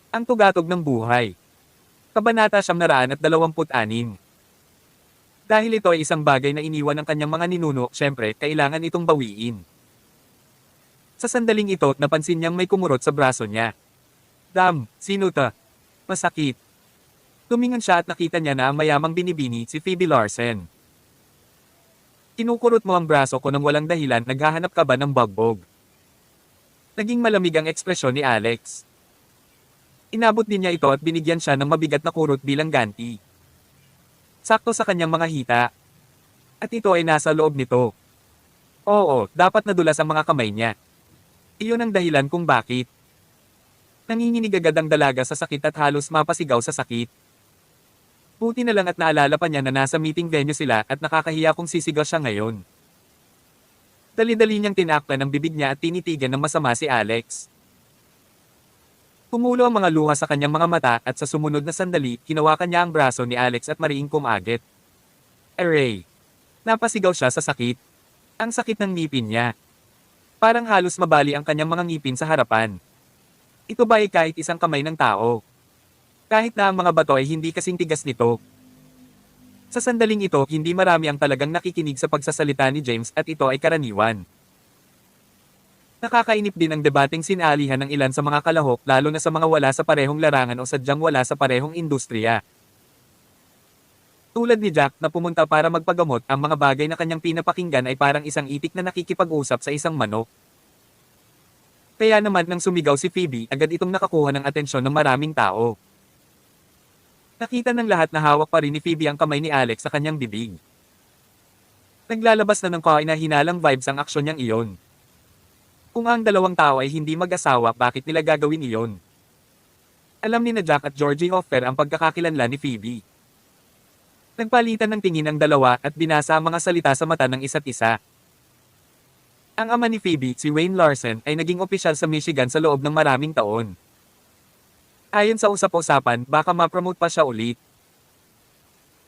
Ang tugatog ng buhay. Kabanata 926. Dahil ito ay isang bagay na iniwan ng kanyang mga ninuno, syempre, kailangan itong bawiin. Sa sandaling ito, napansin niyang may kumurot sa braso niya. Sino ta? Masakit. Tumingon siya at nakita niya na ang mayamang binibini si Phoebe Larsen. Kinukurot mo ang braso ko nang walang dahilan, naghahanap ka ba ng bagbog? Naging malamig ang ekspresyon ni Alex. Inabot din niya ito at binigyan siya ng mabigat na kurot bilang ganti. Sakto sa kanyang mga hita. At ito ay nasa loob nito. Oo, dapat nadulas ang mga kamay niya. Iyon ang dahilan kung bakit. Nanginginig agad ang dalaga sa sakit at halos mapasigaw sa sakit. Buti na lang at naalala pa niya na nasa meeting venue sila at nakakahiya kung sisigaw siya ngayon. Dali-dali niyang tinakpan ang bibig niya at tinitigan ng masama si Alex. Pumulo ang mga luha sa kanyang mga mata at sa sumunod na sandali, hinawakan niya ang braso ni Alex at mariing kumagit. Aray! Napasigaw siya sa sakit. Ang sakit ng ngipin niya. Parang halos mabali ang kanyang mga ngipin sa harapan. Ito ba ay kahit isang kamay ng tao? Kahit na ang mga bato ay hindi kasing tigas nito. Sa sandaling ito, hindi marami ang talagang nakikinig sa pagsasalita ni James at ito ay karaniwan. Nakakainip din ang debateng sinalihan ng ilan sa mga kalahok lalo na sa mga wala sa parehong larangan o sadyang wala sa parehong industriya. Tulad ni Jack na pumunta para magpagamot, ang mga bagay na kanyang pinapakinggan ay parang isang itik na nakikipag-usap sa isang manok. Kaya naman nang sumigaw si Phoebe, agad itong nakakuha ng atensyon ng maraming tao. Nakita ng lahat na hawak pa rin ni Phoebe ang kamay ni Alex sa kanyang bibig. Naglalabas na ng kahina-hinalang vibes ang aksyon niyang iyon. Kung ang dalawang tao ay hindi mag-asawa, bakit nila gagawin iyon? Alam ni na Jack at Georgie Hoffer ang pagkakakilanlan ni Phoebe. Nagpalitan ng tingin ang dalawa at binasa ang mga salita sa mata ng isa't isa. Ang ama ni Phoebe, si Wayne Larsen, ay naging opisyal sa Michigan sa loob ng maraming taon. Ayon sa usap-usapan, baka ma-promote pa siya ulit.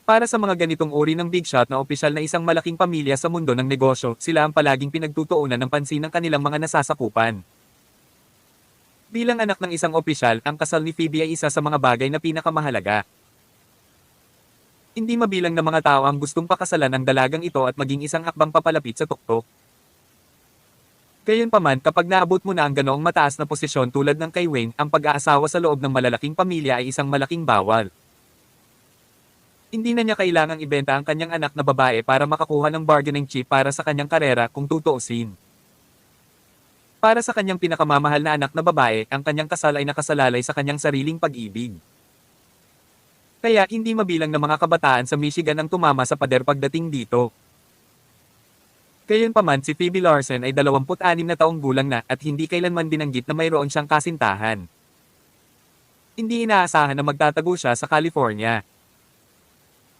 Para sa mga ganitong uri ng big shot na opisyal na isang malaking pamilya sa mundo ng negosyo, sila ang palaging pinagtutuunan ng pansin ng kanilang mga nasasakupan. Bilang anak ng isang opisyal, ang kasal ni Phoebe ay isa sa mga bagay na pinakamahalaga. Hindi mabilang na mga tao ang gustong pakasalan ang dalagang ito at maging isang hakbang papalapit sa tuktok. Gayunpaman, kapag naabot mo na ang ganoong mataas na posisyon tulad ng kay Wayne, ang pag-aasawa sa loob ng malalaking pamilya ay isang malaking bawal. Hindi na niya kailangang ibenta ang kanyang anak na babae para makakuha ng bargaining chip para sa kanyang karera kung tutuusin. Para sa kanyang pinakamamahal na anak na babae, ang kanyang kasal ay nakasalalay sa kanyang sariling pag-ibig. Kaya hindi mabilang na mga kabataan sa Michigan ang tumama sa pader pagdating dito. Gayunpaman si Phoebe Larsen ay 26 na taong gulang na at hindi kailanman binanggit na mayroon siyang kasintahan. Hindi inaasahan na magtatago siya sa California.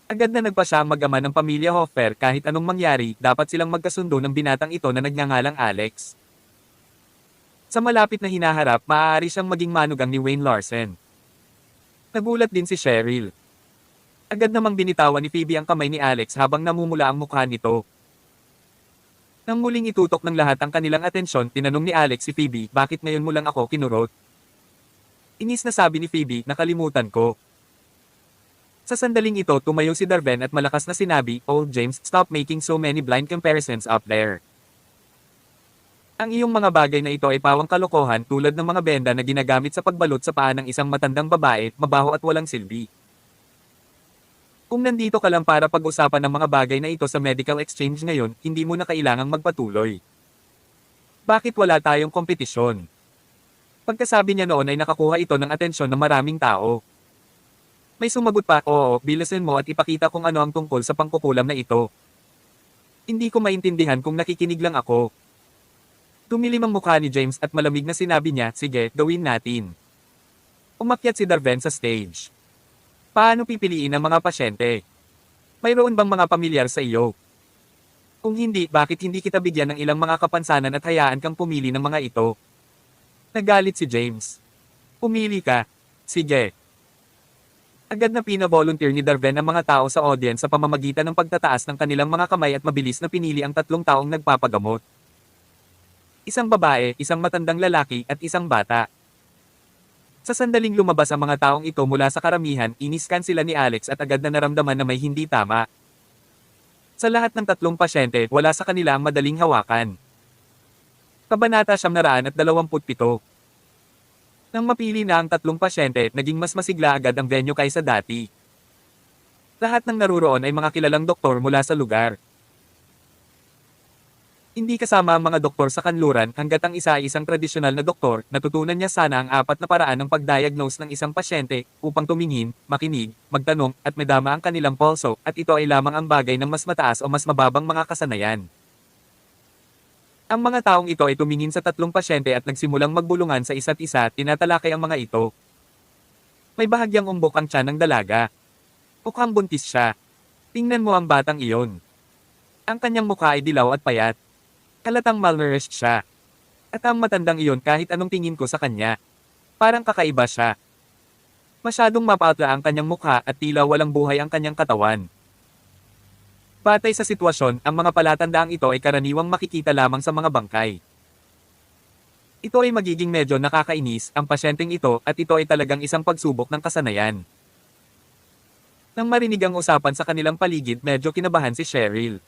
Agad na nagpa siya mag-ama ng pamilya Hoffer kahit anong mangyari, dapat silang magkasundo ng binatang ito na nagngangalang Alex. Sa malapit na hinaharap, maaari siyang maging manugang ni Wayne Larsen. Nagulat din si Cheryl. Agad namang binitawan ni Phoebe ang kamay ni Alex habang namumula ang mukha nito. Nang muling itutok ng lahat ang kanilang atensyon, tinanong ni Alex si Phoebe, bakit ngayon mo lang ako kinurot? Inis na sabi ni Phoebe, nakalimutan ko. Sa sandaling ito, tumayo si Darven at malakas na sinabi, "Oh James, stop making so many blind comparisons up there. Ang iyong mga bagay na ito ay pawang kalokohan tulad ng mga benda na ginagamit sa pagbalot sa paa ng isang matandang babae, mabaho at walang silbi. Kung nandito ka lang para pag-usapan ng mga bagay na ito sa medical exchange ngayon, hindi mo na kailangang magpatuloy. Bakit wala tayong kompetisyon?" Pagkasabi niya noon ay nakakuha ito ng atensyon ng maraming tao. May sumagot pa, "Oo, bilisin mo at ipakita kung ano ang tungkol sa pangkukulam na ito. Hindi ko maintindihan kung nakikinig lang ako." Tumilim ang mukha ni James at malamig na sinabi niya, "Sige, gawin natin." Umakyat si Darven sa stage. Paano pipiliin ang mga pasyente? Mayroon bang mga pamilyar sa iyo? Kung hindi, bakit hindi kita bigyan ng ilang mga kapansanan at hayaan kang pumili ng mga ito? Nagalit si James. Pumili ka. Sige. Agad na pina-volunteer ni Darven ang mga tao sa audience sa pamamagitan ng pagtataas ng kanilang mga kamay at mabilis na pinili ang 3 taong nagpapagamot. Isang babae, isang matandang lalaki, at isang bata. Sa sandaling lumabas ang mga taong ito mula sa karamihan, iniskan sila ni Alex at agad na naramdaman na may hindi tama. Sa lahat ng tatlong pasyente, wala sa kanila ang madaling hawakan. Kabanata 927. Nang mapili na ang tatlong pasyente, naging mas masigla agad ang venue kaysa dati. Lahat ng naruroon ay mga kilalang doktor mula sa lugar. Hindi kasama ang mga doktor sa kanluran hanggat ang isa ay isang tradisyonal na doktor, natutunan niya sana ang apat na paraan ng pag-diagnose ng isang pasyente upang tumingin, makinig, magtanong, at madama ang kanilang pulso, at ito ay lamang ang bagay ng mas mataas o mas mababang mga kasanayan. Ang mga taong ito ay tumingin sa tatlong pasyente at nagsimulang magbulungan sa isa't isa at tinatalakay ang mga ito. May bahagyang umbok ang tiyan ng dalaga. Mukhang buntis siya. Tingnan mo ang batang iyon. Ang kanyang mukha ay dilaw at payat. Halatang malnourished siya. At ang matandang iyon kahit anong tingin ko sa kanya. Parang kakaiba siya. Masyadong mapautla ang kanyang mukha at tila walang buhay ang kanyang katawan. Batay sa sitwasyon, ang mga palatandaang ito ay karaniwang makikita lamang sa mga bangkay. Ito ay magiging medyo nakakainis, ang pasyenteng ito, at ito ay talagang isang pagsubok ng kasanayan. Nang marinig ang usapan sa kanilang paligid, medyo kinabahan si Cheryl.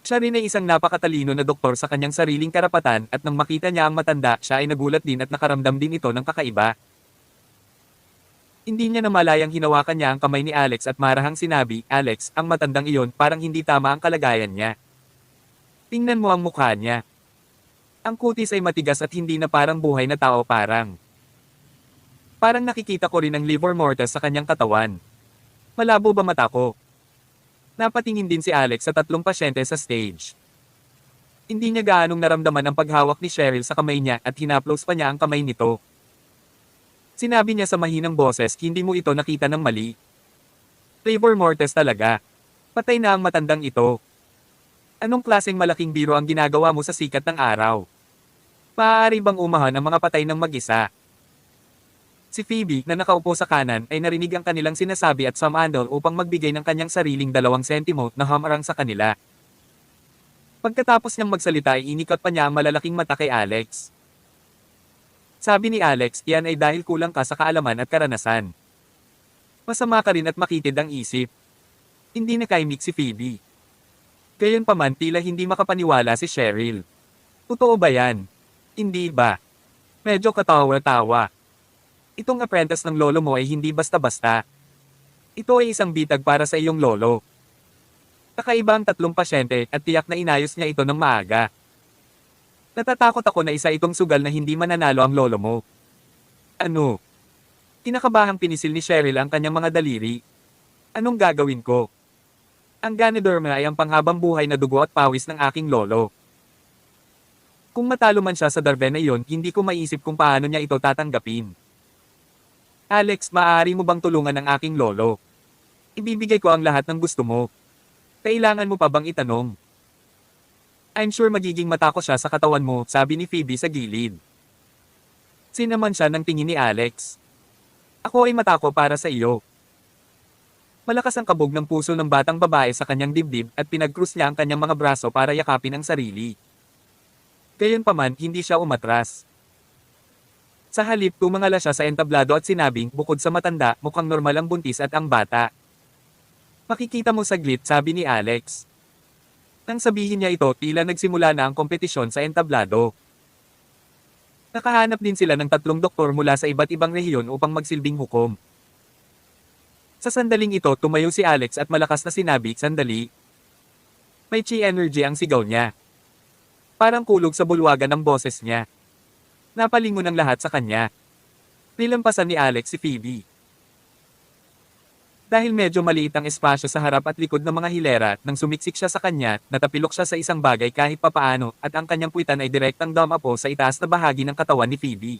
Siya rin ay isang napakatalino na doktor sa kanyang sariling karapatan at nang makita niya ang matanda, siya ay nagulat din at nakaramdam din ito ng kakaiba. Hindi niya namalayang hinawakan niya ang kamay ni Alex at marahang sinabi, "Alex, ang matandang iyon, parang hindi tama ang kalagayan niya. Tingnan mo ang mukha niya. Ang kutis ay matigas at hindi na parang buhay na tao parang. Parang nakikita ko rin ang livor mortis sa kanyang katawan. Malabo ba mata ko?" Napatingin din si Alex sa tatlong pasyente sa stage. Hindi niya gaanong naramdaman ang paghawak ni Cheryl sa kamay niya at hinaplos pa niya ang kamay nito. Sinabi niya sa mahinang boses, "Hindi mo ito nakita ng mali. Livor mortis talaga. Patay na ang matandang ito. Anong klaseng malaking biro ang ginagawa mo sa sikat ng araw? Maaari bang umahan ang mga patay ng mag-isa?" Si Phoebe, na nakaupo sa kanan, ay narinig ang kanilang sinasabi at sumandal upang magbigay ng kanyang sariling 2 sentimo na hamarang sa kanila. Pagkatapos niyang magsalita ay inikot pa niya ang malalaking mata kay Alex. Sabi ni Alex, "Yan ay dahil kulang ka sa kaalaman at karanasan. Masama ka rin at makitid ang isip." Hindi nakaimik si Phoebe. Gayunpaman tila hindi makapaniwala si Cheryl. "Totoo ba yan? Hindi ba?" Medyo katawa-tawa. "Itong apprentice ng lolo mo ay hindi basta-basta. Ito ay isang bitag para sa iyong lolo." Kakaiba ang tatlong pasyente at tiyak na inayos niya ito ng maaga. "Natatakot ako na isa itong sugal na hindi mananalo ang lolo mo." "Ano?" Kinakabahang pinisil ni Cheryl ang kanyang mga daliri. "Anong gagawin ko? Ang Ganoderma ay ang panghabang buhay na dugo at pawis ng aking lolo. Kung matalo man siya sa darbe na iyon, hindi ko maisip kung paano niya ito tatanggapin. Alex, maaari mo bang tulungan ang aking lolo? Ibibigay ko ang lahat ng gusto mo. Kailangan mo pa bang itanong? I'm sure magiging matako siya sa katawan mo," sabi ni Phoebe sa gilid. Sinaman siya ng tingin ni Alex. "Ako ay matako para sa iyo." Malakas ang kabog ng puso ng batang babae sa kanyang dibdib at pinag-cross niya ang kanyang mga braso para yakapin ang sarili. Gayunpaman, hindi siya umatras. Sa halip, tumangala siya sa entablado at sinabing, "Bukod sa matanda, mukhang normal ang buntis at ang bata. Makikita mo saglit," sabi ni Alex. Nang sabihin niya ito, tila nagsimula na ang kompetisyon sa entablado. Nakahanap din sila ng 3 doktor mula sa iba't ibang rehiyon upang magsilbing hukom. Sa sandaling ito, tumayo si Alex at malakas na sinabi, "Sandali." May chi energy ang sigaw niya. Parang kulog sa bulwagan ng boses niya. Napalingon ang lahat sa kanya. Nilampasan ni Alex si Phoebe. Dahil medyo maliit ang espasyo sa harap at likod ng mga hilera, nang sumiksik siya sa kanya, natapilok siya sa isang bagay kahit papaano, at ang kanyang puwitan ay direktang dumapo sa itaas na bahagi ng katawan ni Phoebe.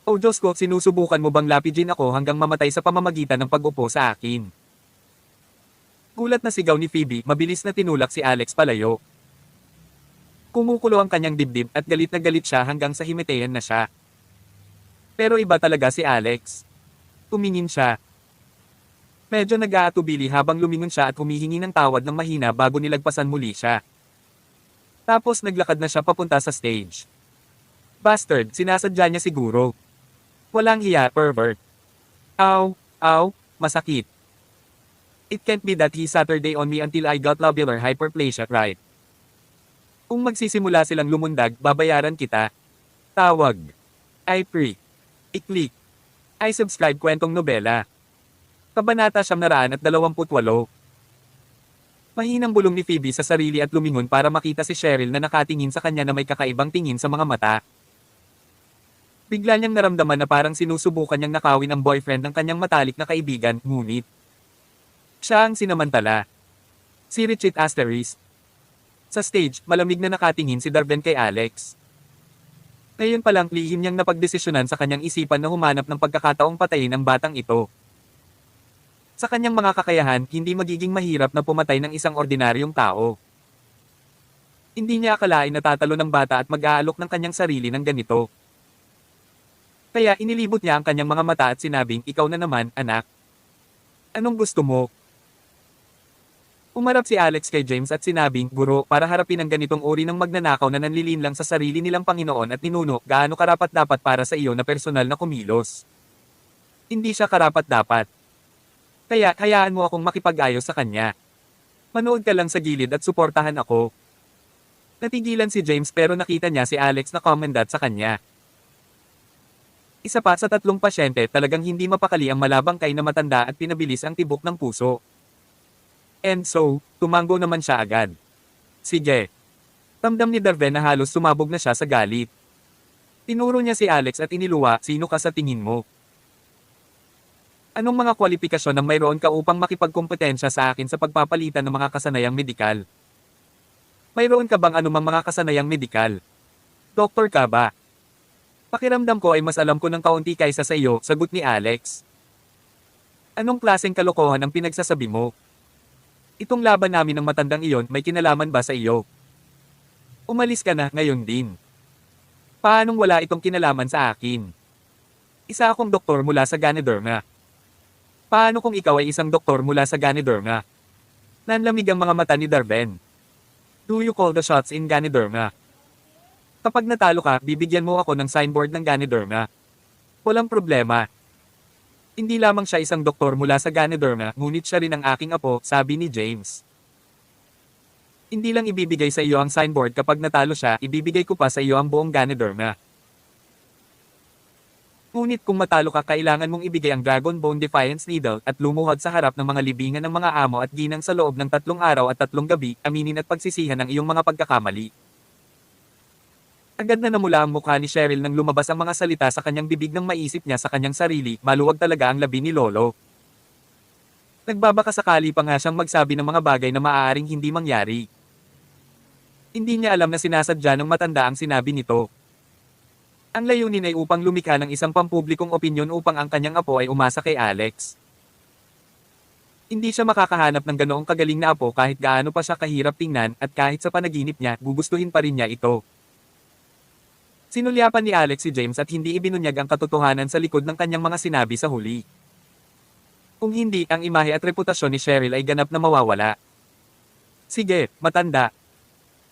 "Oh Diyos ko, sinusubukan mo bang lapidin ako hanggang mamatay sa pamamagitan ng pag-upo sa akin?" Gulat na sigaw ni Phoebe, mabilis na tinulak si Alex palayo. Kumukulo ang kanyang dibdib at galit na galit siya hanggang sa himatayan na siya. Pero iba talaga si Alex. Tumingin siya. Medyo nag-aatubili habang lumingon siya at humihingi ng tawad ng mahina bago nilagpasan muli siya. Tapos naglakad na siya papunta sa stage. Bastard, sinasadya niya siguro. Walang hiya, pervert. Ow, ow, masakit. It can't be that he Saturday on me until I got lobular hyperplasia, right? Kung magsisimula silang lumundag, babayaran kita. Tawag. I pre. I-click. I subscribe kwentong nobela. Kabanata 928. Mahinang bulong ni Phoebe sa sarili at lumingon para makita si Cheryl na nakatingin sa kanya na may kakaibang tingin sa mga mata. Bigla niyang naramdaman na parang sinusubukan niyang nakawin ang boyfriend ng kanyang matalik na kaibigan, ngunit siya ang sinamantala. Si Richard Asteris. Sa stage, malamig na nakatingin si Darben kay Alex. Ngayon palang lihim niyang napagdesisyonan sa kanyang isipan na humanap ng pagkakataong patayin ang batang ito. Sa kanyang mga kakayahan, hindi magiging mahirap na pumatay ng isang ordinaryong tao. Hindi niya akalain na tatalo ng bata at mag-aalok ng kanyang sarili ng ganito. Kaya inilibot niya ang kanyang mga mata at sinabing, "Ikaw na naman, anak. Anong gusto mo?" Umarap si Alex kay James at sinabing, "Guro, para harapin ang ganitong uri ng magnanakaw na nanlilinlang sa sarili nilang Panginoon at ninuno, gaano karapat-dapat para sa iyo na personal na kumilos?" Hindi siya karapat-dapat. Kaya, hayaan mo akong makipag-ayos sa kanya. Manood ka lang sa gilid at suportahan ako. Natigilan si James pero nakita niya si Alex na commendant sa kanya. Isa pa sa 3 pasyente, talagang hindi mapakali ang malabangkay na matanda at pinabilis ang tibok ng puso. And so, tumango naman siya agad. Sige. Ramdam ni Darben na halos sumabog na siya sa galit. Tinuro niya si Alex at iniluwa, "Sino ka sa tingin mo? Anong mga kwalifikasyon ang mayroon ka upang makipagkompetensya sa akin sa pagpapalitan ng mga kasanayang medikal? Mayroon ka bang anumang mga kasanayang medikal? Doktor ka ba?" "Pakiramdam ko ay mas alam ko ng kaunti kaysa sa iyo," sagot ni Alex. "Anong klaseng kalokohan ang pinagsasabi mo? Itong laban namin ng matandang iyon, may kinalaman ba sa iyo? Umalis ka na, ngayon din. Paanong wala itong kinalaman sa akin? Isa akong doktor mula sa Ganoderma. Paano kung ikaw ay isang doktor mula sa Ganoderma?" Nanlamig ang mga mata ni Darben. "Do you call the shots in Ganoderma? Kapag natalo ka, bibigyan mo ako ng signboard ng Ganoderma. Walang problema. Hindi lamang siya isang doktor mula sa Ganoderma, ngunit siya rin ang aking apo," sabi ni James. "Hindi lang ibibigay sa iyo ang signboard kapag natalo siya, ibibigay ko pa sa iyo ang buong Ganoderma. Ngunit kung matalo ka, kailangan mong ibigay ang Dragon Bone Defiance Needle at lumuhod sa harap ng mga libingan ng mga amo at ginang sa loob ng 3 araw at 3 gabi, aminin at pagsisihan ang iyong mga pagkakamali." Agad na namula ang mukha ni Cheryl nang lumabas ang mga salita sa kanyang bibig nang maisip niya sa kanyang sarili, maluwag talaga ang labi ni Lolo. Nagbabakasakali pa nga siyang magsabi ng mga bagay na maaaring hindi mangyari. Hindi niya alam na sinasadya ng matanda ang sinabi nito. Ang layunin ay upang lumikha ng isang pampublikong opinyon upang ang kanyang apo ay umasa kay Alex. Hindi siya makakahanap ng ganoong kagaling na apo kahit gaano pa siya kahirap tingnan at kahit sa panaginip niya, gugustuhin pa rin niya ito. Sinulyapan ni Alex si James at hindi ibinunyag ang katotohanan sa likod ng kanyang mga sinabi sa huli. Kung hindi, ang imahe at reputasyon ni Cheryl ay ganap na mawawala. "Sige, matanda.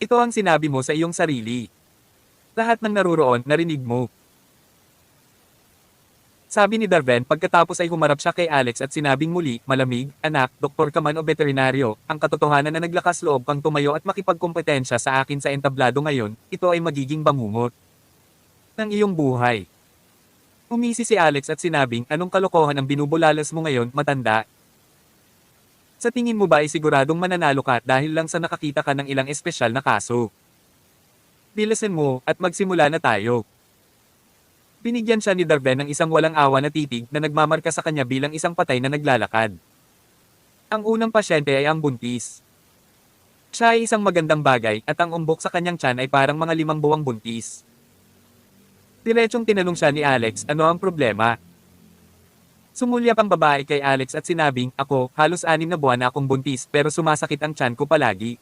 Ito ang sinabi mo sa iyong sarili. Lahat ng naruroon, narinig mo." Sabi ni Darben pagkatapos ay humarap siya kay Alex at sinabing muli, "Malamig, anak, doktor ka man o veterinaryo, ang katotohanan na naglakas loob kang tumayo at makipagkompetensya sa akin sa entablado ngayon, ito ay magiging bangungot ng iyong buhay." Umisi si Alex at sinabing, "Anong kalokohan ang binubulalas mo ngayon, matanda? Sa tingin mo ba ay siguradong mananalo ka dahil lang sa nakakita ka ng ilang espesyal na kaso? Bilisan mo, at magsimula na tayo." Binigyan siya ni Darben ng isang walang awa na titig na nagmamarka sa kanya bilang isang patay na naglalakad. Ang unang pasyente ay ang buntis. Siya ay isang magandang bagay at ang umbok sa kanyang tiyan ay parang mga 5 buwang buntis. Diretsong tinanong siya ni Alex, "Ano ang problema?" Sumulyap ang babae kay Alex at sinabing, "Ako, halos 6 na buwan na akong buntis pero sumasakit ang tiyan ko palagi.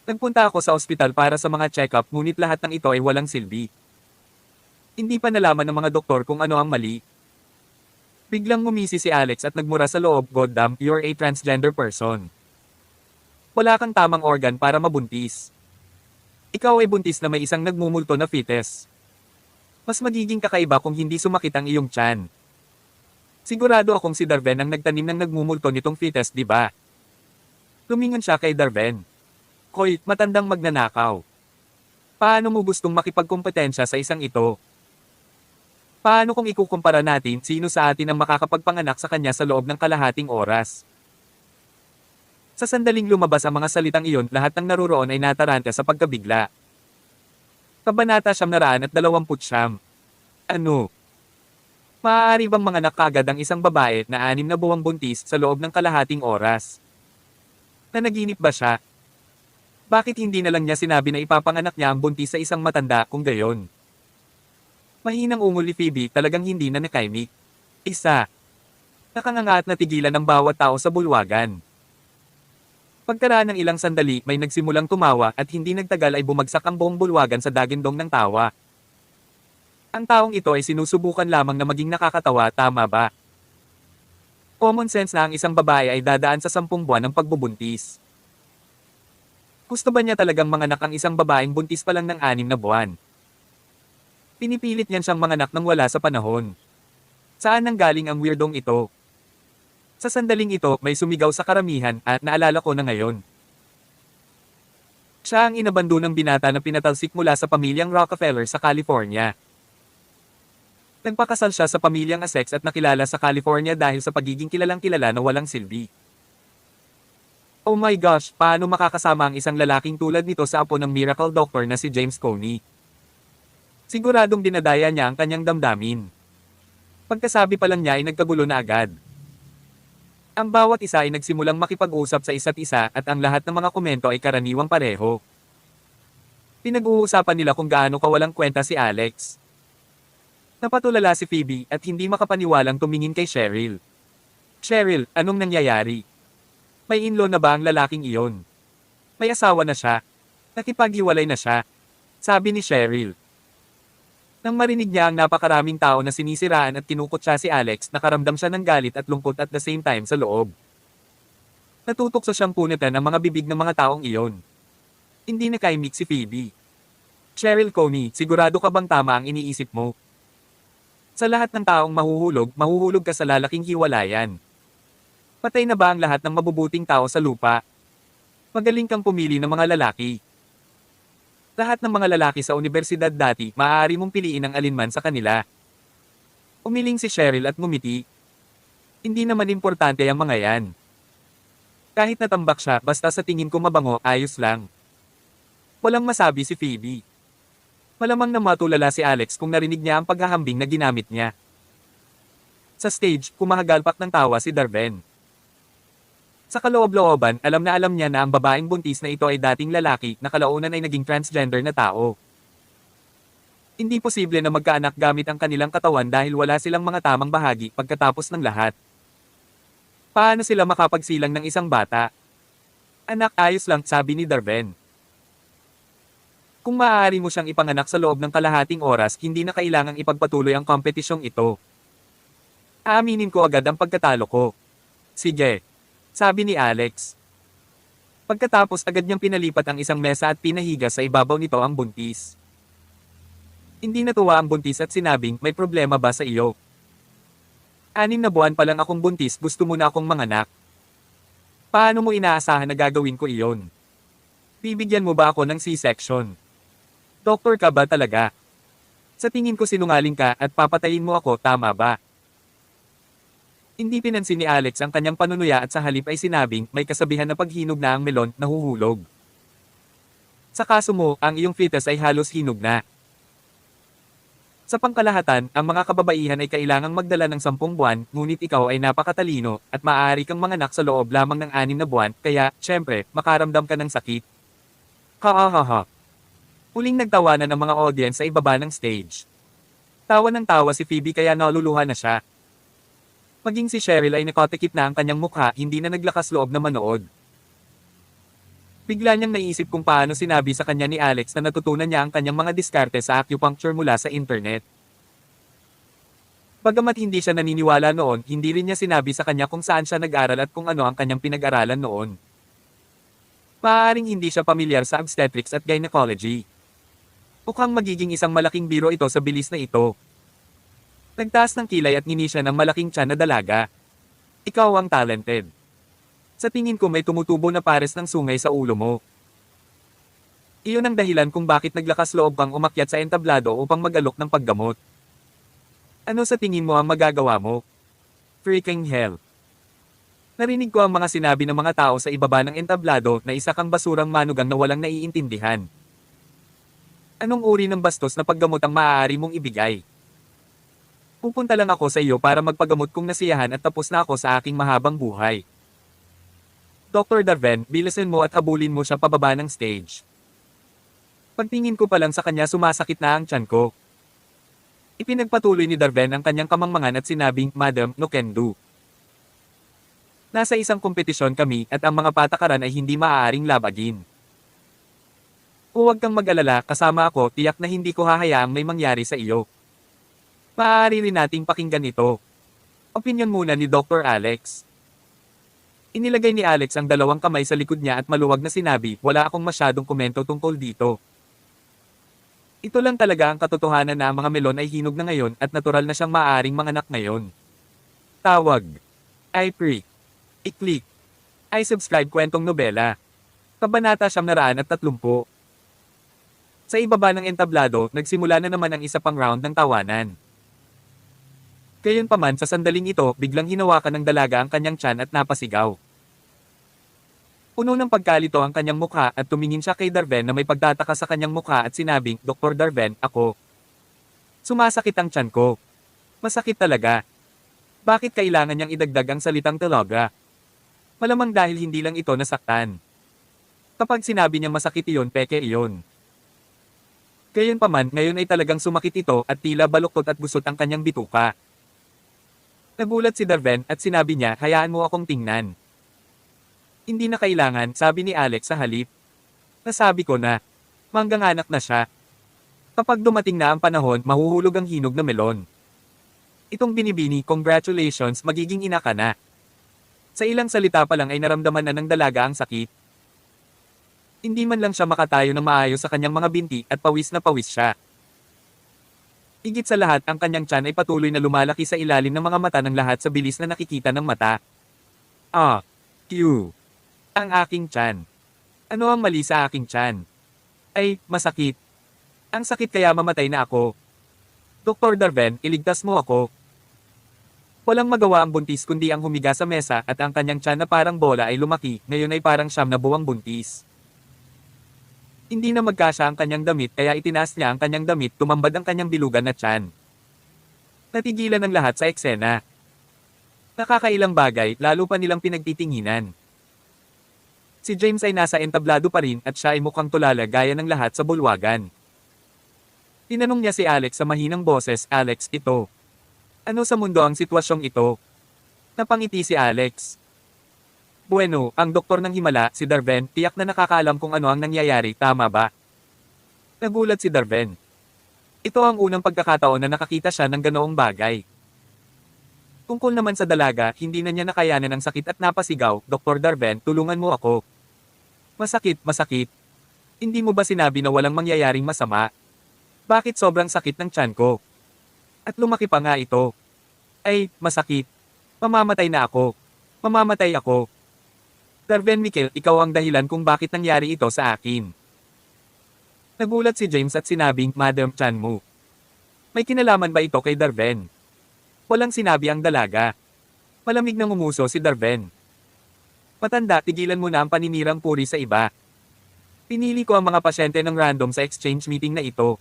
Nagpunta ako sa ospital para sa mga check-up ngunit lahat ng ito ay walang silbi. Hindi pa nalaman ng mga doktor kung ano ang mali." Biglang ngumisi si Alex at nagmura sa loob, "Goddamn, you're a transgender person. Wala kang tamang organ para mabuntis. Ikaw ay buntis na may isang nagmumulto na fetus. Mas magiging kakaiba kung hindi sumakit ang iyong tiyan. Sigurado akong si Darven ang nagtanim ng nagmumulto nitong fetus, di ba? Lumingon siya kay Darven. Koy, matandang magnanakaw. Paano mo gustong makipagkompetensya sa isang ito? Paano kung ikukumpara natin sino sa atin ang makakapagpanganak sa kanya sa loob ng kalahating oras? Sa sandaling lumabas ang mga salitang iyon, lahat ng naruroon ay nataranta sa pagkabigla. Kabanata 929. Ano? Maaari bang manganak kaagad ang isang babae na 6 na buwang buntis sa loob ng kalahating oras? Nanaginip ba siya? Bakit hindi na lang niya sinabi na ipapanganak niya ang buntis sa isang matanda kung gayon? Mahinang ungol ni Phoebe, talagang hindi na nakaimik. Isa. Nakanganga at natigilan ng bawat tao sa bulwagan. Pagkaraan ng ilang sandali, may nagsimulang tumawa at hindi nagtagal ay bumagsak ang buong bulwagan sa dagindong ng tawa. Ang taong ito ay sinusubukan lamang na maging nakakatawa, tama ba? Common sense na ang isang babae ay dadaan sa 10 buwan ng pagbubuntis. Gusto ba niya talagang manganak ang isang babaeng buntis pa lang ng 6 na buwan? Pinipilit niyan siyang manganak nang wala sa panahon. Saan nanggaling ang weirdong ito? Sa sandaling ito, may sumigaw sa karamihan at naalala ko na ngayon. Siya ang inabando ng binata na pinatalsik mula sa pamilyang Rockefeller sa California. Nagpakasal siya sa pamilyang Essex at nakilala sa California dahil sa pagiging kilalang-kilala na walang silbi. Oh my gosh, paano makakasama ang isang lalaking tulad nito sa apo ng miracle doctor na si James Coney? Siguradong dinadaya niya ang kanyang damdamin. Pagkasabi pa lang niya ay nagkagulo na agad. Ang bawat isa ay nagsimulang makipag-usap sa isa't isa at ang lahat ng mga komento ay karaniwang pareho. Pinag-uusapan nila kung gaano kawalang kwenta si Alex. Napatulala si Phoebe at hindi makapaniwalang tumingin kay Cheryl. Cheryl, anong nangyayari? May in-law na ba ang lalaking iyon? May asawa na siya. Nakipaghiwalay na siya. Sabi ni Cheryl. Nang marinig niya ang napakaraming tao na sinisiraan at kinukutsa si Alex, nakaramdam siya ng galit at lungkot at the same time sa loob. Natutokso siyang punitan ang mga bibig ng mga taong iyon. Hindi nakaimik si Phoebe. Cheryl Coney, sigurado ka bang tama ang iniisip mo? Sa lahat ng taong mahuhulog ka sa lalaking hiwalayan. Patay na ba ang lahat ng mabubuting tao sa lupa? Magaling kang pumili ng mga lalaki. Lahat ng mga lalaki sa universidad dati, maaari mong piliin ang alinman sa kanila. Umiling si Cheryl at ngumiti. Hindi naman importante ang mga yan. Kahit natambak siya, basta sa tingin ko mabango, ayos lang. Walang masabi si Phoebe. Malamang na matulala si Alex kung narinig niya ang paghahambing na ginamit niya. Sa stage, kumahagalpak ng tawa si Darven. Sa kaloob-looban, alam niya na ang babaeng buntis na ito ay dating lalaki na kalaunan ay naging transgender na tao. Hindi posible na magkaanak gamit ang kanilang katawan dahil wala silang mga tamang bahagi pagkatapos ng lahat. Paano sila makapagsilang ng isang bata? Anak, ayos lang, sabi ni Darven. Kung maaari mo siyang ipanganak sa loob ng kalahating oras, hindi na kailangang ipagpatuloy ang kompetisyong ito. Aaminin ko agad ang pagkatalo ko. Sige. Sabi ni Alex. Pagkatapos agad niyang pinalipat ang isang mesa at pinahiga sa ibabaw nito ang buntis. Hindi natuwa ang buntis at sinabing, may problema ba sa iyo? 6 na buwan pa lang akong buntis, gusto mo na akong manganak. Paano mo inaasahan na gagawin ko iyon? Bibigyan mo ba ako ng C-section? Doktor ka ba talaga? Sa tingin ko sinungaling ka at papatayin mo ako, tama ba? Hindi pinansin ni Alex ang kanyang panunuya at sa halip ay sinabing, may kasabihan na paghinog na ang melon, nahuhulog. Sa kaso mo, ang iyong fetus ay halos hinog na. Sa pangkalahatan, ang mga kababaihan ay kailangang magdala ng 10 buwan, ngunit ikaw ay napakatalino, at maaari kang manganak sa loob lamang ng 6 na buwan, kaya, syempre, makaramdam ka ng sakit. Ha. Muling nagtawanan ang mga audience sa ibaba ng stage. Tawa ng tawa si Phoebe kaya naluluha na siya. Maging si Cheryl ay nakatikip na ang kanyang mukha, hindi na naglakas loob na manood. Bigla niyang naisip kung paano sinabi sa kanya ni Alex na natutunan niya ang kanyang mga diskarte sa acupuncture mula sa internet. Bagamat hindi siya naniniwala noon, hindi rin niya sinabi sa kanya kung saan siya nag-aral at kung ano ang kanyang pinag-aralan noon. Maaaring hindi siya pamilyar sa obstetrics at gynecology. Mukhang magiging isang malaking biro ito sa bilis na ito. Nagtaas ng kilay at ngini siya ng malaking tiyan na dalaga. Ikaw ang talented. Sa tingin ko may tumutubo na pares ng sungay sa ulo mo. Iyon ang dahilan kung bakit naglakas loob kang umakyat sa entablado upang mag-alok ng paggamot. Ano sa tingin mo ang magagawa mo? Freaking hell. Narinig ko ang mga sinabi ng mga tao sa ibaba ng entablado na isa kang basurang manugang na walang naiintindihan. Anong uri ng bastos na paggamot ang maaari mong ibigay? Pupunta lang ako sa iyo para magpagamot kung nasiyahan at tapos na ako sa aking mahabang buhay. Dr. Darven, bilisan mo at habulin mo siya pababa ng stage. Pagtingin ko pa lang sa kanya sumasakit na ang tiyan ko. Ipinagpatuloy ni Darven ang kanyang kamangmangan at sinabing, Madam, no can do. Nasa isang kompetisyon kami at ang mga patakaran ay hindi maaaring labagin. Huwag kang mag-alala, kasama ako, tiyak na hindi ko hahayaang may mangyari sa iyo. Maaari rin nating pakinggan ito. Opinyon muna ni Dr. Alex. Inilagay ni Alex ang dalawang kamay sa likod niya at maluwag na sinabi, wala akong masyadong komento tungkol dito. Ito lang talaga ang katotohanan na ang mga melon ay hinog na ngayon at natural na siyang maaaring manganak ngayon. Tawag. I-pre. I-click. I-subscribe kwentong nobela. Kabanata 930. Sa ibaba ng entablado, nagsimula na naman ang isa pang round ng tawanan. Gayunpaman sa sandaling ito, biglang hinawakan ng dalaga ang kanyang tiyan at napasigaw. Puno ng pagkalito ang kanyang mukha at tumingin siya kay Darven na may pagtataka sa kanyang mukha at sinabing, Dr. Darven, ako. Sumasakit ang tiyan ko. Masakit talaga. Bakit kailangan niyang idagdag ang salitang talaga? Malamang dahil hindi lang ito nasaktan. Kapag sinabi niya masakit iyon, peke iyon. Gayunpaman, ngayon ay talagang sumakit ito at tila baluktot at gusot ang kanyang bituka. Nagulat si Darven at sinabi niya, hayaan mo akong tingnan. Hindi na kailangan, sabi ni Alex sa halip. Nasabi ko na, mangganganak na siya. Kapag dumating na ang panahon, mahuhulog ang hinog na melon. Itong binibini, congratulations, magiging ina ka na. Sa ilang salita pa lang ay naramdaman na ng dalaga ang sakit. Hindi man lang siya makatayo ng maayos sa kanyang mga binti at pawis na pawis siya. Higit sa lahat ang kanyang tiyan ay patuloy na lumalaki sa ilalim ng mga mata ng lahat sa bilis na nakikita ng mata. Q. Ang aking tiyan. Ano ang mali sa aking tiyan? Ay, masakit. Ang sakit kaya mamatay na ako. Dr. Darven, iligtas mo ako. Walang magawa ang buntis kundi ang humiga sa mesa at ang kanyang tiyan na parang bola ay lumaki, ngayon ay parang 9 na buwang buntis. Hindi na magkasya ang kanyang damit kaya itinaas niya ang kanyang damit, tumambad ang kanyang bilugan na tiyan. Natigilan ang lahat sa eksena. Nakakailang bagay, lalo pa nilang pinagtitinginan. Si James ay nasa entablado pa rin at siya ay mukhang tulala gaya ng lahat sa bulwagan. Tinanong niya si Alex sa mahinang boses, Alex, ito. Ano sa mundo ang sitwasyong ito? Napangiti si Alex. Bueno, ang doktor ng himala, si Darven, tiyak na nakakaalam kung ano ang nangyayari, tama ba? Nagulat si Darven. Ito ang unang pagkakataon na nakakita siya ng ganoong bagay. Tungkol naman sa dalaga, hindi na niya nakayanan ang sakit at napasigaw, Dr. Darven, tulungan mo ako. Masakit, masakit. Hindi mo ba sinabi na walang mangyayaring masama? Bakit sobrang sakit ng tiyan ko? At lumaki pa nga ito. Ay, masakit. Mamamatay na ako. Mamamatay ako. Darven Mikkel, ikaw ang dahilan kung bakit nangyari ito sa akin. Nagulat si James at sinabing, Madam Chan mo. May kinalaman ba ito kay Darven? Walang sinabi ang dalaga. Malamig na ngumuso si Darven. Matanda, tigilan mo na ang paninirang puri sa iba. Pinili ko ang mga pasyente ng random sa exchange meeting na ito.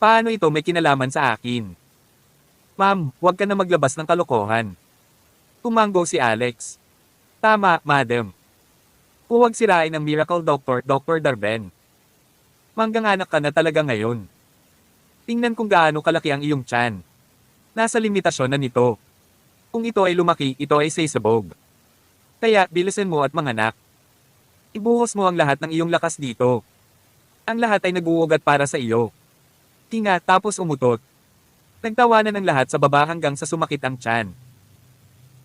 Paano ito may kinalaman sa akin? Ma'am, huwag ka na maglabas ng kalokohan. Tumanggo si Alex. Tama, madam. Huwag sirain ang miracle doctor, Dr. Darven. Mangganganak ka na talaga ngayon. Tingnan kung gaano kalaki ang iyong tiyan. Nasa limitasyon na nito. Kung ito ay lumaki, ito ay sisabog. Kaya, bilisan mo at manganak. Ibuhos mo ang lahat ng iyong lakas dito. Ang lahat ay naguugat para sa iyo. Tinga, tapos umutot. Nagtawanan ang lahat sa baba hanggang sa sumakit ang tiyan.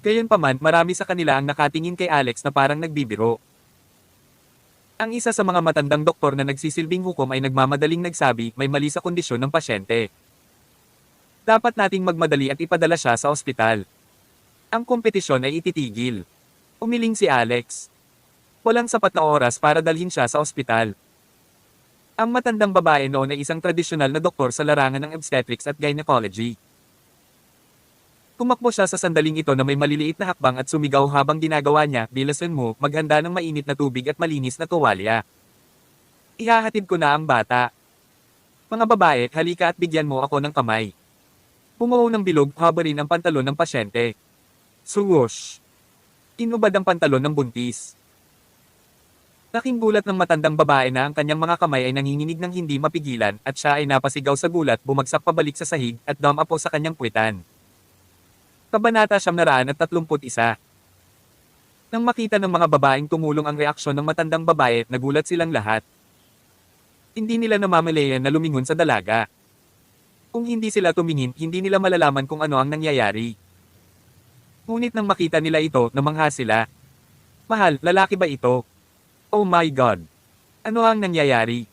Gayunpaman, marami sa kanila ang nakatingin kay Alex na parang nagbibiro. Ang isa sa mga matandang doktor na nagsisilbing hukom ay nagmamadaling nagsabi may mali sa kondisyon ng pasyente. Dapat nating magmadali at ipadala siya sa ospital. Ang kompetisyon ay ititigil. Umiling si Alex. Walang sapat na oras para dalhin siya sa ospital. Ang matandang babae noon ay isang tradisyonal na doktor sa larangan ng obstetrics at gynecology. Tumakbo siya sa sandaling ito na may maliliit na hakbang at sumigaw habang ginagawa niya, "Bilisan mo, maghanda ng mainit na tubig at malinis na tuwalya. Ihahatid ko na ang bata. Mga babae, halika at bigyan mo ako ng kamay." Bumuo ng bilog, haba rin ang pantalon ng pasyente. Swoosh! Inubad ang pantalon ng buntis. Laking gulat ng matandang babae na ang kanyang mga kamay ay nanginginig ng hindi mapigilan at siya ay napasigaw sa gulat, bumagsak pabalik sa sahig at dumapo sa kanyang puwitan. Kabanata 931. Nang makita ng mga babaeng tumulong ang reaksyon ng matandang babae, nagulat silang lahat. Hindi nila namamalayan na lumingon sa dalaga. Kung hindi sila tumingin, hindi nila malalaman kung ano ang nangyayari. Ngunit nang makita nila ito, namangha sila. "Mahal, lalaki ba ito? Oh my God! Ano ang nangyayari?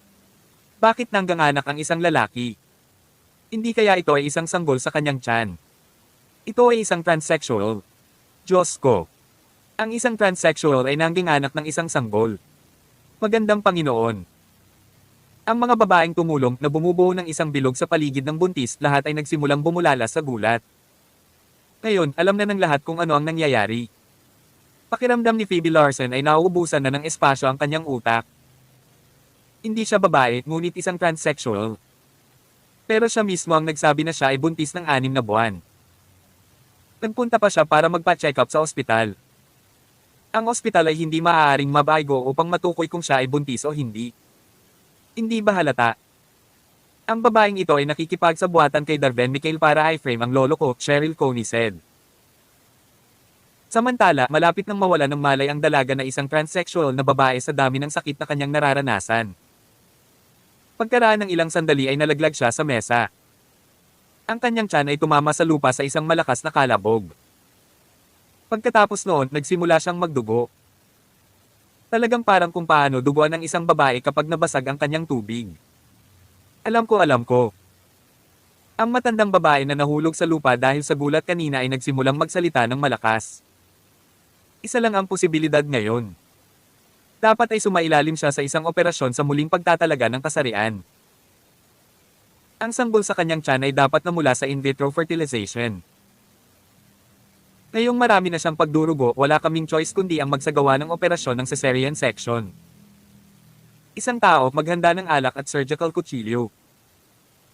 Bakit nangganganak ang isang lalaki? Hindi kaya ito ay isang sanggol sa kanyang tiyan? Ito ay isang transsexual. Diyos ko! Ang isang transsexual ay nangganganak ng isang sanggol. Magandang Panginoon!" Ang mga babaeng tumulong na bumubuo ng isang bilog sa paligid ng buntis, lahat ay nagsimulang bumulala sa gulat. Ngayon, alam na ng lahat kung ano ang nangyayari. Pakiramdam ni Phoebe Larson ay nauubusan na ng espasyo ang kanyang utak. Hindi siya babae, ngunit isang transsexual. Pero siya mismo ang nagsabi na siya ay buntis ng 6 na buwan. Nagpunta pa siya para magpa-check up sa ospital. Ang ospital ay hindi maaaring mabaygo upang matukoy kung siya ay buntis o hindi. Hindi ba halata? Ang babaeng ito ay nakikipagsabuatan kay Darven Mikhail para i-frame ang lolo ko, Cheryl Coney said. Samantala, malapit nang mawala ng malay ang dalaga na isang transsexual na babae sa dami ng sakit na kanyang nararanasan. Pagkaraan ng ilang sandali ay nalaglag siya sa mesa. Ang kanyang tiyan ay tumama sa lupa sa isang malakas na kalabog. Pagkatapos noon, nagsimula siyang magdugo. Talagang parang kung paano duguan ng isang babae kapag nabasag ang kanyang tubig. Alam ko. Ang matandang babae na nahulog sa lupa dahil sa gulat kanina ay nagsimulang magsalita ng malakas. Isa lang ang posibilidad ngayon. Dapat ay sumailalim siya sa isang operasyon sa muling pagtatalaga ng kasarian. Ang sanggol sa kanyang tiyan ay dapat na mula sa in vitro fertilization. Ngayong marami na siyang pagdurugo, wala kaming choice kundi ang magsagawa ng operasyon ng cesarean section. Isang tao, maghanda ng alak at surgical kutsilyo.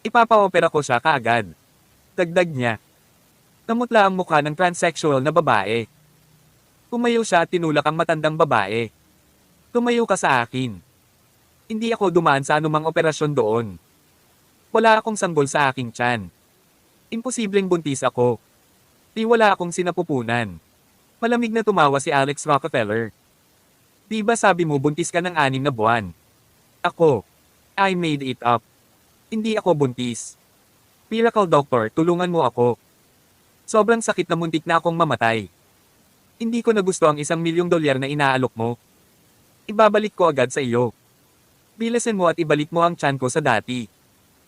Ipapa-opera ko siya kaagad. Dagdag niya. Namutla ang mukha ng transsexual na babae. Tumayo siya at tinulak ang matandang babae. "Tumayo ka sa akin. Hindi ako dumaan sa anumang operasyon doon. Wala akong sanggol sa aking tiyan. Imposibleng buntis ako. Di wala akong sinapupunan." Malamig na tumawa si Alex Rockefeller. "Di ba sabi mo buntis ka ng 6 na buwan? Ako. I made it up. Hindi ako buntis. Miracle Doctor, tulungan mo ako. Sobrang sakit na muntik na akong mamatay. Hindi ko na gusto ang $1,000,000 na inaalok mo. Ibabalik ko agad sa iyo. Bilisan mo at ibalik mo ang tiyan ko sa dati.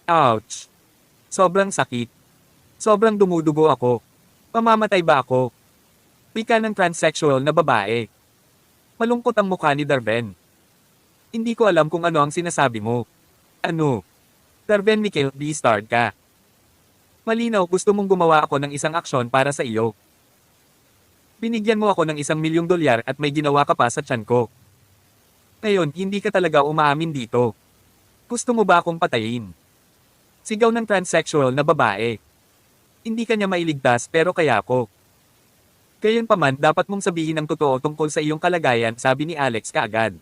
Ouch. Sobrang sakit. Sobrang dumudugo ako. Mamamatay ba ako?" Wika ng transsexual na babae. Malungkot ang mukha ni Darven. "Hindi ko alam kung ano ang sinasabi mo." "Ano? Darven Mikhail, B-starred ka. Malinaw, gusto mong gumawa ako ng isang aksyon para sa iyo. Binigyan mo ako ng $1,000,000 at may ginawa ka pa sa tiyan ko. Ngayon, hindi ka talaga umaamin dito. Gusto mo ba akong patayin?" Sigaw ng transsexual na babae. "Hindi ka niya mailigtas pero kaya ako. Gayunpaman, dapat mong sabihin ang totoo tungkol sa iyong kalagayan," sabi ni Alex kaagad.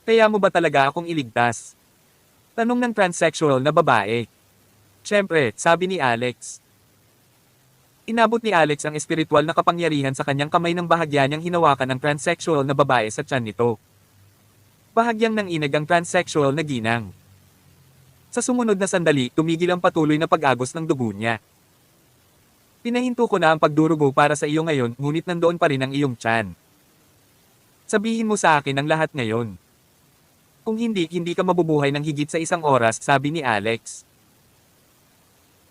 "Kaya mo ba talaga akong iligtas?" Tanong ng transsexual na babae. "Siyempre," sabi ni Alex. Inabot ni Alex ang espiritual na kapangyarihan sa kanyang kamay ng bahagya niyang hinawakan ang transsexual na babae sa tiyan nito. Bahagyang nanginag ang transsexual na ginang. Sa sumunod na sandali, tumigil ang patuloy na pag-agos ng dugo niya. "Pinahinto ko na ang pagdurugo para sa iyo ngayon, ngunit nandoon pa rin ang iyong tiyan. Sabihin mo sa akin ang lahat ngayon. Kung hindi, hindi ka mabubuhay ng higit sa 1 oras, sabi ni Alex.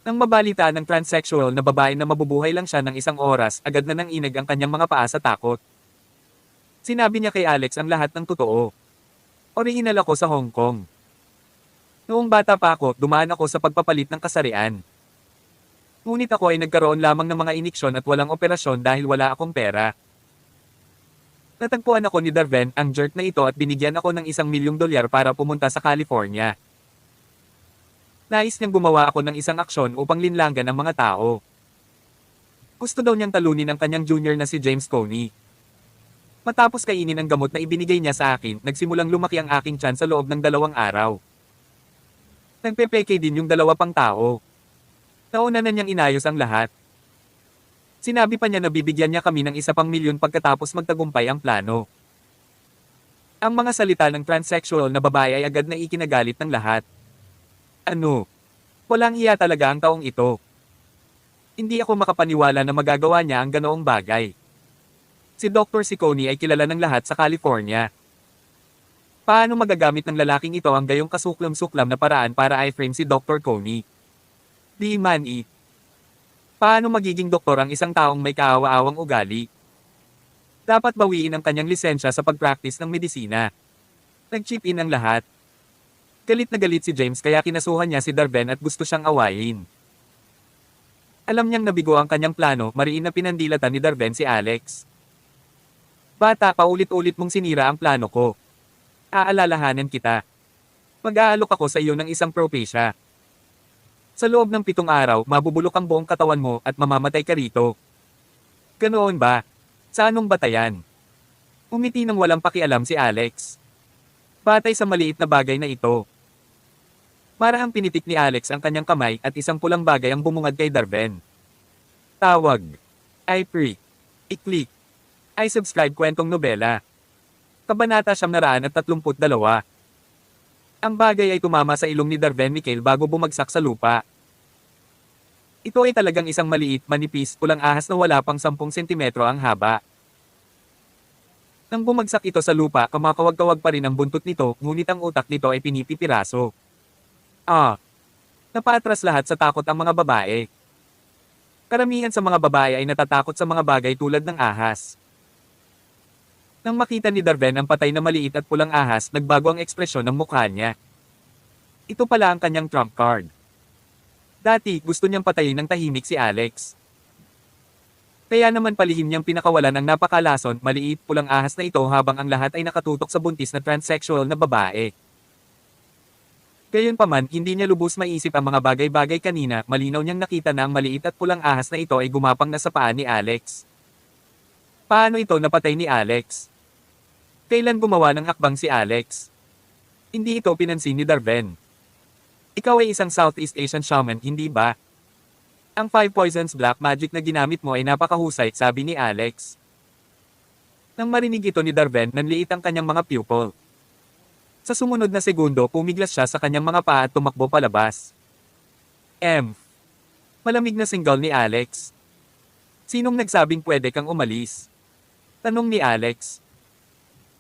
Nang mabalita ng transsexual na babae na mabubuhay lang siya ng 1 oras, agad na nanginag ang kanyang mga paa sa takot. Sinabi niya kay Alex ang lahat ng totoo. Orihinal ako sa Hong Kong. Noong bata pa ako, dumaan ako sa pagpapalit ng kasarian. Ngunit ako ay nagkaroon lamang ng mga iniksyon at walang operasyon dahil wala akong pera. Natagpuan ako ni Darven, ang jerk na ito, at binigyan ako ng $1,000,000 para pumunta sa California. Nais niyang gumawa ako ng isang aksyon upang linlangan ang mga tao. Gusto daw niyang talunin ang kanyang junior na si James Coney. Matapos kainin ang gamot na ibinigay niya sa akin, nagsimulang lumaki ang aking tiyan sa loob ng 2 araw. Nagpepeke din yung 2 pang tao. Nauna na niyang inayos ang lahat. Sinabi pa niya na bibigyan niya kami ng ₱1,000,000 pagkatapos magtagumpay ang plano. Ang mga salita ng transsexual na babae ay agad na ikinagalit ng lahat. Ano? Walang hiya talaga ang taong ito. Hindi ako makapaniwala na magagawa niya ang ganoong bagay. Si Dr. Ciccone ay kilala ng lahat sa California. Paano magagamit ng lalaking ito ang gayong kasuklam-suklam na paraan para i-frame si Dr. Coney? Di man Paano magiging doktor ang isang taong may kaawa-awang ugali? Dapat bawiin ang kanyang lisensya sa pag-practice ng medisina. Nag-chip in ang lahat. Galit na galit si James kaya kinasuhan niya si Darven at gusto siyang awayin. Alam niyang nabigo ang kanyang plano, mariin na pinandilatan ni Darven si Alex. Bata, paulit-ulit mong sinira ang plano ko. Aalalahanan kita. Mag-aalok ako sa iyo ng isang propecia. Sa loob ng 7 araw, mabubulok ang buong katawan mo at mamamatay ka rito. Ganoon ba? Sa anong batayan? Umiti nang walang pakialam si Alex. Batay sa maliit na bagay na ito. Marahang pinitik ni Alex ang kanyang kamay at isang pulang bagay ang bumungad kay Darven. Tawag. I-pre. I-click. I-subscribe kwentong nobela. Kabanata 932. Ang bagay ay tumama sa ilong ni Darven Michael bago bumagsak sa lupa. Ito ay talagang isang maliit, manipis, pulang ahas na wala pang 10 sentimetro ang haba. Nang bumagsak ito sa lupa, kamakawag-kawag pa rin ang buntot nito, ngunit ang utak nito ay pinipipiraso. Napaatras lahat sa takot ang mga babae. Karamihan sa mga babae ay natatakot sa mga bagay tulad ng ahas. Nang makita ni Darven ang patay na maliit at pulang ahas, nagbago ang ekspresyon ng mukha niya. Ito pala ang kanyang trump card. Dati, gusto niyang patayin ng tahimik si Alex. Kaya naman palihim niyang pinakawalan ang napakalason, maliit, pulang ahas na ito habang ang lahat ay nakatutok sa buntis na transsexual na babae. Gayunpaman, hindi niya lubos maisip ang mga bagay-bagay kanina, malinaw niyang nakita na ang maliit at pulang ahas na ito ay gumapang na sa paa ni Alex. Paano ito napatay ni Alex? Kailan gumawa ng hakbang si Alex? Hindi ito pinansin ni Darven. Ikaw ay isang Southeast Asian shaman, hindi ba? Ang 5 poisons black magic na ginamit mo ay napakahusay, sabi ni Alex. Nang marinig ito ni Darven, nanliit ang kanyang mga pupil. Sa sumunod na segundo, pumiglas siya sa kanyang mga paa at tumakbo palabas. Malamig na single ni Alex. Sinong nagsabing pwede kang umalis? Tanong ni Alex.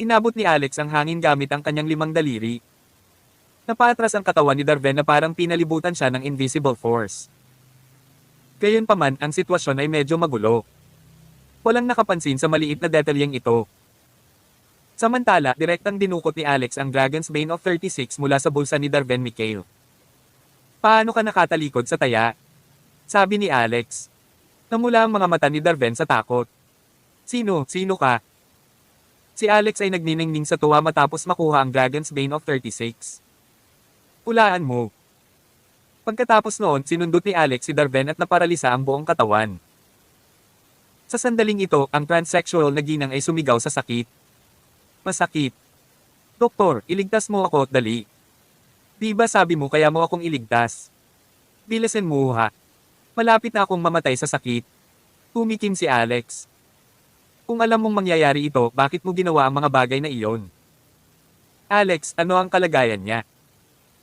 Inabot ni Alex ang hangin gamit ang kanyang 5 daliri. Napaatras ang katawan ni Darven na parang pinalibutan siya ng invisible force. Gayunpaman, ang sitwasyon ay medyo magulo. Walang nakapansin sa maliit na detalyeng ito. Samantala, direktang dinukot ni Alex ang Dragon's Bane of 36 mula sa bulsa ni Darven Michael. Paano ka nakatalikod sa taya? Sabi ni Alex. Namula ang mga mata ni Darven sa takot. Sino ka? Si Alex ay nagniningning sa tuwa matapos makuha ang Dragon's Bane of 36. Hulaan mo. Pagkatapos noon, sinundot ni Alex si Darven at naparalisa ang buong katawan. Sa sandaling ito, ang transsexual na ginang ay sumigaw sa sakit. Masakit. Doktor, iligtas mo ako, dali. Di ba sabi mo kaya mo akong iligtas? Bilisan mo ha. Malapit na akong mamatay sa sakit. Tumikim si Alex. Kung alam mong mangyayari ito, bakit mo ginawa ang mga bagay na iyon? Alex, ano ang kalagayan niya?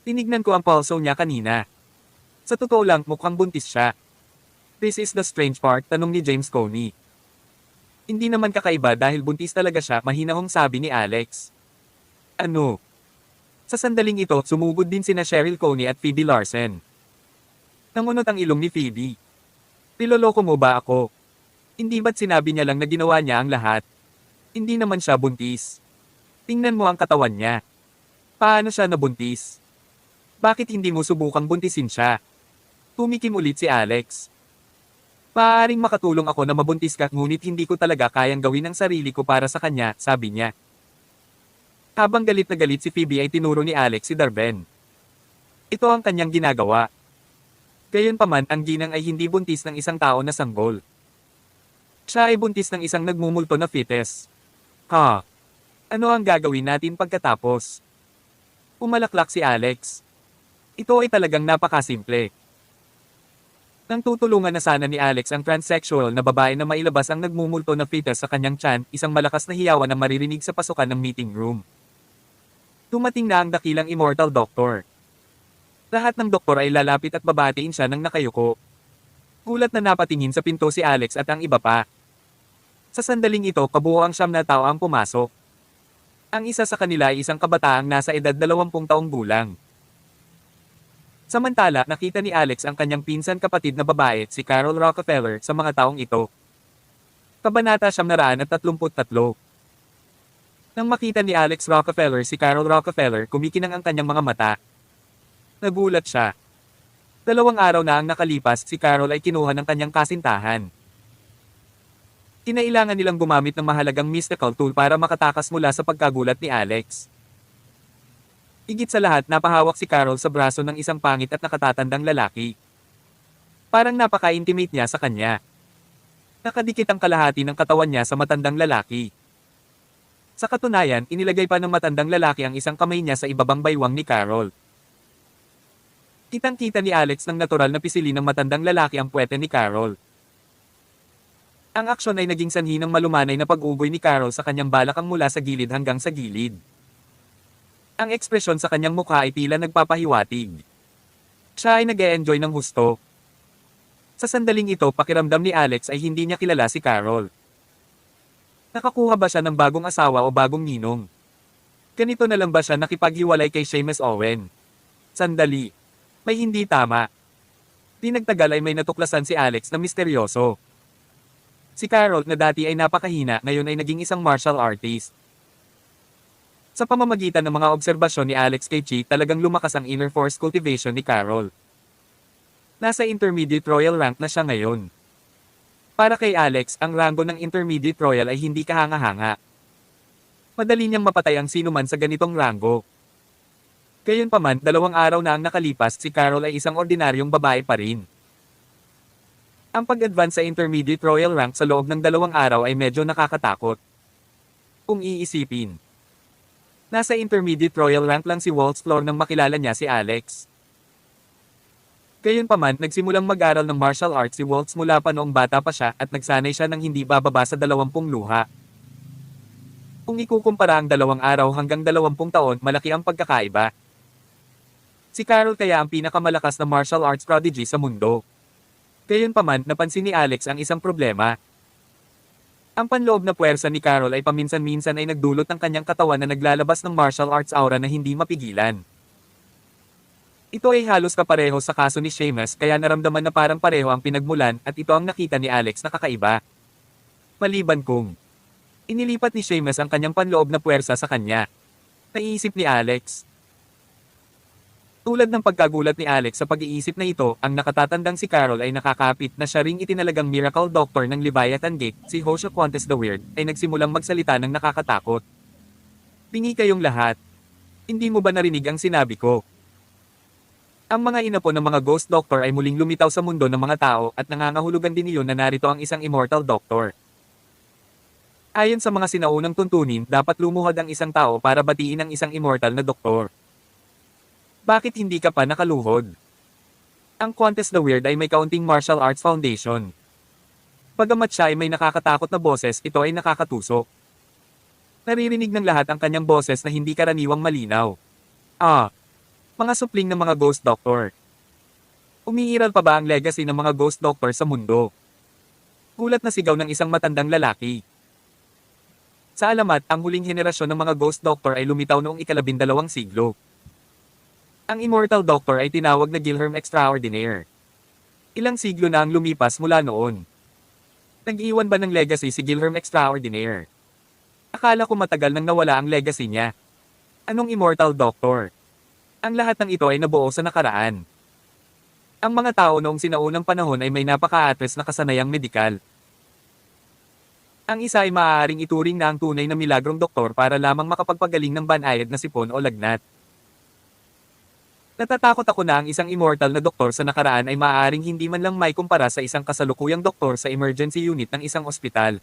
Tinignan ko ang pulso niya kanina. Sa totoo lang, mukhang buntis siya. This is the strange part, tanong ni James Coney. Hindi naman kakaiba dahil buntis talaga siya, mahinahong sabi ni Alex. Ano? Sa sandaling ito, sumugod din sina Cheryl Coney at Phoebe Larsen. Nangunot ang ilong ni Phoebe. Niloloko mo ba ako? Hindi ba't sinabi niya lang na ginawa niya ang lahat? Hindi naman siya buntis. Tingnan mo ang katawan niya. Paano siya nabuntis? Bakit hindi mo subukang buntisin siya? Tumikim ulit si Alex. Maaaring makatulong ako na mabuntis ka ngunit hindi ko talaga kayang gawin ang sarili ko para sa kanya, sabi niya. Habang galit na galit si Phoebe ay tinuro ni Alex si Darben. Ito ang kanyang ginagawa. Gayunpaman ang ginang ay hindi buntis ng isang tao na sanggol. Siya ay buntis ng isang nagmumulto na fetus. Ha? Ano ang gagawin natin pagkatapos? Umalaklak si Alex. Ito ay talagang napakasimple. Nang tutulungan na sana ni Alex ang transsexual na babae na mailabas ang nagmumulto na fetus sa kanyang tiyan, isang malakas na hiyawan na maririnig sa pasukan ng meeting room. Dumating na ang dakilang immortal doctor. Lahat ng doktor ay lalapit at babatiin siya ng nakayuko. Gulat na napatingin sa pinto si Alex at ang iba pa. Sa sandaling ito, kabuo ang 9 na tao ang pumasok. Ang isa sa kanila ay isang kabataang nasa edad 20 taong gulang. Samantala, nakita ni Alex ang kanyang pinsan kapatid na babae, si Carol Rockefeller, sa mga taong ito. Kabanata 933. Nang makita ni Alex Rockefeller si Carol Rockefeller, kumikinang ang kanyang mga mata. Nagulat siya. 2 araw na ang nakalipas, si Carol ay kinuha ng kanyang kasintahan. Kinailangan nilang gumamit ng mahalagang mystical tool para makatakas mula sa pagkagulat ni Alex. Higit sa lahat, napahawak si Carol sa braso ng isang pangit at nakatatandang lalaki. Parang napaka-intimate niya sa kanya. Nakadikit ang kalahati ng katawan niya sa matandang lalaki. Sa katunayan, inilagay pa ng matandang lalaki ang isang kamay niya sa ibabang baywang ni Carol. Kitang-kita ni Alex ng natural na pisilin ng matandang lalaki ang puwete ni Carol. Ang aksyon ay naging sanhi ng malumanay na pag-ugoy ni Carol sa kanyang balakang mula sa gilid hanggang sa gilid. Ang ekspresyon sa kanyang mukha ay tila nagpapahiwatig. Siya ay nag-e-enjoy ng husto. Sa sandaling ito, pakiramdam ni Alex ay hindi niya kilala si Carol. Nakakuha ba siya ng bagong asawa o bagong ninong? Ganito na lang ba siya nakipaghiwalay kay Seamus Owen? Sandali. May hindi tama. Di nagtagal ay may natuklasan si Alex na misteryoso. Si Carol na dati ay napakahina, ngayon ay naging isang martial artist. Sa pamamagitan ng mga obserbasyon ni Alex kay Chi, talagang lumakas ang inner force cultivation ni Carol. Nasa intermediate royal rank na siya ngayon. Para kay Alex, ang rango ng intermediate royal ay hindi kahanga-hanga. Madali niyang mapatay ang sinuman sa ganitong rango. Gayunpaman, 2 araw na ang nakalipas, si Carol ay isang ordinaryong babae pa rin. Ang pag-advance sa intermediate royal rank sa loob ng 2 araw ay medyo nakakatakot. Kung iisipin. Nasa intermediate royal rank lang si Waltz Floor nang makilala niya si Alex. Gayunpaman, nagsimulang mag-aral ng martial arts si Waltz mula pa noong bata pa siya at nagsanay siya ng hindi bababa sa 20 luha. Kung ikukumpara ang 2 araw hanggang 20 taon, malaki ang pagkakaiba. Si Carol kaya ang pinakamalakas na martial arts prodigy sa mundo. Gayunpaman, napansin ni Alex ang isang problema. Ang panloob na puwersa ni Carol ay paminsan-minsan ay nagdulot ng kanyang katawan na naglalabas ng martial arts aura na hindi mapigilan. Ito ay halos kapareho sa kaso ni Seamus, kaya naramdaman na parang pareho ang pinagmulan at ito ang nakita ni Alex na kakaiba. Maliban kung inilipat ni Seamus ang kanyang panloob na puwersa sa kanya. Naiisip ni Alex. Tulad ng pagkagulat ni Alex sa pag-iisip na ito, ang nakatatandang si Carol ay nakakapit na siya ring itinalagang miracle doctor ng Leviathan Gate, si Hosha Quantes the Weird, ay nagsimulang magsalita ng nakakatakot. Tingi kayong lahat. Hindi mo ba narinig ang sinabi ko? Ang mga inapo ng mga ghost doctor ay muling lumitaw sa mundo ng mga tao at nangangahulugan din iyon na narito ang isang immortal doctor. Ayon sa mga sinaunang tuntunin, dapat lumuhod ang isang tao para batiin ang isang immortal na doktor. Bakit hindi ka pa nakaluhod? Ang Quantes the Weird ay may kaunting martial arts foundation. Bagamat siya ay may nakakatakot na boses, ito ay nakakatusok. Naririnig ng lahat ang kanyang boses na hindi karaniwang malinaw. Mga supling ng mga ghost doctor. Umiiral pa ba ang legacy ng mga ghost doctor sa mundo? Gulat na sigaw ng isang matandang lalaki. Sa alamat, ang huling henerasyon ng mga ghost doctor ay lumitaw noong ika-12 siglo. Ang Immortal Doctor ay tinawag na Guilherme Extraordinaire. Ilang siglo na ang lumipas mula noon. Nag-iwan ba ng legacy si Guilherme Extraordinaire? Akala ko matagal nang nawala ang legacy niya. Anong Immortal Doctor? Ang lahat ng ito ay nabuo sa nakaraan. Ang mga tao noong sinaunang panahon ay may napaka-atres na kasanayang medikal. Ang isa ay maaaring ituring na ang tunay na milagrong doktor para lamang makapagpagaling ng banayad na sipon o lagnat. Natatakot ako na ang isang immortal na doktor sa nakaraan ay maaaring hindi man lang may kumpara sa isang kasalukuyang doktor sa emergency unit ng isang ospital.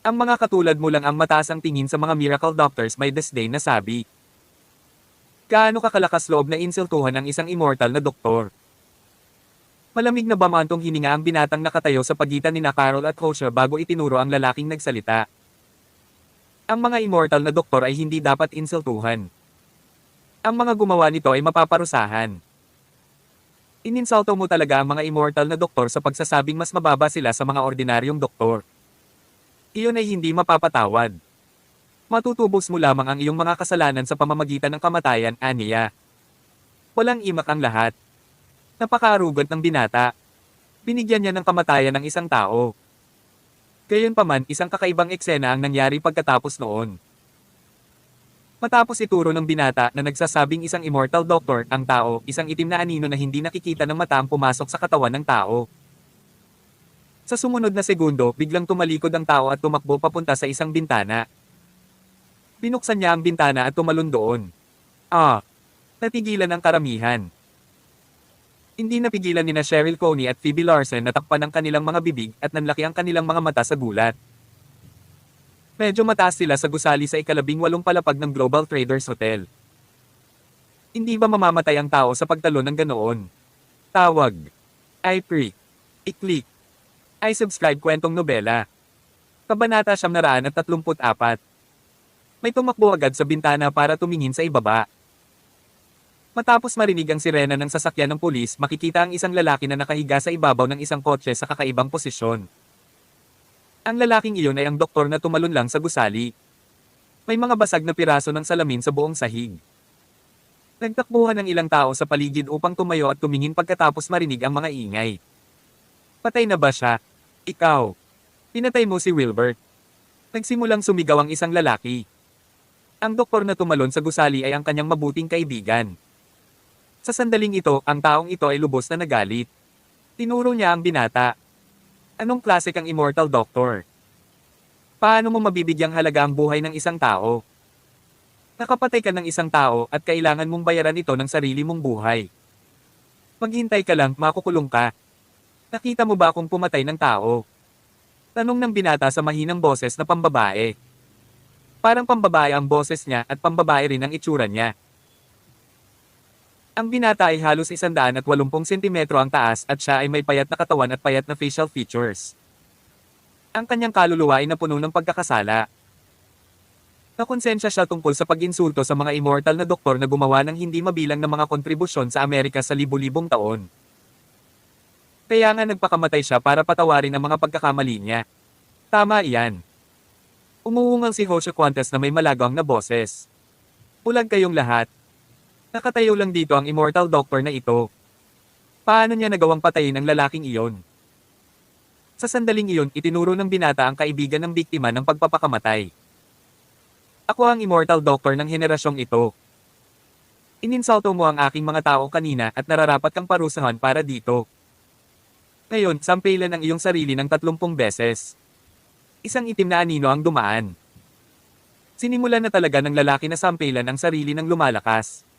Ang mga katulad mo lang ang mataas ang tingin sa mga miracle doctors, may disdain na sabi. Gaano kakalakas loob na insultuhan ang isang immortal na doktor? Malamig na bamantong hininga ang binatang nakatayo sa pagitan ni Carol at Hosea bago itinuro ang lalaking nagsalita. Ang mga immortal na doktor ay hindi dapat insultuhan. Ang mga gumawa nito ay mapaparusahan. Ininsulto mo talaga ang mga immortal na doktor sa pagsasabing mas mababa sila sa mga ordinaryong doktor. Iyon ay hindi mapapatawad. Matutubos mo lamang ang iyong mga kasalanan sa pamamagitan ng kamatayan, aniya. Walang imak ang lahat. Napaka-arugant ng binata. Binigyan niya ng kamatayan ng isang tao. Gayunpaman, isang kakaibang eksena ang nangyari pagkatapos noon. Matapos ituro ng binata na nagsasabing isang immortal doctor, ang tao, isang itim na anino na hindi nakikita ng mata ang pumasok sa katawan ng tao. Sa sumunod na segundo, biglang tumalikod ang tao at tumakbo papunta sa isang bintana. Binuksan niya ang bintana at tumalon doon. Natigilan ang karamihan. Hindi napigilan nina Cheryl Coney at Phoebe Larson na takpan ang kanilang mga bibig at nanlaki ang kanilang mga mata sa gulat. Medyo mataas sila sa gusali sa ika-18 palapag ng Global Traders Hotel. Hindi ba mamamatay ang tao sa pagtalon ng ganoon? Tawag. I-pre. I-click. I-subscribe kwentong nobela. Kabanata 934. May tumakbo agad sa bintana para tumingin sa ibaba. Matapos marinig ang sirena ng sasakyan ng pulis, makikita ang isang lalaki na nakahiga sa ibabaw ng isang kotse sa kakaibang posisyon. Ang lalaking iyon ay ang doktor na tumalon lang sa gusali. May mga basag na piraso ng salamin sa buong sahig. Nagtakbuhan ng ilang tao sa paligid upang tumayo at tumingin pagkatapos marinig ang mga ingay. Patay na ba siya? Ikaw. Pinatay mo si Wilbert. Nagsimulang sumigaw ang isang lalaki. Ang doktor na tumalon sa gusali ay ang kanyang mabuting kaibigan. Sa sandaling ito, ang taong ito ay lubos na nagalit. Tinuro niya ang binata. Anong klase kang immortal doctor? Paano mo mabibigyang halaga ang buhay ng isang tao? Nakapatay ka ng isang tao at kailangan mong bayaran ito ng sarili mong buhay. Maghintay ka lang, makukulong ka. Nakita mo ba akong pumatay ng tao? Tanong ng binata sa mahinang boses na pambabae. Parang pambabae ang boses niya at pambabae rin ang itsura niya. Ang binata ay halos 180 sentimetro ang taas at siya ay may payat na katawan at payat na facial features. Ang kanyang kaluluwa ay napuno ng pagkakasala. Nakonsensya siya tungkol sa pag-insulto sa mga immortal na doktor na gumawa ng hindi mabilang na mga kontribusyon sa Amerika sa libu-libong taon. Kaya nga nagpakamatay siya para patawarin ang mga pagkakamali niya. Tama iyan. Umuungal si Hosea Quantas na may malagawang na boses. Pulag kayong lahat. Nakatayo lang dito ang immortal doctor na ito. Paano niya nagawang patayin ang lalaking iyon? Sa sandaling iyon, itinuro ng binata ang kaibigan ng biktima ng pagpapakamatay. Ako ang immortal doctor ng henerasyong ito. Ininsulto mo ang aking mga tao kanina at nararapat kang parusahan para dito. Ngayon, sampilan ang iyong sarili ng 30 beses. Isang itim na anino ang dumaan. Sinimulan na talaga ng lalaki na sampilan ang sarili ng lumalakas.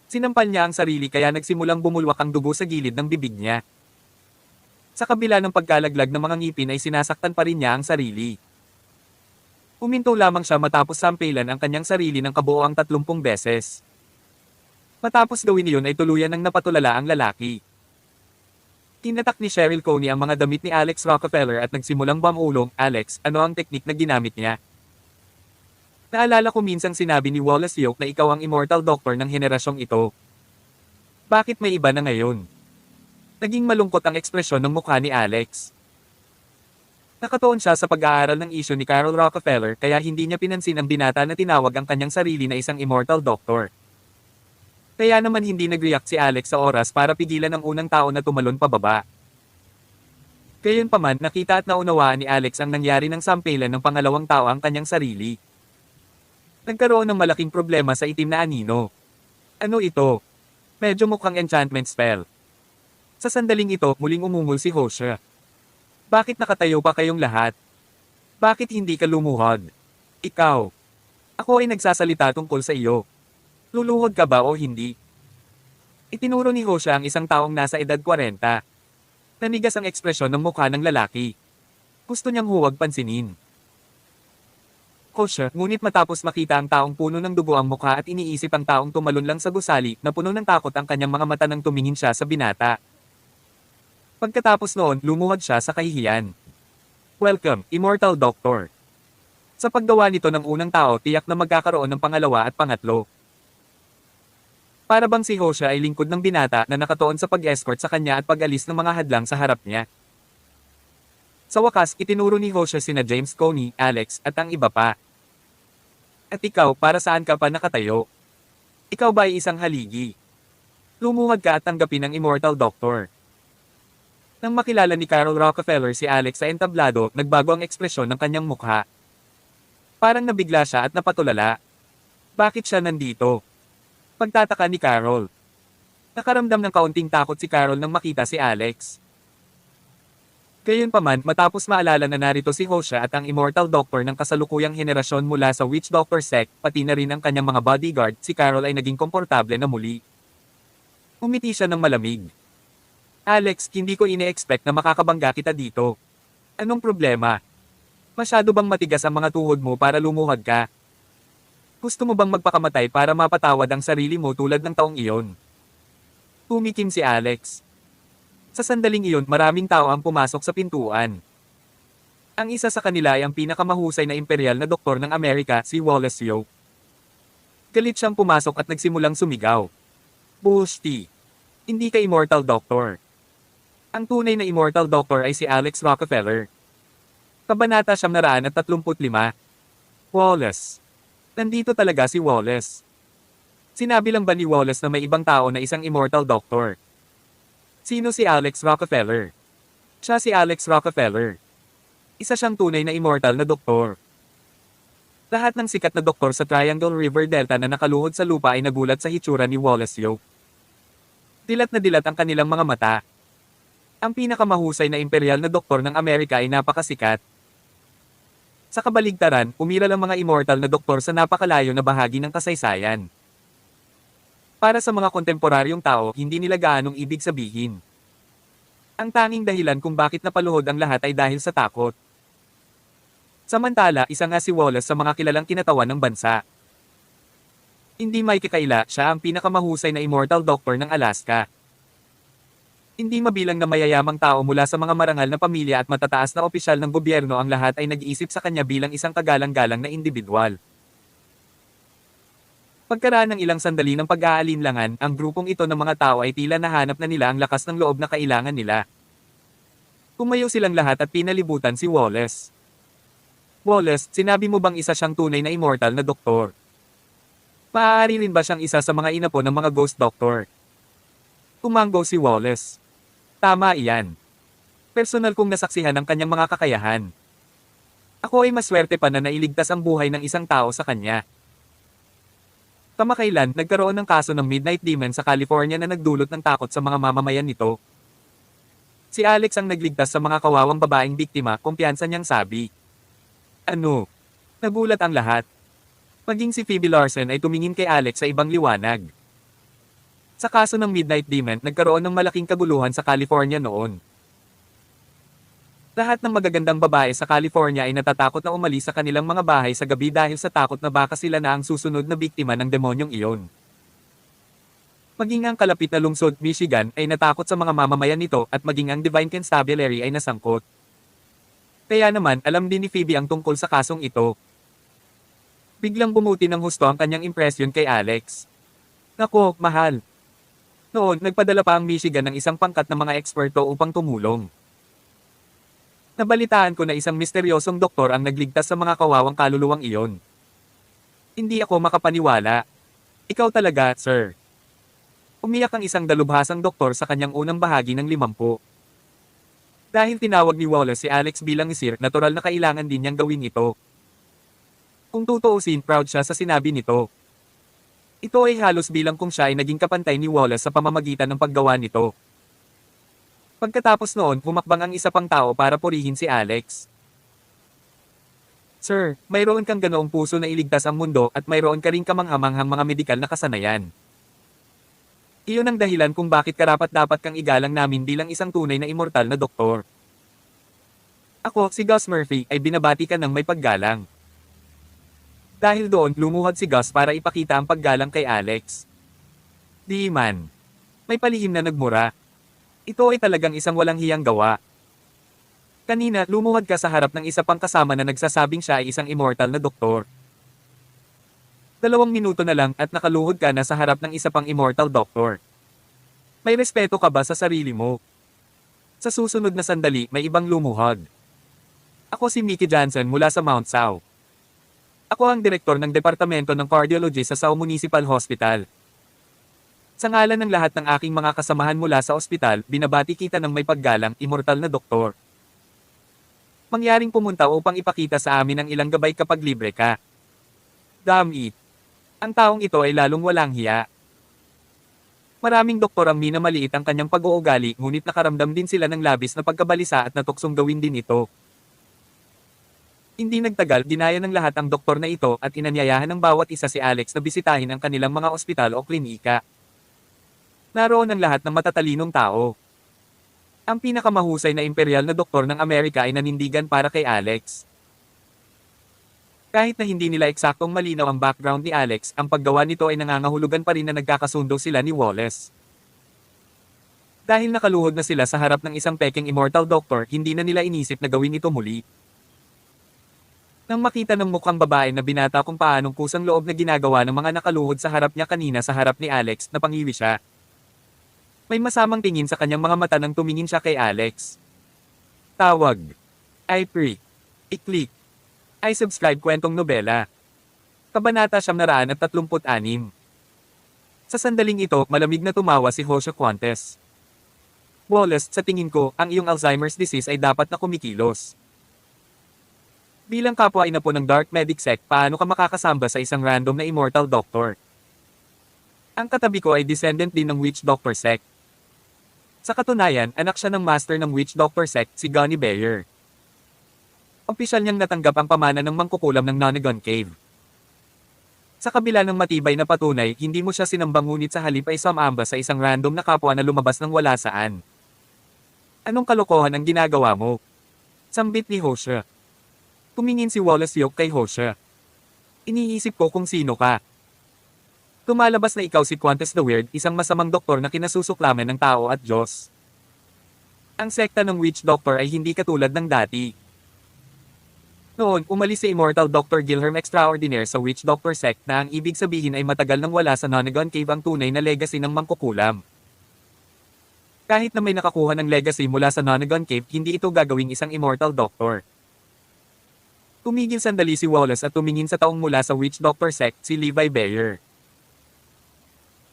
Sinampal niya ang sarili kaya nagsimulang bumulwak ang dugo sa gilid ng bibig niya. Sa kabila ng pagkalaglag ng mga ngipin ay sinasaktan pa rin niya ang sarili. Uminto lamang siya matapos sampilan ang kanyang sarili ng kabuoang 30 beses. Matapos gawin iyon ay tuluyan ng napatulala ang lalaki. Tinatak ni Cheryl Coney ang mga damit ni Alex Rockefeller at nagsimulang bamulong, Alex, ano ang teknik na ginamit niya? Naalala ko minsang sinabi ni Wallace Yoke na ikaw ang immortal doctor ng henerasyong ito. Bakit may iba na ngayon? Naging malungkot ang ekspresyon ng mukha ni Alex. Nakatuon siya sa pag-aaral ng isyu ni Carol Rockefeller kaya hindi niya pinansin ang binata na tinawag ang kanyang sarili na isang immortal doctor. Kaya naman hindi nag-react si Alex sa oras para pigilan ang unang tao na tumalon pababa. Gayunpaman nakita at naunawaan ni Alex ang nangyari ng sampelan ng pangalawang tao ang kanyang sarili. Nagkaroon ng malaking problema sa itim na anino. Ano ito? Medyo mukhang enchantment spell. Sa sandaling ito, muling umungol si Hosha. Bakit nakatayo pa kayong lahat? Bakit hindi ka lumuhod? Ikaw. Ako ay nagsasalita tungkol sa iyo. Luluhod ka ba o hindi? Itinuro ni Hosha ang isang taong nasa edad 40. Nanigas ang ekspresyon ng mukha ng lalaki. Gusto niyang huwag pansinin. Hosha, ngunit matapos makita ang taong puno ng dugo ang mukha at iniisip ang taong tumalon lang sa gusali na puno ng takot ang kanyang mga mata nang tumingin siya sa binata. Pagkatapos noon, lumuhod siya sa kahihiyan. Welcome, Immortal Doctor. Sa paggawa nito ng unang tao, tiyak na magkakaroon ng pangalawa at pangatlo. Para bang si Hosha ay lingkod ng binata na nakatuon sa pag-escort sa kanya at pag-alis ng mga hadlang sa harap niya. Sa wakas, itinuro ni Hosha sina James Coney, Alex, at ang iba pa. At ikaw, para saan ka pa nakatayo? Ikaw ba ay isang haligi? Lumuhod ka at tanggapin ang Immortal Doctor. Nang makilala ni Carol Rockefeller si Alex sa entablado, nagbago ang ekspresyon ng kanyang mukha. Parang nabigla siya at napatulala. Bakit siya nandito? Pagtataka ni Carol. Nakaramdam ng kaunting takot si Carol nang makita si Alex. Gayunpaman, matapos maalala na narito si Hosha at ang Immortal Doctor ng kasalukuyang henerasyon mula sa Witch Doctor sect, pati na rin ang kanyang mga bodyguard, si Carol ay naging komportable na muli. Umiti siya ng malamig. Alex, hindi ko ine-expect na makakabangga kita dito. Anong problema? Masyado bang matigas ang mga tuhod mo para lumuhod ka? Gusto mo bang magpakamatay para mapatawad ang sarili mo tulad ng taong iyon? Tumikim si Alex. Sa sandaling iyon, maraming tao ang pumasok sa pintuan. Ang isa sa kanila ay ang pinakamahusay na imperial na doktor ng Amerika, si Wallace Yo. Galit siyang pumasok at nagsimulang sumigaw. Bullshit! Hindi ka Immortal Doctor. Ang tunay na Immortal Doctor ay si Alex Rockefeller. Kabanata 935. Wallace. Nandito talaga si Wallace. Sinabi lang ba ni Wallace na may ibang tao na isang Immortal Doctor? Sino si Alex Rockefeller? Siya si Alex Rockefeller. Isa siyang tunay na immortal na doktor. Lahat ng sikat na doktor sa Triangle River Delta na nakaluhod sa lupa ay nagulat sa hitsura ni Wallace Yo. Dilat na dilat ang kanilang mga mata. Ang pinakamahusay na imperial na doktor ng Amerika ay napakasikat. Sa kabaligtaran, umiral ang mga immortal na doktor sa napakalayo na bahagi ng kasaysayan. Para sa mga kontemporaryong tao, hindi nila gaanong ibig sabihin. Ang tanging dahilan kung bakit napaluhod ang lahat ay dahil sa takot. Samantala, isa nga si Wallace sa mga kilalang kinatawan ng bansa. Hindi may kakaila, siya ang pinakamahusay na immortal doctor ng Alaska. Hindi mabilang na mayayamang tao mula sa mga marangal na pamilya at matataas na opisyal ng gobyerno ang lahat ay nag-iisip sa kanya bilang isang kagalang-galang na individual. Pagkaraan ng ilang sandali ng pag-aalinlangan, ang grupong ito ng mga tao ay tila nahanap na nila ang lakas ng loob na kailangan nila. Tumayo silang lahat at pinalibutan si Wallace. Wallace, sinabi mo bang isa siyang tunay na immortal na doktor? Maaari rin ba siyang isa sa mga inapo ng mga ghost doctor? Tumanggo si Wallace. Tama iyan. Personal kong nasaksihan ang kanyang mga kakayahan. Ako ay maswerte pa na nailigtas ang buhay ng isang tao sa kanya. Kamakailan, nagkaroon ng kaso ng Midnight Demon sa California na nagdulot ng takot sa mga mamamayan nito. Si Alex ang nagligtas sa mga kawawang babaeng biktima, kumpiyansa niyang sabi. Ano? Nagulat ang lahat. Maging si Phoebe Larson ay tumingin kay Alex sa ibang liwanag. Sa kaso ng Midnight Demon, nagkaroon ng malaking kaguluhan sa California noon. Lahat ng magagandang babae sa California ay natatakot na umalis sa kanilang mga bahay sa gabi dahil sa takot na baka sila na ang susunod na biktima ng demonyong iyon. Maging ang kalapit na lungsod, Michigan, ay natakot sa mga mamamayan nito at maging ang Divine Constabulary ay nasangkot. Kaya naman, alam din ni Phoebe ang tungkol sa kasong ito. Biglang bumuti ng husto ang kanyang impresyon kay Alex. Nako, mahal. Noon, nagpadala pa ang Michigan ng isang pangkat na mga eksperto upang tumulong. Nabalitaan ko na isang misteryosong doktor ang nagligtas sa mga kawawang kaluluwang iyon. Hindi ako makapaniwala. Ikaw talaga, sir. Umiyak ang isang dalubhasang doktor sa kanyang unang bahagi ng 50. Dahil tinawag ni Wallace si Alex bilang isir, natural na kailangan din niyang gawin ito. Kung tutuusin, proud siya sa sinabi nito. Ito ay halos bilang kung siya ay naging kapantay ni Wallace sa pamamagitan ng paggawa nito. Pagkatapos noon, humakbang ang isa pang tao para purihin si Alex. Sir, mayroon kang ganoong puso na iligtas ang mundo at mayroon ka ring kamanghamanghang mga medikal na kasanayan. Iyon ang dahilan kung bakit karapat-dapat kang igalang namin bilang isang tunay na immortal na doktor. Ako, si Gus Murphy, ay binabati ka ng may paggalang. Dahil doon, lumuhod si Gus para ipakita ang paggalang kay Alex. Di man. May palihim na nagmura. Ito ay talagang isang walang hiyang gawa. Kanina, lumuhod ka sa harap ng isa pang kasama na nagsasabing siya ay isang immortal na doktor. 2 minuto na lang at nakaluhod ka na sa harap ng isa pang immortal doctor. May respeto ka ba sa sarili mo? Sa susunod na sandali, may ibang lumuhod. Ako si Mickey Johnson mula sa Mount Sao. Ako ang direktor ng Departamento ng Cardiology sa Sao Municipal Hospital. Sa ngalan ng lahat ng aking mga kasamahan mula sa ospital, binabati kita ng may paggalang, immortal na doktor. Mangyaring pumunta upang ipakita sa amin ang ilang gabay kapag libre ka. Damn it. Ang taong ito ay lalong walang hiya. Maraming doktor ang minamaliit ang kanyang pag-uugali, ngunit nakaramdam din sila ng labis na pagkabalisa at natuksong gawin din ito. Hindi nagtagal, dinaya ng lahat ang doktor na ito at inanyayahan ng bawat isa si Alex na bisitahin ang kanilang mga ospital o klinika. Naroon ang lahat ng matatalinong tao. Ang pinakamahusay na imperial na doktor ng Amerika ay nanindigan para kay Alex. Kahit na hindi nila eksaktong malinaw ang background ni Alex, ang paggawa nito ay nangangahulugan pa rin na nagkakasundo sila ni Wallace. Dahil nakaluhod na sila sa harap ng isang peking immortal doctor, hindi na nila inisip na gawin ito muli. Nang makita ng mukhang babae na binata kung paanong kusang loob na ginagawa ng mga nakaluhod sa harap niya kanina sa harap ni Alex, napangiwi siya. May masamang tingin sa kanyang mga mata nang tumingin siya kay Alex. Tawag. I pre. I-click. I subscribe kwentong nobela. Kabanata 936. Sa sandaling ito, malamig na tumawa si Jose Quantes. Wallace, sa tingin ko, ang iyong Alzheimer's disease ay dapat na kumikilos. Bilang kapwa ina po ng Dark Medic Sect, paano ka makakasamba sa isang random na immortal doctor? Ang katabi ko ay descendant din ng Witch Doctor Sect. Sa katunayan, anak siya ng master ng Witch Doctor Sect, si Gunny Bayer. Opisyal niyang natanggap ang pamana ng mangkukulam ng Nonagon Cave. Sa kabila ng matibay na patunay, hindi mo siya sinambang ngunit sa halip ay sumamba sa isang random na kapwa na lumabas ng wala saan. Anong kalokohan ang ginagawa mo? Sambit ni Hosea. Tumingin si Wallace Yoke kay Hosea. Iniisip ko kung sino ka. Tumalabas na ikaw si Quantes the Weird, isang masamang doktor na kinasusuklaman ng tao at Diyos. Ang sekta ng Witch Doctor ay hindi katulad ng dati. Noon, umalis si Immortal Dr. Gilherm Extraordinaire sa Witch Doctor Sect na ang ibig sabihin ay matagal nang wala sa Nonagon Cave ang tunay na legacy ng mangkukulam. Kahit na may nakakuha ng legacy mula sa Nonagon Cave, hindi ito gagawing isang Immortal Doctor. Tumigil sandali si Wallace at tumingin sa taong mula sa Witch Doctor Sect, si Levi Bayer.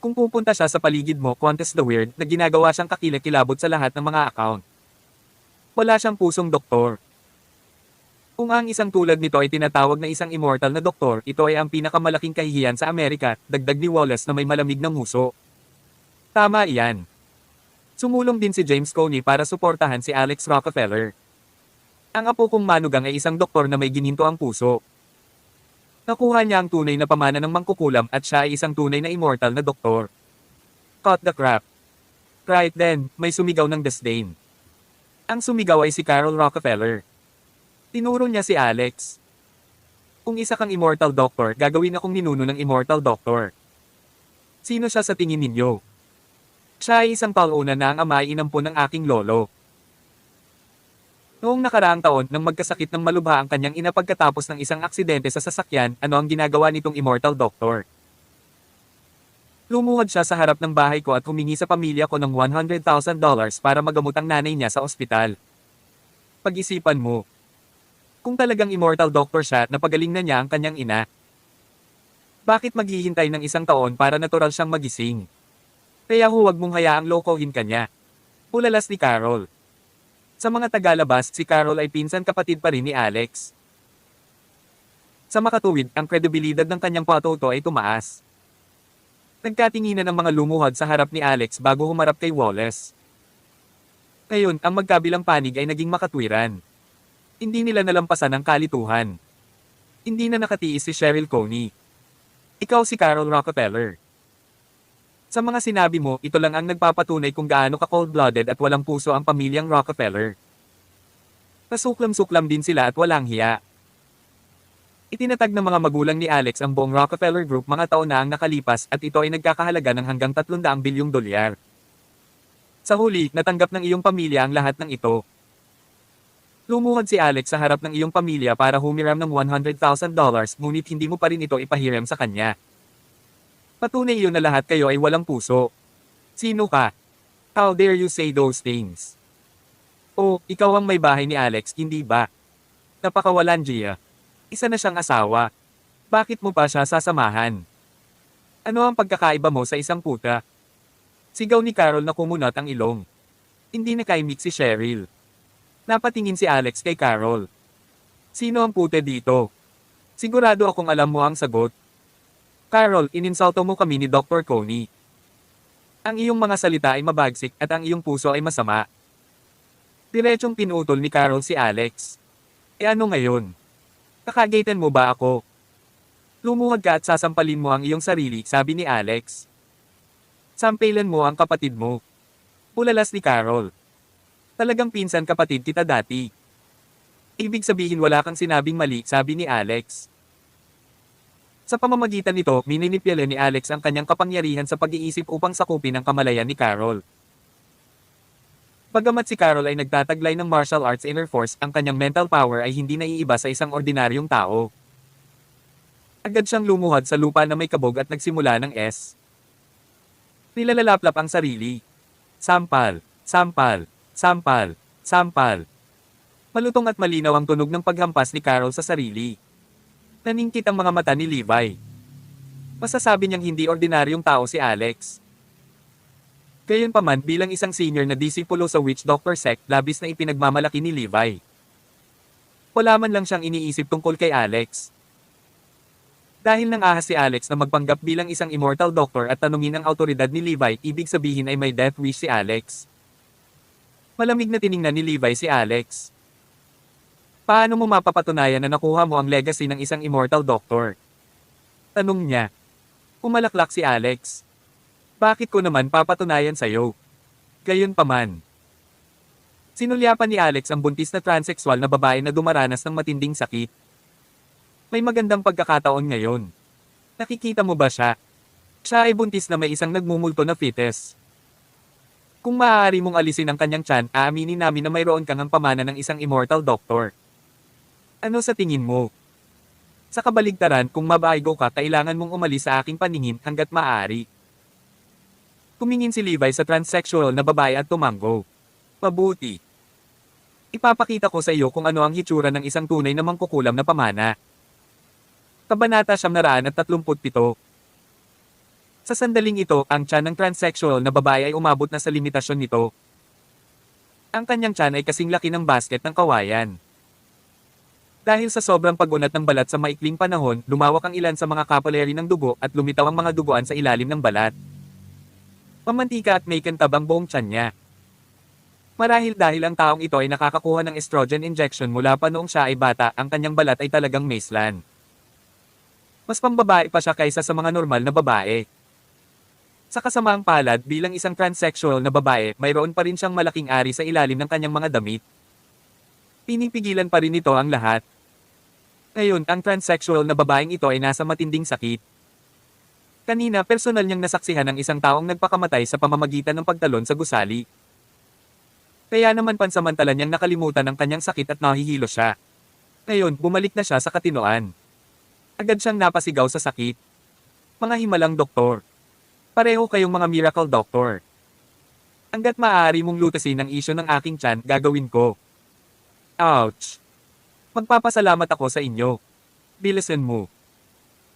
Kung pupunta siya sa paligid mo, Quantes the Weird, na ginagawa siyang kakilakilabot sa lahat ng mga account. Wala siyang pusong doktor. Kung ang isang tulad nito ay tinatawag na isang immortal na doktor, ito ay ang pinakamalaking kahihiyan sa Amerika, dagdag ni Wallace na may malamig ng huso. Tama iyan. Sumulong din si James Coney para suportahan si Alex Rockefeller. Ang apo kong manugang ay isang doktor na may gininto ang puso. Nakuha niya ang tunay na pamana ng mangkukulam at siya ay isang tunay na immortal na doktor. Cut the crap. Right then, may sumigaw ng disdain. Ang sumigaw ay si Carol Rockefeller. Tinuro niya si Alex. Kung isa kang immortal doctor, gagawin akong ninuno ng immortal doctor. Sino siya sa tingin ninyo? Siya ay isang tauna na ang ama ay inampon ng aking lolo. Noong nakaraang taon, nang magkasakit ng malubha ang kanyang ina pagkatapos ng isang aksidente sa sasakyan, ano ang ginagawa nitong immortal doctor? Lumuhod siya sa harap ng bahay ko at humingi sa pamilya ko ng $100,000 para magamot ang nanay niya sa ospital. Pag-isipan mo. Kung talagang immortal doctor siya, napagaling na niya ang kanyang ina. Bakit maghihintay ng isang taon para natural siyang magising? Kaya huwag mong hayaang lokohin kanya. Ulalas ni Carol. Sa mga tagalabas, si Carol ay pinsan kapatid pa rin ni Alex. Sa makatuwid, ang kredibilidad ng kanyang patoto ay tumaas. Nagkatinginan ang mga lumuhod sa harap ni Alex bago humarap kay Wallace. Ngayon, ang magkabilang panig ay naging makatwiran. Hindi nila nalampasan ang kalituhan. Hindi na nakatiis si Cheryl Coney. Ikaw si Carol Rockefeller. Sa mga sinabi mo, ito lang ang nagpapatunay kung gaano ka cold-blooded at walang puso ang pamilyang Rockefeller. Pasuklam-suklam din sila at walang hiya. Itinatag ng mga magulang ni Alex ang buong Rockefeller Group mga taon na ang nakalipas at ito ay nagkakahalaga ng hanggang 300 bilyong dolyar. Sa huli, natanggap ng iyong pamilya ang lahat ng ito. Lumuhod si Alex sa harap ng iyong pamilya para humiram ng $100,000 ngunit hindi mo pa rin ito ipahiram sa kanya. Patunay iyon na lahat kayo ay walang puso. Sino ka? How dare you say those things? Oh, ikaw ang may bahay ni Alex, hindi ba? Napakawalan, Gia. Isa na siyang asawa. Bakit mo pa siya sasamahan? Ano ang pagkakaiba mo sa isang puta? Sigaw ni Carol na kumunat ang ilong. Hindi nakaimik si Cheryl. Napatingin si Alex kay Carol. Sino ang pute dito? Sigurado akong alam mo ang sagot. Carol, ininsulto mo kami ni Dr. Coney. Ang iyong mga salita ay mabagsik at ang iyong puso ay masama. Diretsong pinutol ni Carol si Alex. E ano ngayon? Kakagaitan mo ba ako? Lumuhod ka at sasampalin mo ang iyong sarili, sabi ni Alex. Sampelan mo ang kapatid mo. Ulalas ni Carol. Talagang pinsan kapatid kita dati. Ibig sabihin wala kang sinabing mali, sabi ni Alex. Sa pamamagitan nito, mininipyala ni Alex ang kanyang kapangyarihan sa pag-iisip upang sakupin ang kamalayan ni Carol. Bagamat si Carol ay nagtataglay ng martial arts inner force, ang kanyang mental power ay hindi naiiba sa isang ordinaryong tao. Agad siyang lumuhod sa lupa na may kabog at nagsimula ng S. Nilalalaplap ang sarili. Sampal, sampal, sampal, sampal. Malutong at malinaw ang tunog ng paghampas ni Carol sa sarili. Naningkit ang mga mata ni Levi. Masasabi niyang hindi ordinaryong tao si Alex. Gayunpaman bilang isang senior na disipulo sa witch doctor sect, labis na ipinagmamalaki ni Levi. Wala man lang siyang iniisip tungkol kay Alex. Dahil nang ahas si Alex na magpanggap bilang isang immortal doctor at tanungin ang autoridad ni Levi, ibig sabihin ay may death wish si Alex. Malamig na tiningnan ni Levi si Alex. Paano mo mapapatunayan na nakuha mo ang legacy ng isang immortal doctor? Tanong niya. Umalaklak si Alex. Bakit ko naman papatunayan sa'yo? Gayunpaman. Sinulyapan ni Alex ang buntis na transsexual na babae na dumaranas ng matinding sakit. May magandang pagkakataon ngayon. Nakikita mo ba siya? Siya ay buntis na may isang nagmumulto na fetus. Kung maaari mong alisin ang kanyang tiyan, aaminin namin na mayroon kang ang pamana ng isang immortal doctor. Ano sa tingin mo? Sa kabaligtaran, kung mabaigo ka, kailangan mong umalis sa aking paningin hanggat maaari. Tumingin si Levi sa transsexual na babae at tumanggo. Mabuti. Ipapakita ko sa iyo kung ano ang hitsura ng isang tunay na mangkukulam na pamana. Kabanata 937. Sa sandaling ito, ang tiyan ng transsexual na babae ay umabot na sa limitasyon nito. Ang kanyang tiyan ay kasing laki ng basket ng kawayan. Dahil sa sobrang pag-unat ng balat sa maikling panahon, lumawak ang ilan sa mga capillary ng dugo at lumitaw ang mga duguan sa ilalim ng balat. Mamantika at may kantab ang buong tiyan niya. Marahil dahil ang taong ito ay nakakakuha ng estrogen injection mula pa noong siya ay bata, ang kanyang balat ay talagang maceland. Mas pambabae pa siya kaysa sa mga normal na babae. Sa kasamaang palad, bilang isang transsexual na babae, mayroon pa rin siyang malaking ari sa ilalim ng kanyang mga damit. Pinipigilan pa rin ito ang lahat. Ngayon, ang transsexual na babaeng ito ay nasa matinding sakit. Kanina, personal niyang nasaksihan ng isang taong nagpakamatay sa pamamagitan ng pagtalon sa gusali. Kaya naman pansamantala niyang nakalimutan ang kanyang sakit at nahihilo siya. Ngayon, bumalik na siya sa katinoan. Agad siyang napasigaw sa sakit. Mga himalang doktor. Pareho kayong mga miracle doctor. Hanggat maaari mong lutasin ang isyo ng aking tiyan, gagawin ko. Ouch! Magpapasalamat ako sa inyo. Bilisan mo.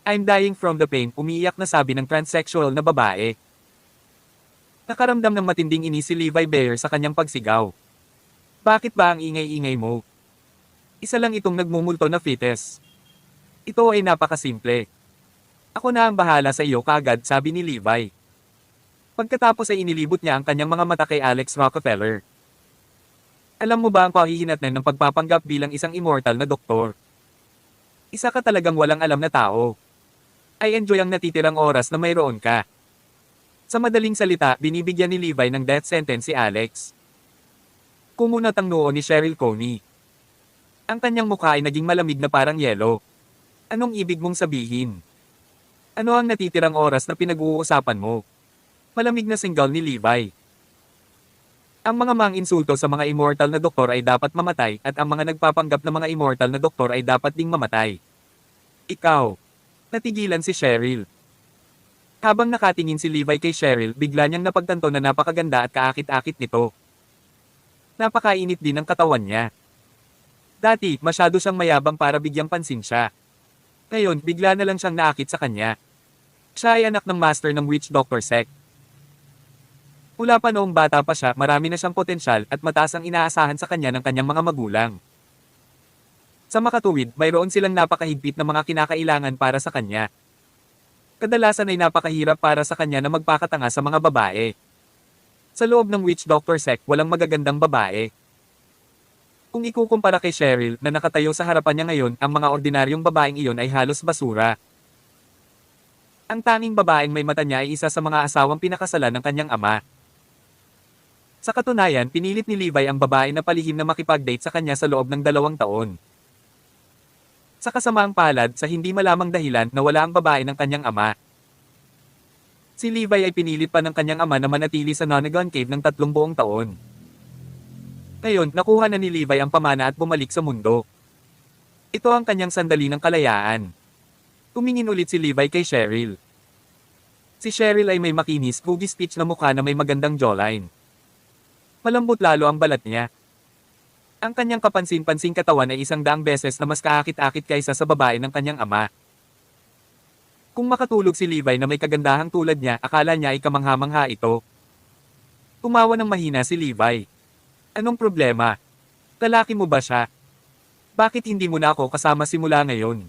I'm dying from the pain, umiiyak na sabi ng transsexual na babae. Nakaramdam ng matinding inis si Levi Bayer sa kanyang pagsigaw. Bakit ba ang ingay-ingay mo? Isa lang itong nagmumulto na fetus. Ito ay napakasimple. Ako na ang bahala sa iyo kaagad, sabi ni Levi. Pagkatapos ay inilibot niya ang kanyang mga mata kay Alex Rockefeller. Alam mo ba ang kahihinatnan ng pagpapanggap bilang isang immortal na doktor? Isa ka talagang walang alam na tao. I enjoy ang natitirang oras na mayroon ka. Sa madaling salita, binibigyan ni Levi ng death sentence si Alex. Kumunat ang noo ni Cheryl Coney. Ang kanyang mukha ay naging malamig na parang yelo. Anong ibig mong sabihin? Ano ang natitirang oras na pinag-uusapan mo? Malamig na singgal ni Levi. Ang mga mang-insulto sa mga immortal na doktor ay dapat mamatay at ang mga nagpapanggap na mga immortal na doktor ay dapat ding mamatay. Ikaw. Natigilan si Cheryl. Habang nakatingin si Levi kay Cheryl, bigla niyang napagtanto na napakaganda at kaakit-akit nito. Napakainit din ang katawan niya. Dati, masyado siyang mayabang para bigyang pansin siya. Ngayon, bigla na lang siyang naakit sa kanya. Siya ay anak ng master ng witch doctor sect. Mula pa noong bata pa siya, marami na siyang potensyal at mataas ang inaasahan sa kanya ng kanyang mga magulang. Sa makatuwid, mayroon silang napakahigpit na mga kinakailangan para sa kanya. Kadalasan ay napakahirap para sa kanya na magpakatanga sa mga babae. Sa loob ng witch doctor sect, walang magagandang babae. Kung ikukumpara kay Cheryl na nakatayo sa harapan niya ngayon, ang mga ordinaryong babaeng iyon ay halos basura. Ang tanging babaeng may mata niya ay isa sa mga asawang pinakasalan ng kanyang ama. Sa katunayan, pinilit ni Levi ang babae na palihim na makipag-date sa kanya sa loob ng 2 taon. Sa kasamaang palad, sa hindi malamang dahilan, nawala ang babae ng kanyang ama. Si Levi ay pinilit pa ng kanyang ama na manatili sa Nonagon Cave ng 3 buong taon. Ngayon, nakuha na ni Levi ang pamana at bumalik sa mundo. Ito ang kanyang sandali ng kalayaan. Tumingin ulit si Levi kay Cheryl. Si Cheryl ay may makinis, movie speech na mukha na may magandang jawline. Malambot lalo ang balat niya. Ang kanyang kapansin-pansing katawan ay 100 beses na mas kaakit-akit kaysa sa babae ng kanyang ama. Kung makatulog si Levi na may kagandahang tulad niya, akala niya ay kamangha-mangha ito. Tumawa ng mahina si Levi. Anong problema? Lalaki mo ba siya? Bakit hindi mo na ako kasama simula ngayon?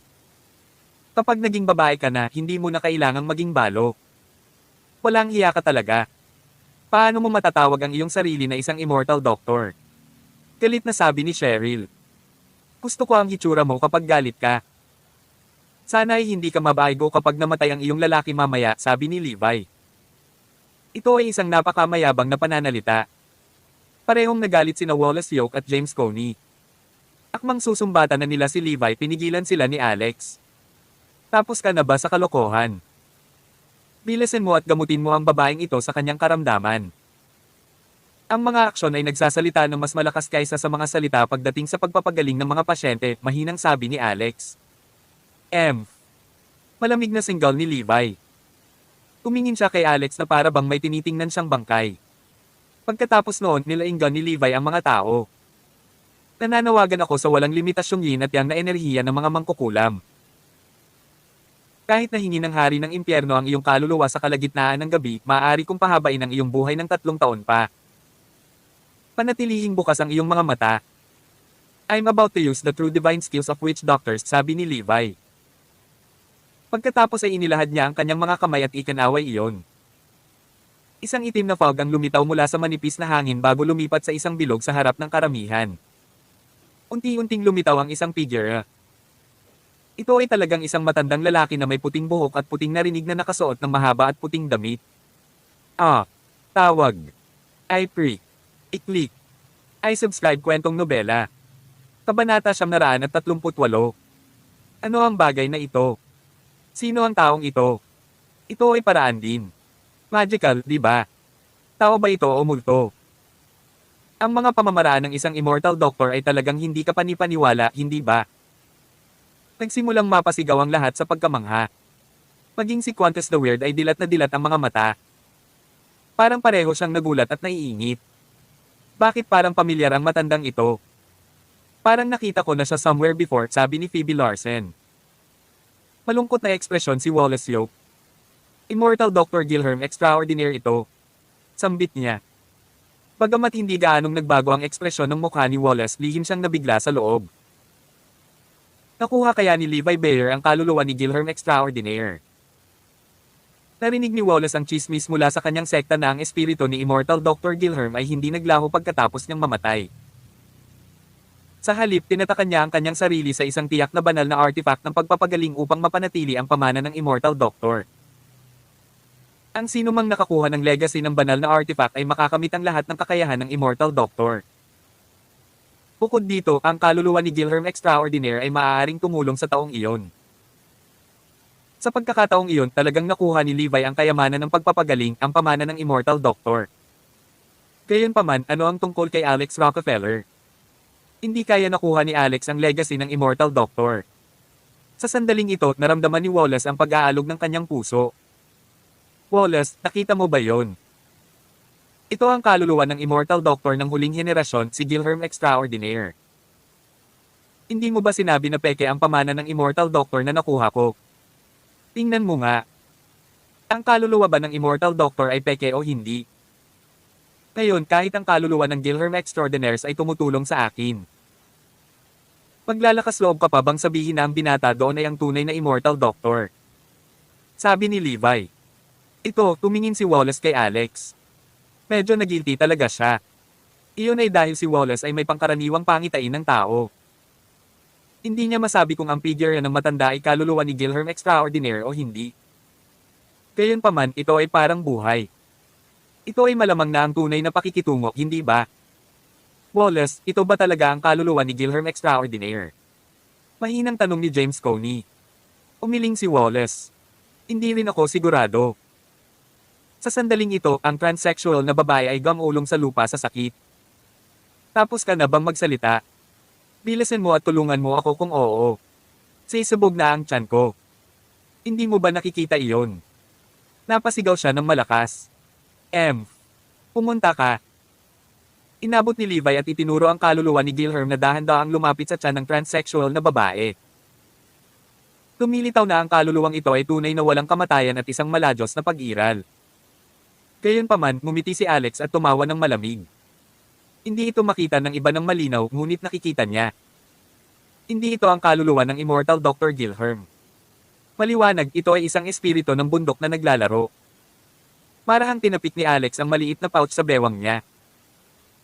Kapag naging babae ka na, hindi mo na kailangang maging balo. Walang hiya ka talaga. Paano mo matatawag ang iyong sarili na isang immortal doctor? Galit na sabi ni Cheryl. Gusto ko ang hitsura mo kapag galit ka. Sana ay hindi ka mabago kapag namatay ang iyong lalaki mamaya, sabi ni Levi. Ito ay isang napakamayabang na pananalita. Parehong nagalit sina Wallace Yoke at James Coney. Akmang susumbatan na nila si Levi, pinigilan sila ni Alex. Tapos ka na ba sa kalokohan? Bilisan mo at gamutin mo ang babaeng ito sa kanyang karamdaman. Ang mga aksyon ay nagsasalita ng mas malakas kaysa sa mga salita pagdating sa pagpapagaling ng mga pasyente, mahinang sabi ni Alex. Malamig na singgal ni Levi. Tumingin siya kay Alex na para bang may tinitingnan siyang bangkay. Pagkatapos noon, nilainggan ni Levi ang mga tao. Nananawagan ako sa walang limitasyong yin at yang na enerhiya ng mga mangkukulam. Kahit nahingi ng hari ng impyerno ang iyong kaluluwa sa kalagitnaan ng gabi, maaari kong pahabain ang iyong buhay ng 3 taon pa. Panatilihing bukas ang iyong mga mata. I'm about to use the true divine skills of witch doctors, sabi ni Levi. Pagkatapos ay inilahad niya ang kanyang mga kamay at ikinaway iyon. Isang itim na fog ang lumitaw mula sa manipis na hangin bago lumipat sa isang bilog sa harap ng karamihan. Unti-unting lumitaw ang isang figure. Ito ay talagang isang matandang lalaki na may puting buhok at puting narinig na nakasuot ng mahaba at puting damit. Tawag. I pre. I-click. I subscribe kwentong nobela. Kabanata 938. Ano ang bagay na ito? Sino ang taong ito? Ito ay paraan din. Magical, di ba? Tao ba ito o multo? Ang mga pamamaraan ng isang immortal doctor ay talagang hindi ka panipaniwala, hindi ba? Nagsimulang mapasigaw ang lahat sa pagkamangha. Maging si Qantas the Weird ay dilat na dilat ang mga mata. Parang pareho siyang nagulat at naiingit. Bakit parang pamilyar ang matandang ito? Parang nakita ko na siya somewhere before, sabi ni Phoebe Larsen. Malungkot na ekspresyon si Wallace Yoke. Immortal Dr. Gilherm extraordinaire ito. Sambit niya. Bagamat hindi gaanong nagbago ang ekspresyon ng mukha ni Wallace, lihim siyang nabigla sa loob. Nakuha kaya ni Levi Bayer ang kaluluwa ni Gilherme Extraordinaire? Narinig ni Wallace ang chismis mula sa kanyang sekta na ang espiritu ni Immortal Dr. Gilherme ay hindi naglaho pagkatapos niyang mamatay. Sa halip, tinatakan niya ang kanyang sarili sa isang tiyak na banal na artifact ng pagpapagaling upang mapanatili ang pamana ng Immortal Doctor. Ang sinumang nakakuha ng legacy ng banal na artifact ay makakamit ang lahat ng kakayahan ng Immortal Doctor. Bukod dito, ang kaluluwa ni Gilherme Extraordinaire ay maaaring tumulong sa taong iyon. Sa pagkakataong iyon, talagang nakuha ni Levi ang kayamanan ng pagpapagaling, ang pamana ng Immortal Doctor. Gayunpaman, ano ang tungkol kay Alex Rockefeller? Hindi kaya nakuha ni Alex ang legacy ng Immortal Doctor. Sa sandaling ito, naramdaman ni Wallace ang pag-aalog ng kanyang puso. Wallace, nakita mo ba yon? Ito ang kaluluwa ng Immortal Doctor ng huling henerasyon, si Gilherme Extraordinaire. Hindi mo ba sinabi na peke ang pamana ng Immortal Doctor na nakuha ko? Tingnan mo nga. Ang kaluluwa ba ng Immortal Doctor ay peke o hindi? Ngayon, kahit ang kaluluwa ng Gilherme Extraordinaire ay tumutulong sa akin. Maglalakas loob ka pa bang sabihin na ang binata doon ay ang tunay na Immortal Doctor? Sabi ni Levi. Ito, tumingin si Wallace kay Alex. Medyo nagilty talaga siya. Iyon ay dahil si Wallace ay may pangkaraniwang pangitain ng tao. Hindi niya masabi kung ang figure ng matanda ay kaluluwa ni Gilherme Extraordinaire o hindi. Gayunpaman, ito ay parang buhay. Ito ay malamang na ang tunay na pakikitungo, hindi ba? Wallace, ito ba talaga ang kaluluwa ni Gilherme Extraordinaire? Mahinang tanong ni James Coney. Umiling si Wallace. Hindi rin ako sigurado. Sa sandaling ito, ang transsexual na babae ay gumulong sa lupa sa sakit. Tapos ka na bang magsalita? Bilisan mo at tulungan mo ako kung oo. Sisubog na ang tiyan ko. Hindi mo ba nakikita iyon? Napasigaw siya ng malakas. Pumunta ka. Inabot ni Levi at itinuro ang kaluluwa ni Gilherme na dahan-daang lumapit sa tiyan ng transsexual na babae. Lumilitaw na ang kaluluwang ito ay tunay na walang kamatayan at isang maladyos na pag-iral. Gayunpaman, ngumiti si Alex at tumawa ng malamig. Hindi ito makita ng iba ng malinaw, ngunit nakikita niya. Hindi ito ang kaluluwa ng Immortal Dr. Gilherme. Maliwanag, ito ay isang espiritu ng bundok na naglalaro. Marahang tinapik ni Alex ang maliit na pouch sa bewang niya.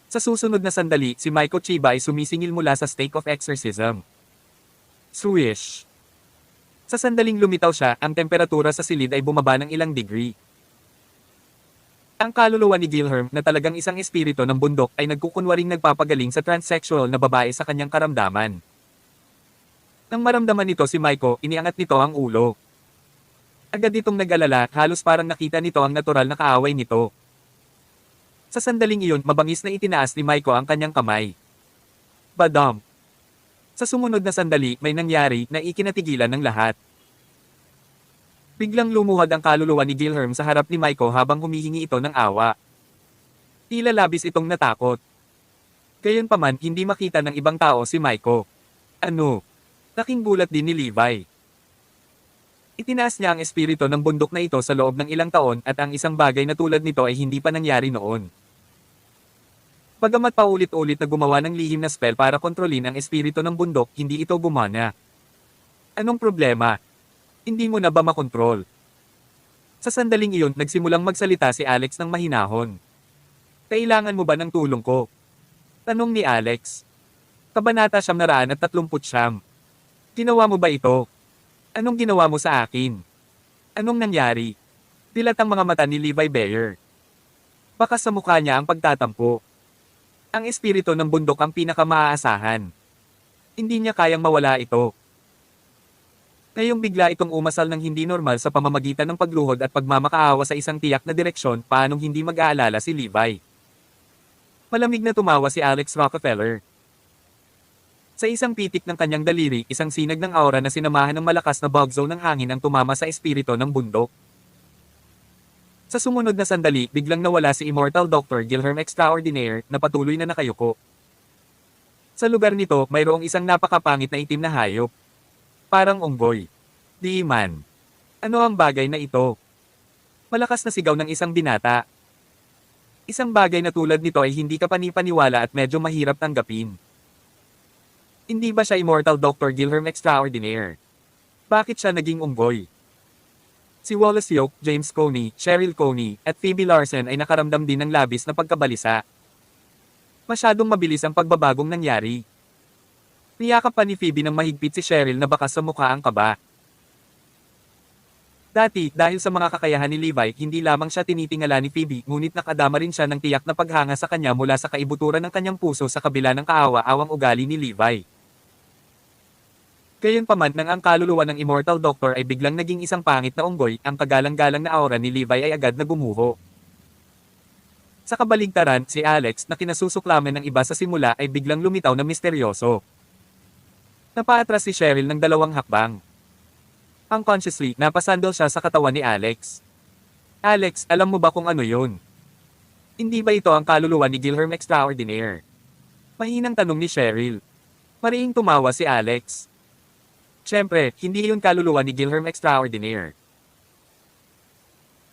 Sa susunod na sandali, si Maiko Chiba ay sumisingil mula sa state of exorcism. Swish! Sa sandaling lumitaw siya, ang temperatura sa silid ay bumaba ng ilang degree. Ang kaluluwa ni Gilherme, na talagang isang espiritu ng bundok, ay nagkukunwaring nagpapagaling sa transsexual na babae sa kanyang karamdaman. Nang maramdaman nito si Maiko, iniangat nito ang ulo. Agad itong nag-alala, halos parang nakita nito ang natural na kaaway nito. Sa sandaling iyon, mabangis na itinaas ni Maiko ang kanyang kamay. Badam! Sa sumunod na sandali, may nangyari na ikinatigilan ng lahat. Biglang lumuhad ang kaluluwa ni Gilherme sa harap ni Maiko habang humihingi ito ng awa. Tila labis itong natakot. Gayunpaman, hindi makita ng ibang tao si Maiko. Ano? Laking gulat din ni Levi. Itinaas niya ang espiritu ng bundok na ito sa loob ng ilang taon at ang isang bagay na tulad nito ay hindi pa nangyari noon. Bagamat paulit-ulit na gumawa ng lihim na spell para kontrolin ang espiritu ng bundok, hindi ito gumana. Anong problema? Hindi mo na ba makontrol? Sa sandaling iyon, nagsimulang magsalita si Alex ng mahinahon. Kailangan mo ba ng tulong ko? Tanong ni Alex. Kabanata 939. Ginawa mo ba ito? Anong ginawa mo sa akin? Anong nangyari? Dilat ang mga mata ni Levi Bayer. Baka sa mukha niya ang pagtatampo. Ang espiritu ng bundok ang pinakamaaasahan. Hindi niya kayang mawala ito. Ngayong bigla itong umasal ng hindi normal sa pamamagitan ng pagluhod at pagmamakaawa sa isang tiyak na direksyon, paanong hindi mag-aalala si Levi. Malamig na tumawa si Alex Rockefeller. Sa isang pitik ng kanyang daliri, isang sinag ng aura na sinamahan ng malakas na bugzo ng hangin ang tumama sa espiritu ng bundok. Sa sumunod na sandali, biglang nawala si Immortal Dr. Gilherme Extraordinaire na patuloy na nakayuko. Sa lugar nito, mayroong isang napakapangit na itim na hayop. Parang unggoy. Di man. Ano ang bagay na ito? Malakas na sigaw ng isang binata. Isang bagay na tulad nito ay hindi ka panipaniwala at medyo mahirap tanggapin. Hindi ba siya Immortal Dr. Gilherme Extraordinaire? Bakit siya naging unggoy? Si Wallace Yoke, James Coney, Cheryl Coney, at Phoebe Larson ay nakaramdam din ng labis na pagkabalisa. Masyadong mabilis ang pagbabagong nangyari. Niyakap pa ni Phoebe ng mahigpit si Cheryl na baka sa mukha ang kaba. Dati, dahil sa mga kakayahan ni Levi, hindi lamang siya tinitingala ni Phoebe, ngunit nakadama rin siya ng tiyak na paghanga sa kanya mula sa kaibuturan ng kanyang puso sa kabila ng kaawa-awang ugali ni Levi. Gayunpaman nang ang kaluluwa ng Immortal Doctor ay biglang naging isang pangit na unggoy, ang kagalang-galang na aura ni Levi ay agad na gumuho. Sa kabaligtaran, si Alex na kinasusuklaman ng iba sa simula ay biglang lumitaw na misteryoso. Napaatras si Cheryl ng 2 hakbang. Unconsciously, napasandal siya sa katawan ni Alex. Alex, alam mo ba kung ano yun? Hindi ba ito ang kaluluwa ni Gilherme Extraordinaire? Mahinang tanong ni Cheryl. Mariing tumawa si Alex. Siyempre, hindi yun kaluluwa ni Gilherme Extraordinaire.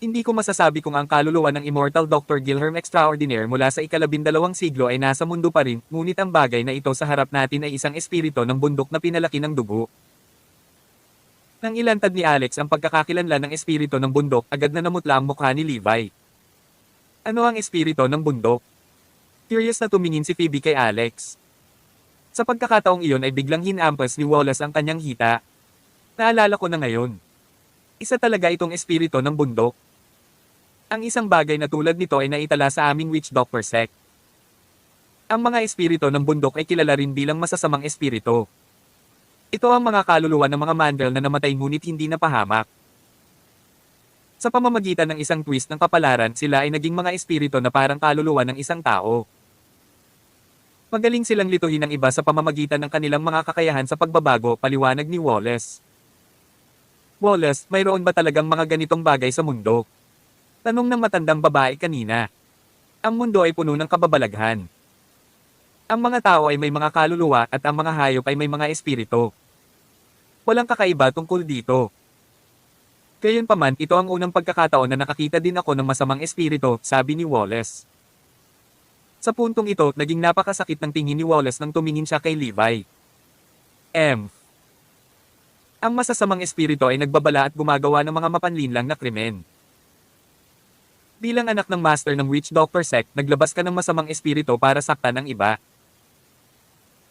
Hindi ko masasabi kung ang kaluluwa ng Immortal Dr. Gilherme Extraordinaire mula sa ika-12 siglo ay nasa mundo pa rin, ngunit ang bagay na ito sa harap natin ay isang espiritu ng bundok na pinalaki ng dugo. Nang ilantad ni Alex ang pagkakakilanlan ng espiritu ng bundok, agad na namutla ang mukha ni Levi. Ano ang espiritu ng bundok? Curious na tumingin si Phoebe kay Alex. Sa pagkakataong iyon ay biglang hinampas ni Wallace ang kanyang hita. Naalala ko na ngayon. Isa talaga itong espiritu ng bundok. Ang isang bagay na tulad nito ay naitala sa aming witch doctor sect. Ang mga espiritu ng bundok ay kilala rin bilang masasamang espiritu. Ito ang mga kaluluwa ng mga mandrel na namatay ngunit hindi napahamak. Sa pamamagitan ng isang twist ng kapalaran, sila ay naging mga espiritu na parang kaluluwa ng isang tao. Magaling silang lituhin ng iba sa pamamagitan ng kanilang mga kakayahan sa pagbabago, paliwanag ni Wallace. Wallace, mayroon ba talagang mga ganitong bagay sa mundo? Tanong ng matandang babae kanina. Ang mundo ay puno ng kababalaghan. Ang mga tao ay may mga kaluluwa at ang mga hayop ay may mga espiritu. Walang kakaiba tungkol dito. Gayunpaman, ito ang unang pagkakataon na nakakita din ako ng masamang espiritu, sabi ni Wallace. Sa puntong ito, naging napakasakit ng tingin ni Wallace nang tumingin siya kay Levi. Ang masasamang espiritu ay nagbabala at gumagawa ng mga mapanlinlang na krimen. Bilang anak ng master ng witch doctor sect, naglabas ka ng masamang espiritu para saktan ang iba.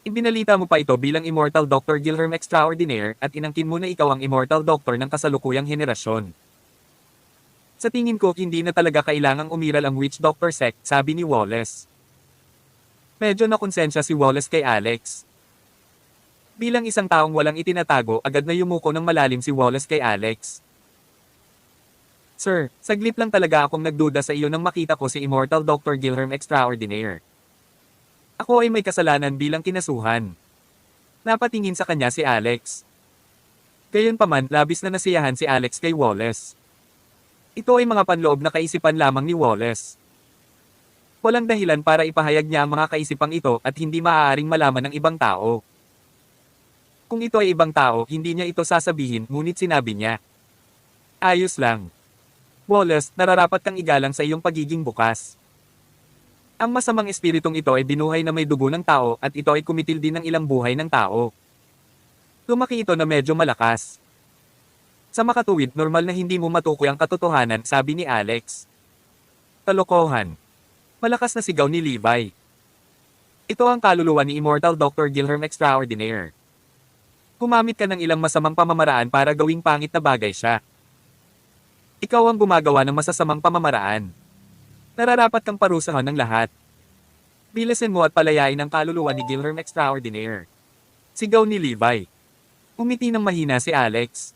Ibinalita mo pa ito bilang Immortal Dr. Gilherme Extraordinaire at inangkin mo na ikaw ang Immortal Doctor ng kasalukuyang henerasyon. Sa tingin ko, hindi na talaga kailangang umiral ang witch doctor sect, sabi ni Wallace. Medyo nakonsensya si Wallace kay Alex. Bilang isang taong walang itinatago, agad na yumuko ng malalim si Wallace kay Alex. Sir, saglit lang talaga akong nagduda sa iyo nang makita ko si Immortal Dr. Gilherme Extraordinaire. Ako ay may kasalanan bilang kinasuhan. Napatingin sa kanya si Alex. Gayunpaman, labis na nasiyahan si Alex kay Wallace. Ito ay mga panloob na kaisipan lamang ni Wallace. Walang dahilan para ipahayag niya ang mga kaisipang ito at hindi maaaring malaman ng ibang tao. Kung ito ay ibang tao, hindi niya ito sasabihin, ngunit sinabi niya. Ayos lang. Wallace, nararapat kang igalang sa iyong pagiging bukas. Ang masamang espiritong ito ay binuhay na may dugo ng tao at ito ay kumitil din ng ilang buhay ng tao. Lumaki ito na medyo malakas. Sa makatuwid, normal na hindi mo matukoy ang katotohanan, sabi ni Alex. Kalokohan. Malakas na sigaw ni Levi. Ito ang kaluluwa ni Immortal Dr. Gilherme Extraordinaire. Gumamit ka ng ilang masamang pamamaraan para gawing pangit na bagay siya. Ikaw ang gumagawa ng masasamang pamamaraan. Nararapat kang parusahan ng lahat. Bilasin mo at palayain ang kaluluwa ni Gilherme Extraordinaire. Sigaw ni Levi. Umiti ng mahina si Alex.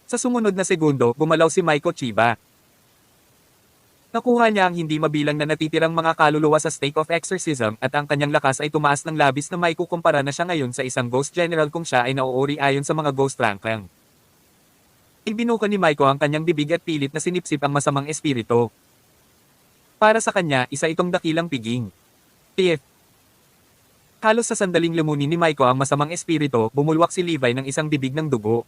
Sa sumunod na segundo, gumalaw si Maiko Chiba. Nakuha niya ang hindi mabilang na natitirang mga kaluluwa sa stake of exorcism at ang kanyang lakas ay tumaas ng labis na maikukumpara na siya ngayon sa isang ghost general kung siya ay nauuri ayon sa mga ghost ranking. Ibinuka ni Maiko ang kanyang bibig at pilit na sinipsip ang masamang espiritu. Para sa kanya, isa itong dakilang piging. Tiff. Halos sa sandaling lumunin ni Maiko ang masamang espiritu, bumulwak si Levi ng isang bibig ng dugo.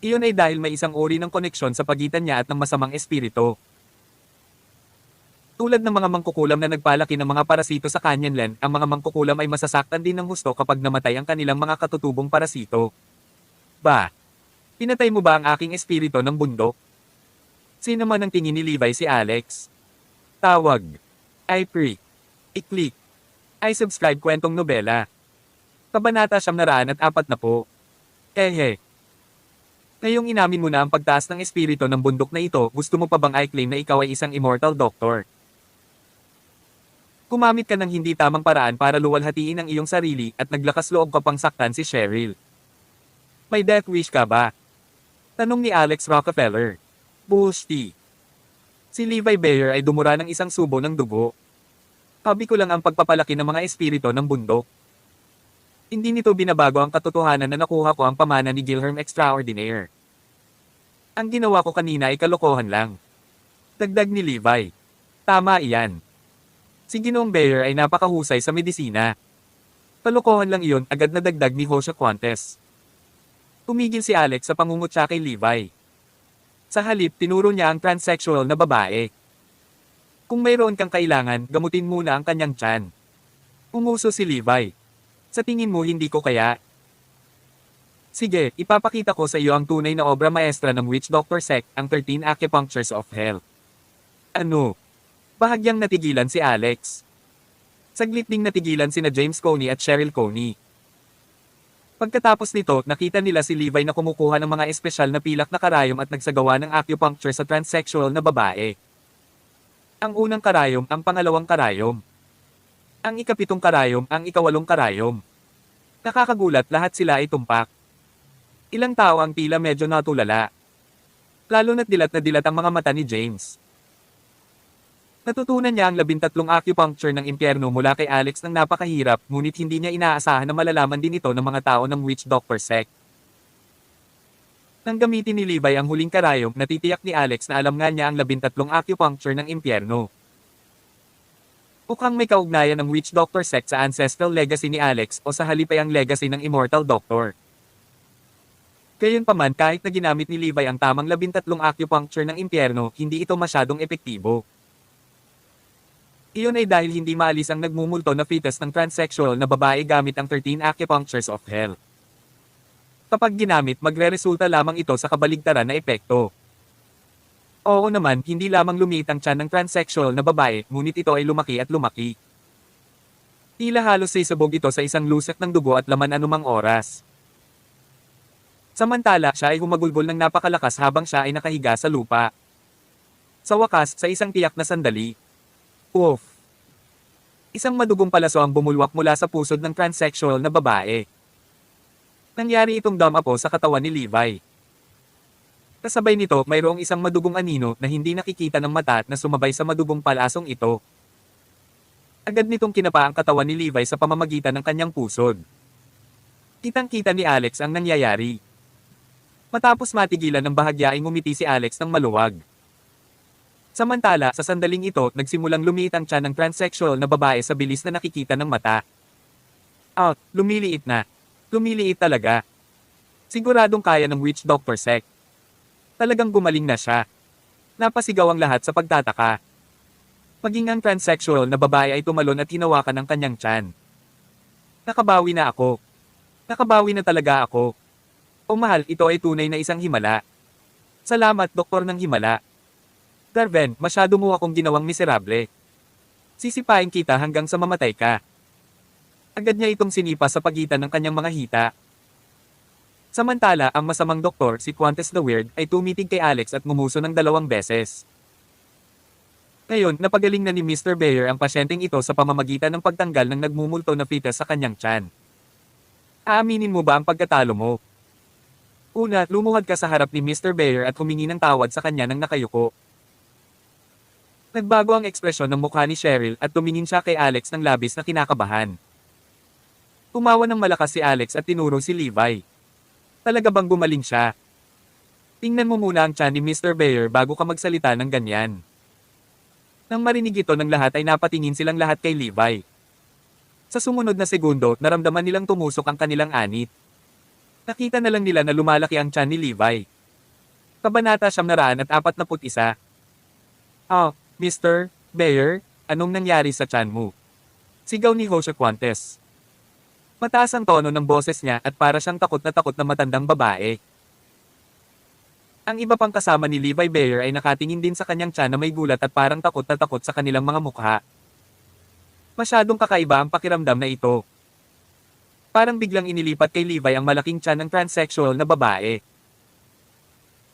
Iyon ay dahil may isang uri ng koneksyon sa pagitan niya at ng masamang espiritu. Tulad ng mga mangkukulam na nagpalaki ng mga parasito sa Canyonland, ang mga mangkukulam ay masasaktan din ng husto kapag namatay ang kanilang mga katutubong parasito. Ba? Pinatay mo ba ang aking espiritu ng bundok? Sino man ang tingin ni Levi si Alex? Tawag. I pre. I-click. I subscribe kwentong nobela. Kabanata 940. Ehe. Ngayong inamin mo na ang pagtaas ng espiritu ng bundok na ito, gusto mo pa bang i-claim na ikaw ay isang immortal doctor? Gumamit ka ng hindi tamang paraan para luwalhatiin ang iyong sarili at naglakas loob ka pang saktan si Cheryl. May death wish ka ba? Tanong ni Alex Rockefeller. Bullshit. Si Levi Bayer ay dumura ng isang subo ng dugo. Sabi ko lang ang pagpapalaki ng mga espiritu ng bundok. Hindi nito binabago ang katotohanan na nakuha ko ang pamana ni Gilherme Extraordinaire. Ang ginawa ko kanina ay kalokohan lang. Dagdag ni Levi. Tama iyan. Si Ginoong Bayer ay napakahusay sa medisina. Kalokohan lang iyon, agad na dagdag ni Jose Quantes. Tumigil si Alex sa pangungutya kay Levi. Sa halip, tinuro niya ang transsexual na babae. Kung mayroon kang kailangan, gamutin muna ang kanyang tiyan. Umuso si Levi. Sa tingin mo hindi ko kaya? Sige, ipapakita ko sa iyo ang tunay na obra maestra ng Witch Doctor Sect, ang 13 Acupunctures of Hell. Ano? Bahagyang natigilan si Alex. Saglit ding natigilan sina James Coney at Cheryl Coney. Pagkatapos nito, nakita nila si Levi na kumukuha ng mga espesyal na pilak na karayom at nagsagawa ng acupuncture sa transsexual na babae. Ang unang karayom, ang pangalawang karayom. Ang ikapitong karayom, ang ikawalong karayom. Nakakagulat, lahat sila ay tumpak. Ilang tao ang tila medyo natulala. Lalo na't dilat na dilat ang mga mata ni James. Natutunan niya ang 13 acupuncture ng impyerno mula kay Alex ng napakahirap, ngunit hindi niya inaasahan na malalaman din ito ng mga tao ng Witch Doctor Sect. Nang gamitin ni Levi ang huling karayom, natitiyak ni Alex na alam nga niya ang 13 acupuncture ng impyerno. Mukhang may kaugnayan ng Witch Doctor Sect sa ancestral legacy ni Alex o sa halip ay ang legacy ng Immortal Doctor. Gayunpaman, kahit na ginamit ni Levi ang tamang 13 acupuncture ng impyerno, hindi ito masyadong epektibo. Iyon ay dahil hindi maalis ang nagmumulto na fetus ng transsexual na babae gamit ang 13 acupunctures of hell. Kapag ginamit, magre-resulta lamang ito sa kabaligtaran na epekto. Oo naman, hindi lamang lumiit ang tiyan ng transsexual na babae, ngunit ito ay lumaki at lumaki. Tila halos sisabog ito sa isang lusak ng dugo at laman anumang oras. Samantala, siya ay humagulgol ng napakalakas habang siya ay nakahiga sa lupa. Sa wakas, sa isang tiyak na sandali, Oof! Isang madugong palaso ang bumulwak mula sa pusod ng transsexual na babae. Nangyari itong dumapo sa katawan ni Levi. Kasabay nito, mayroong isang madugong anino na hindi nakikita ng mata na sumabay sa madugong palasong ito. Agad nitong kinapa ang katawan ni Levi sa pamamagitan ng kanyang pusod. Kitang-kita ni Alex ang nangyayari. Matapos matigilan ng bahagya ay ngumiti si Alex ng maluwag. Samantala, sa sandaling ito, nagsimulang lumiit ang tiyan ng transsexual na babae sa bilis na nakikita ng mata. Lumiliit na. Lumiliit talaga. Siguradong kaya ng Witch Doctor Sect. Talagang gumaling na siya. Napasigaw ang lahat sa pagtataka. Maging ang transsexual na babae ay tumalon at hinawakan ng kanyang tiyan. Nakabawi na ako. Nakabawi na talaga ako. O mahal, ito ay tunay na isang himala. Salamat, Doktor ng Himala. Darven, masyado mo akong ginawang miserable. Sisipain kita hanggang sa mamatay ka. Agad niya itong sinipa sa pagitan ng kanyang mga hita. Samantala, ang masamang doktor, si Quantes the Weird, ay tumitig kay Alex at ngumuso ng 2 beses. Ngayon, napagaling na ni Mr. Bayer ang pasyenteng ito sa pamamagitan ng pagtanggal ng nagmumulto na fetus sa kanyang tiyan. Aaminin mo ba ang pagkatalo mo? Una, lumuhad ka sa harap ni Mr. Bayer at humingi ng tawad sa kanya nang nakayuko. Nagbago ang ekspresyon ng mukha ni Cheryl at tumingin siya kay Alex ng labis na kinakabahan. Tumawa ng malakas si Alex at tinuro si Levi. Talaga bang gumaling siya? Tingnan mo muna ang tiyan ni Mr. Bayer bago ka magsalita ng ganyan. Nang marinig ito ng lahat ay napatingin silang lahat kay Levi. Sa sumunod na segundo, naramdaman nilang tumusok ang kanilang anit. Nakita na lang nila na lumalaki ang tiyan ni Levi. Kabanata 941. Mr. Bear, anong nangyari sa tiyan mo? Sigaw ni Hosha Quantes. Mataas ang tono ng boses niya at para siyang takot na matandang babae. Ang iba pang kasama ni Levi Bear ay nakatingin din sa kanyang tiyan na may gulat at parang takot na takot sa kanilang mga mukha. Masyadong kakaiba ang pakiramdam na ito. Parang biglang inilipat kay Levi ang malaking tiyan ng transsexual na babae.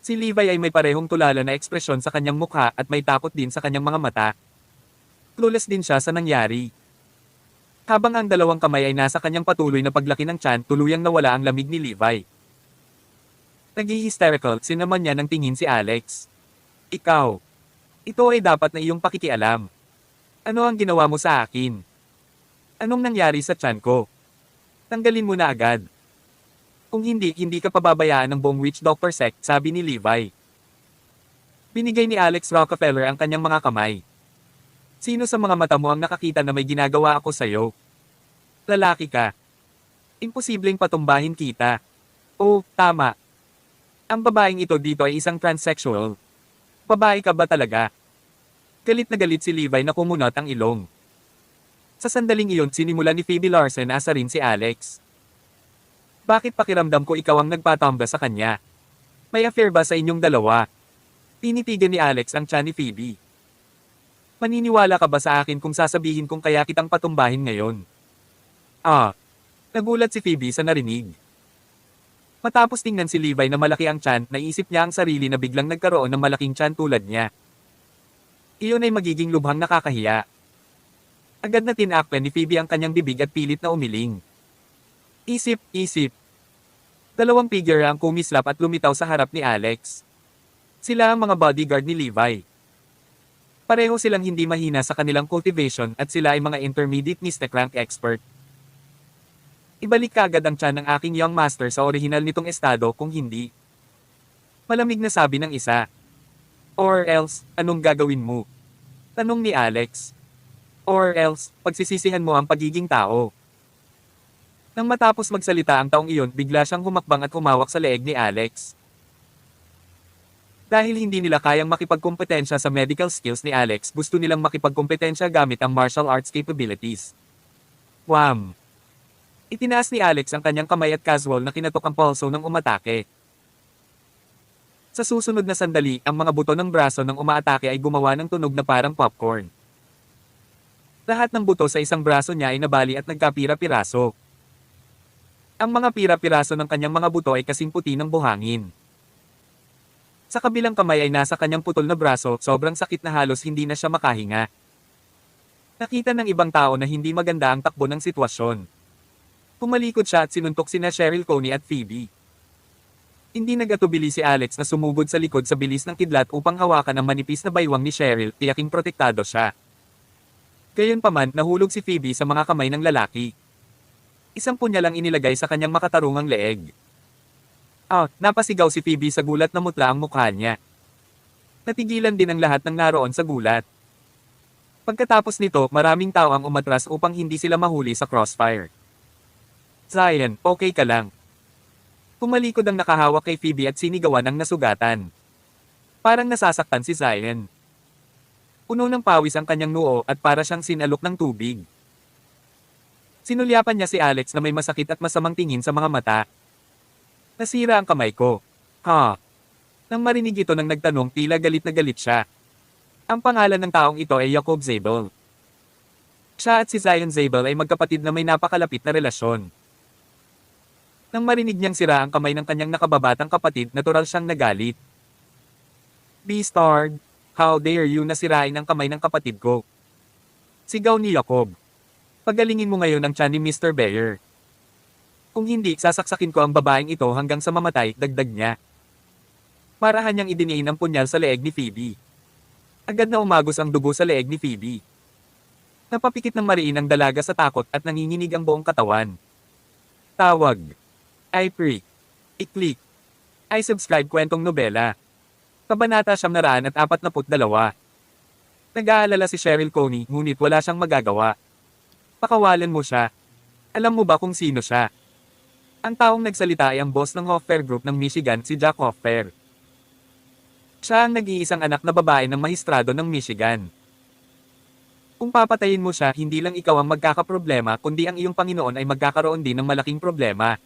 Si Levi ay may parehong tulala na ekspresyon sa kanyang mukha at may takot din sa kanyang mga mata. Clueless din siya sa nangyari. Habang ang dalawang kamay ay nasa kanyang patuloy na paglaki ng tiyan, tuluyang nawala ang lamig ni Levi. Naghi-hysterical, sinaman niya ng tingin si Alex. Ikaw. Ito ay dapat na iyong pakikialam. Ano ang ginawa mo sa akin? Anong nangyari sa tiyan ko? Tanggalin mo na agad. Kung hindi ka pababayaan ng buong witch doctor sect, sabi ni Levi. Binigay ni Alex Rockefeller ang kanyang mga kamay. Sino sa mga mata mo ang nakakita na may ginagawa ako sa'yo? Lalaki ka. Imposibleng patumbahin kita. Oh, tama. Ang babaeng ito dito ay isang transsexual. Babae ka ba talaga? Galit na galit si Levi na kumunot ang ilong. Sa sandaling iyon sinimula ni Phoebe Larson na asarin si Alex. Bakit pakiramdam ko ikaw ang nagpatamba sa kanya? May affair ba sa inyong dalawa? Tinitigan ni Alex ang tiyan ni Phoebe. Maniniwala ka ba sa akin kung sasabihin kong kaya kitang patumbahin ngayon? Nagulat si Phoebe sa narinig. Matapos tingnan si Levi na malaki ang tiyan, naisip niya ang sarili na biglang nagkaroon ng malaking tiyan tulad niya. Iyon ay magiging lubhang nakakahiya. Agad na tinakpan ni Phoebe ang kanyang bibig at pilit na umiling. Isip. Dalawang figure ang kumislap at lumitaw sa harap ni Alex. Sila ang mga bodyguard ni Levi. Pareho silang hindi mahina sa kanilang cultivation at sila ay mga intermediate mystic rank expert. Ibalik kaagad ang tiyan ng aking young master sa orihinal nitong estado kung hindi. Malamig na sabi ng isa. Or else, anong gagawin mo? Tanong ni Alex. Or else, pagsisisihan mo ang pagiging tao. Nang matapos magsalita ang taong iyon, bigla siyang humakbang at humawak sa leeg ni Alex. Dahil hindi nila kayang makipagkompetensya sa medical skills ni Alex, gusto nilang makipagkompetensya gamit ang martial arts capabilities. Wham! Itinaas ni Alex ang kanyang kamay at casual na kinatok ang pulso ng umatake. Sa susunod na sandali, ang mga buto ng braso ng umaatake ay gumawa ng tunog na parang popcorn. Lahat ng buto sa isang braso niya ay nabali at nagkapira-piraso. Ang mga pira-piraso ng kanyang mga buto ay kasing puti ng buhangin. Sa kabilang kamay ay nasa kanyang putol na braso, sobrang sakit na halos hindi na siya makahinga. Nakita ng ibang tao na hindi maganda ang takbo ng sitwasyon. Pumalikod siya at sinuntok sina Cheryl Coney at Phoebe. Hindi nagatubili si Alex na sumugod sa likod sa bilis ng kidlat upang hawakan ang manipis na baywang ni Cheryl, tiyaking protektado siya. Gayunpaman, nahulog si Phoebe sa mga kamay ng lalaki. Isang punya lang inilagay sa kanyang makatarungang leeg. Napasigaw si Phoebe sa gulat na mutla ang mukha niya. Natigilan din ang lahat ng naroon sa gulat. Pagkatapos nito, maraming tao ang umatras upang hindi sila mahuli sa crossfire. Zion, okay ka lang. Pumalikod ang nakahawak kay Phoebe at sinigawan ang nasugatan. Parang nasasaktan si Zion. Puno ng pawis ang kanyang noo at para siyang sinalok ng tubig. Sinulyapan niya si Alex na may masakit at masamang tingin sa mga mata. Nasira ang kamay ko. Nang marinig ito nang nagtanong, tila galit na galit siya. Ang pangalan ng taong ito ay Jacob Zabel. Siya at si Zion Zabel ay magkapatid na may napakalapit na relasyon. Nang marinig niyang sira ang kamay ng kanyang nakababatang kapatid, natural siyang nagalit. Beastard! How dare you nasirain ang kamay ng kapatid ko? Sigaw ni Jacob. Pagalingin mo ngayon ang tiyan ni Mr. Bear. Kung hindi, sasaksakin ko ang babaeng ito hanggang sa mamatay, dagdag niya. Marahan niyang idiniin ang punyal sa leeg ni Phoebe. Agad na umagos ang dugo sa leeg ni Phoebe. Napapikit ng mariin ang dalaga sa takot at nanginginig ang buong katawan. Tawag. I pray. I-click. I subscribe kwentong nobela. Kabanata 942. Nag-aalala si Cheryl Coney, ngunit wala siyang magagawa. Pakawalan mo siya. Alam mo ba kung sino siya? Ang taong nagsalita ay ang boss ng Hoffer Group ng Michigan, si Jack Hoffer. Siya ang nag-iisang anak na babae ng mahistrado ng Michigan. Kung papatayin mo siya, hindi lang ikaw ang magkakaproblema kundi ang iyong Panginoon ay magkakaroon din ng malaking problema.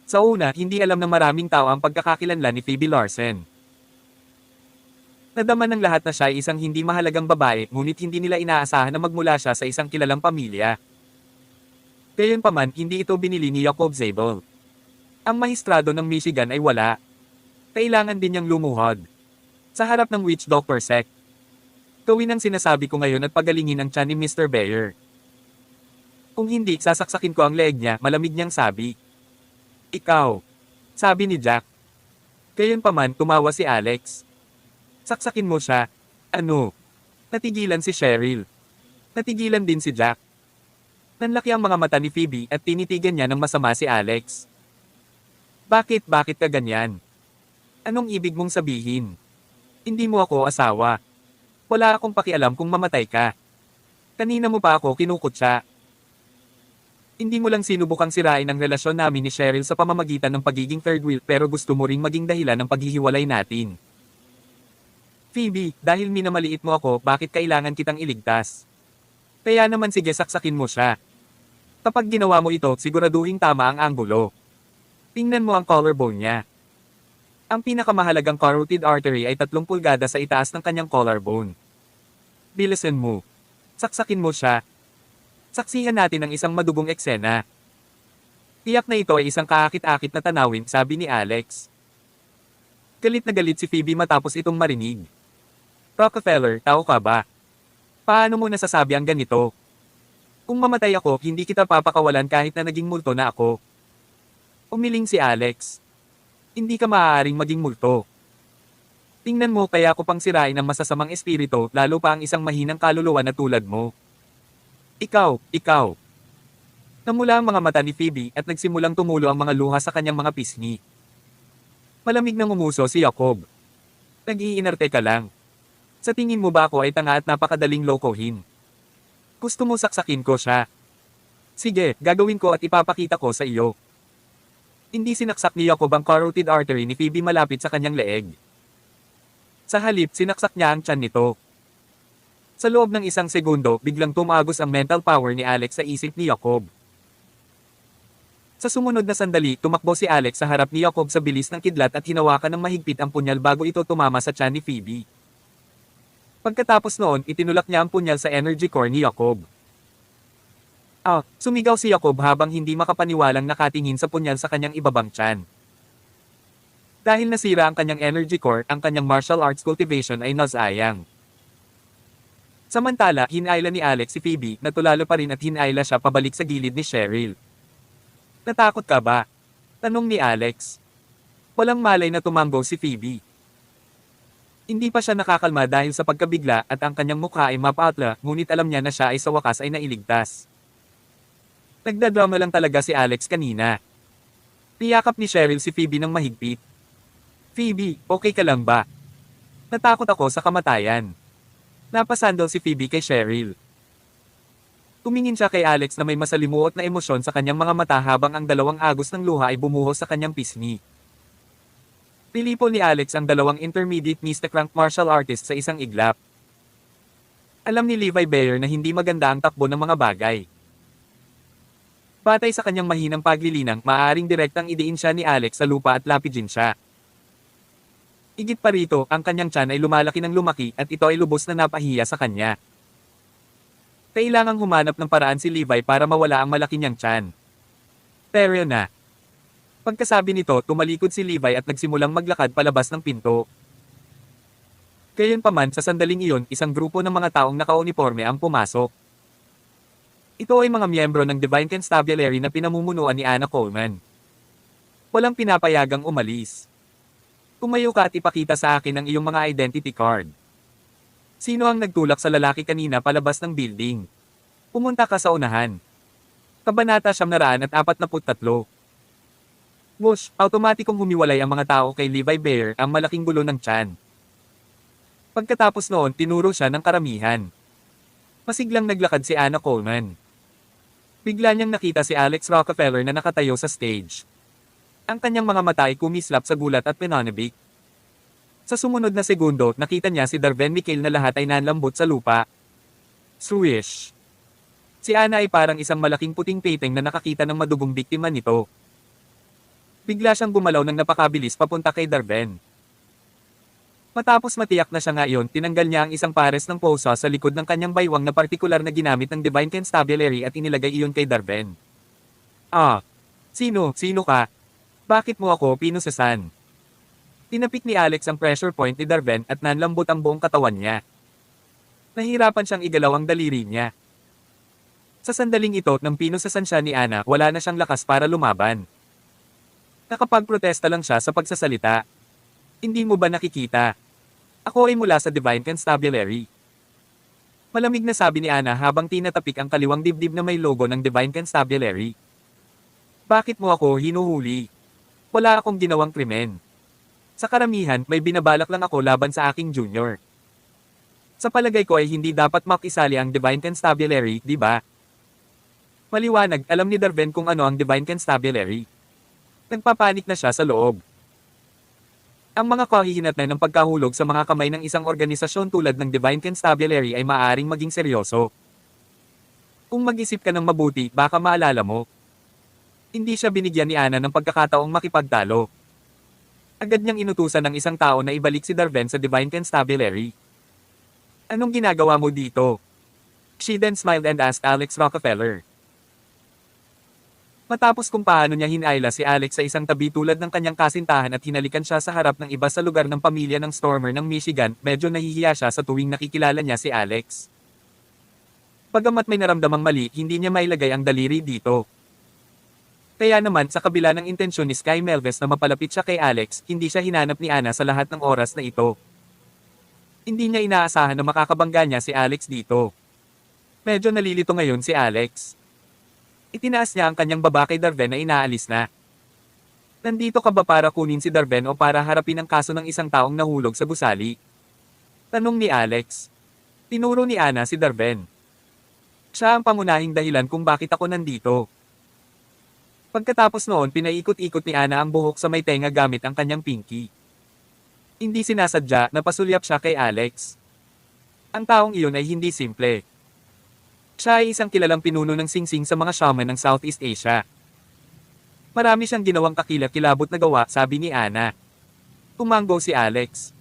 Sa una, hindi alam ng maraming tao ang pagkakakilanlan ni Phoebe Larsen. Nadama ng lahat na siya ay isang hindi mahalagang babae, ngunit hindi nila inaasahan na magmula siya sa isang kilalang pamilya. Gayunpaman, hindi ito binili ni Jacob Zabel. Ang mahistrado ng Michigan ay wala. Kailangan din niyang lumuhod. Sa harap ng witch doctor sect. Gawin ang sinasabi ko ngayon at pagalingin ang tiyan ni Mr. Bayer. Kung hindi, sasaksakin ko ang leeg niya, malamig niyang sabi. Ikaw. Sabi ni Jack. Gayunpaman, tumawa si Alex. Saksakin mo siya. Ano? Natigilan si Cheryl. Natigilan din si Jack. Nanlaki ang mga mata ni Phoebe at tinitigan niya ng masama si Alex. Bakit ka ganyan? Anong ibig mong sabihin? Hindi mo ako asawa. Wala akong pakialam kung mamatay ka. Kanina mo pa ako kinukutsa. Hindi mo lang sinubukang sirain ang relasyon namin ni Cheryl sa pamamagitan ng pagiging third wheel pero gusto mo ring maging dahilan ng paghihiwalay natin. Phoebe, dahil minamaliit mo ako, bakit kailangan kitang iligtas? Kaya naman sige saksakin mo siya. Kapag ginawa mo ito, siguraduhing tama ang anggulo. Tingnan mo ang collarbone niya. Ang pinakamahalagang carotid artery ay 3 pulgada sa itaas ng kanyang collarbone. Bilisan mo. Saksakin mo siya. Saksihan natin ang isang madugong eksena. Tiyak na ito ay isang kaakit-akit na tanawin, sabi ni Alex. Galit na galit si Phoebe matapos itong marinig. Rockefeller, tao ka ba? Paano mo nasasabi ang ganito? Kung mamatay ako, hindi kita papakawalan kahit na naging multo na ako. Umiling si Alex. Hindi ka maaaring maging multo. Tingnan mo kaya ko pang sirain ang masasamang espiritu, lalo pa ang isang mahinang kaluluwa na tulad mo. Ikaw. Namula ang mga mata ni Phoebe at nagsimulang tumulo ang mga luha sa kanyang mga pisngi. Malamig nang umuso si Jacob. Nag-iinarte ka lang. Sa tingin mo ba ako ay tanga at napakadaling lokohin? Gusto mo saksakin ko siya? Sige, gagawin ko at ipapakita ko sa iyo. Hindi sinaksak ni Jacob ang carotid artery ni Phoebe malapit sa kanyang leeg. Sa halip, sinaksak niya ang tiyan nito. Sa loob ng 1 segundo, biglang tumagos ang mental power ni Alex sa isip ni Jacob. Sa sumunod na sandali, tumakbo si Alex sa harap ni Jacob sa bilis ng kidlat at hinawakan ng mahigpit ang punyal bago ito tumama sa tiyan ni Phoebe. Pagkatapos noon, itinulak niya ang punyal sa energy core ni Jacob. Sumigaw si Jacob habang hindi makapaniwalang nakatingin sa punyal sa kanyang ibabang tiyan. Dahil nasira ang kanyang energy core, ang kanyang martial arts cultivation ay nasayang. Samantala, hinayla ni Alex si Phoebe, natulalo pa rin at hinayla siya pabalik sa gilid ni Cheryl. Natakot ka ba? Tanong ni Alex. Walang malay na tumanggo si Phoebe. Hindi pa siya nakakalma dahil sa pagkabigla at ang kanyang mukha ay mapatla, ngunit alam niya na siya ay sa wakas ay nailigtas. Nagdadrama lang talaga si Alex kanina. Niyakap ni Cheryl si Phoebe ng mahigpit. Phoebe, okay ka lang ba? Natakot ako sa kamatayan. Napasandal si Phoebe kay Cheryl. Tumingin siya kay Alex na may masalimuot na emosyon sa kanyang mga mata habang ang 2 agos ng luha ay bumuhos sa kanyang pisngi. Pilipo ni Alex ang 2 intermediate mystic rank martial artist sa isang iglap. Alam ni Levi Bayer na hindi maganda ang takbo ng mga bagay. Batay sa kanyang mahinang paglilinang, maaaring direktang idiin siya ni Alex sa lupa at lapidin siya. Higit pa rito, ang kanyang tiyan ay lumalaki ng lumaki at ito ay lubos na napahiya sa kanya. Kailangang humanap ng paraan si Levi para mawala ang malaki niyang tiyan. Pero na. Pagkasabi nito, tumalikod si Levi at nagsimulang maglakad palabas ng pinto. Gayunpaman, sa sandaling iyon, isang grupo ng mga taong nakauniforme ang pumasok. Ito ay mga miyembro ng Divine Constabulary na pinamumunuan ni Anna Coleman. Walang pinapayagang umalis. Tumayo ka at ipakita sa akin ang iyong mga identity card. Sino ang nagtulak sa lalaki kanina palabas ng building? Pumunta ka sa unahan. Kabanata 943. Whoosh, automatikong humiwalay ang mga tao kay Levi Bayer, ang malaking gulo ng tiyan. Pagkatapos noon, tinuro siya ng karamihan. Masiglang naglakad si Anna Coleman. Bigla niyang nakita si Alex Rockefeller na nakatayo sa stage. Ang kanyang mga mata ay kumislap sa gulat at pinanibik. Sa sumunod na segundo, nakita niya si Darven Mikhail na lahat ay nanlambot sa lupa. Swish! Si Ana ay parang isang malaking puting peteng na nakakita ng madugong biktima nito. Bigla siyang gumalaw ng napakabilis papunta kay Darben. Matapos matiyak na siya ngayon, tinanggal niya ang isang pares ng posa sa likod ng kanyang baywang na partikular na ginamit ng Divine Constabulary at inilagay iyon kay Darben. Ah! Sino ka? Bakit mo ako pinusasan? Tinapik ni Alex ang pressure point ni Darben at nanlambot ang buong katawan niya. Nahirapan siyang igalaw ang daliri niya. Sa sandaling ito, nang pinusasan siya ni Ana, wala na siyang lakas para lumaban. Nakapagprotesta lang siya sa pagsasalita. Hindi mo ba nakikita? Ako ay mula sa Divine Constabulary. Malamig na sabi ni Ana habang tinatapik ang kaliwang dibdib na may logo ng Divine Constabulary. Bakit mo ako hinuhuli? Wala akong ginawang krimen. Sa karamihan, may binabalak lang ako laban sa aking junior. Sa palagay ko ay hindi dapat makisali ang Divine Constabulary, di ba? Maliwanag, alam ni Darben kung ano ang Divine Constabulary. Nagpapanik na siya sa loob. Ang mga kahihinatnan ng pagkahulog sa mga kamay ng isang organisasyon tulad ng Divine Constabulary ay maaaring maging seryoso. Kung mag-isip ka ng mabuti, baka maalala mo. Hindi siya binigyan ni Ana ng pagkakataong makipagtalo. Agad niyang inutusan ng isang tao na ibalik si Darben sa Divine Constabulary. Anong ginagawa mo dito? She then smiled and asked Alex Rockefeller. Matapos kung paano niya hinayla si Alex sa isang tabi tulad ng kanyang kasintahan at hinalikan siya sa harap ng iba sa lugar ng pamilya ng Stormer ng Michigan, medyo nahihiya siya sa tuwing nakikilala niya si Alex. Bagamat may naramdamang mali, hindi niya mailagay ang daliri dito. Kaya naman sa kabila ng intensyon ni Sky Melves na mapalapit siya kay Alex, hindi siya hinanap ni Ana sa lahat ng oras na ito. Hindi niya inaasahan na makakabangga niya si Alex dito. Medyo nalilito ngayon si Alex. Itinaas niya ang kanyang baba kay Darben na inaalis na. Nandito ka ba para kunin si Darben o para harapin ang kaso ng isang taong nahulog sa gusali? Tanong ni Alex. Tinuro ni Ana si Darben. Siya ang pangunahing dahilan kung bakit ako nandito. Pagkatapos noon, pinaikot-ikot ni Ana ang buhok sa may tenga gamit ang kanyang pinky. Hindi sinasadya, napasulyap siya kay Alex. Ang taong iyon ay hindi simple. Siya ay isang kilalang pinuno ng singsing sa mga shaman ng Southeast Asia. Marami siyang ginawang kakilakilabot na gawa, sabi ni Ana. Tumanggo si Alex.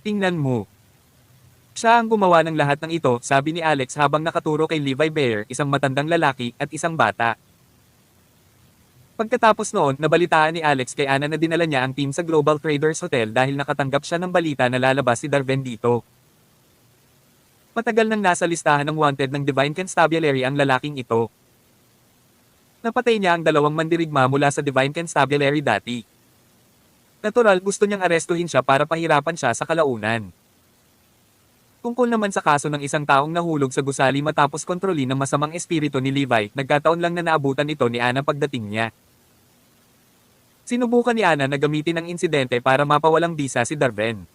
Tingnan mo. Siya ang gumawa ng lahat ng ito, sabi ni Alex habang nakaturo kay Levi Bayer, isang matandang lalaki at isang bata. Pagkatapos noon, nabalitaan ni Alex kay Ana na dinala niya ang team sa Global Traders Hotel dahil nakatanggap siya ng balita na lalabas si Darben dito. Matagal nang nasa listahan ng wanted ng Divine Constabulary ang lalaking ito. Napatay niya ang 2 mandirigma mula sa Divine Constabulary dati. Natural, gusto niyang arestuhin siya para pahirapan siya sa kalaunan. Tungkol naman sa kaso ng isang taong nahulog sa gusali matapos kontrolin ng masamang espiritu ni Levi, nagkataon lang na naabutan ito ni Ana pagdating niya. Sinubukan ni Ana na gamitin ang insidente para mapawalang bisa si Darben.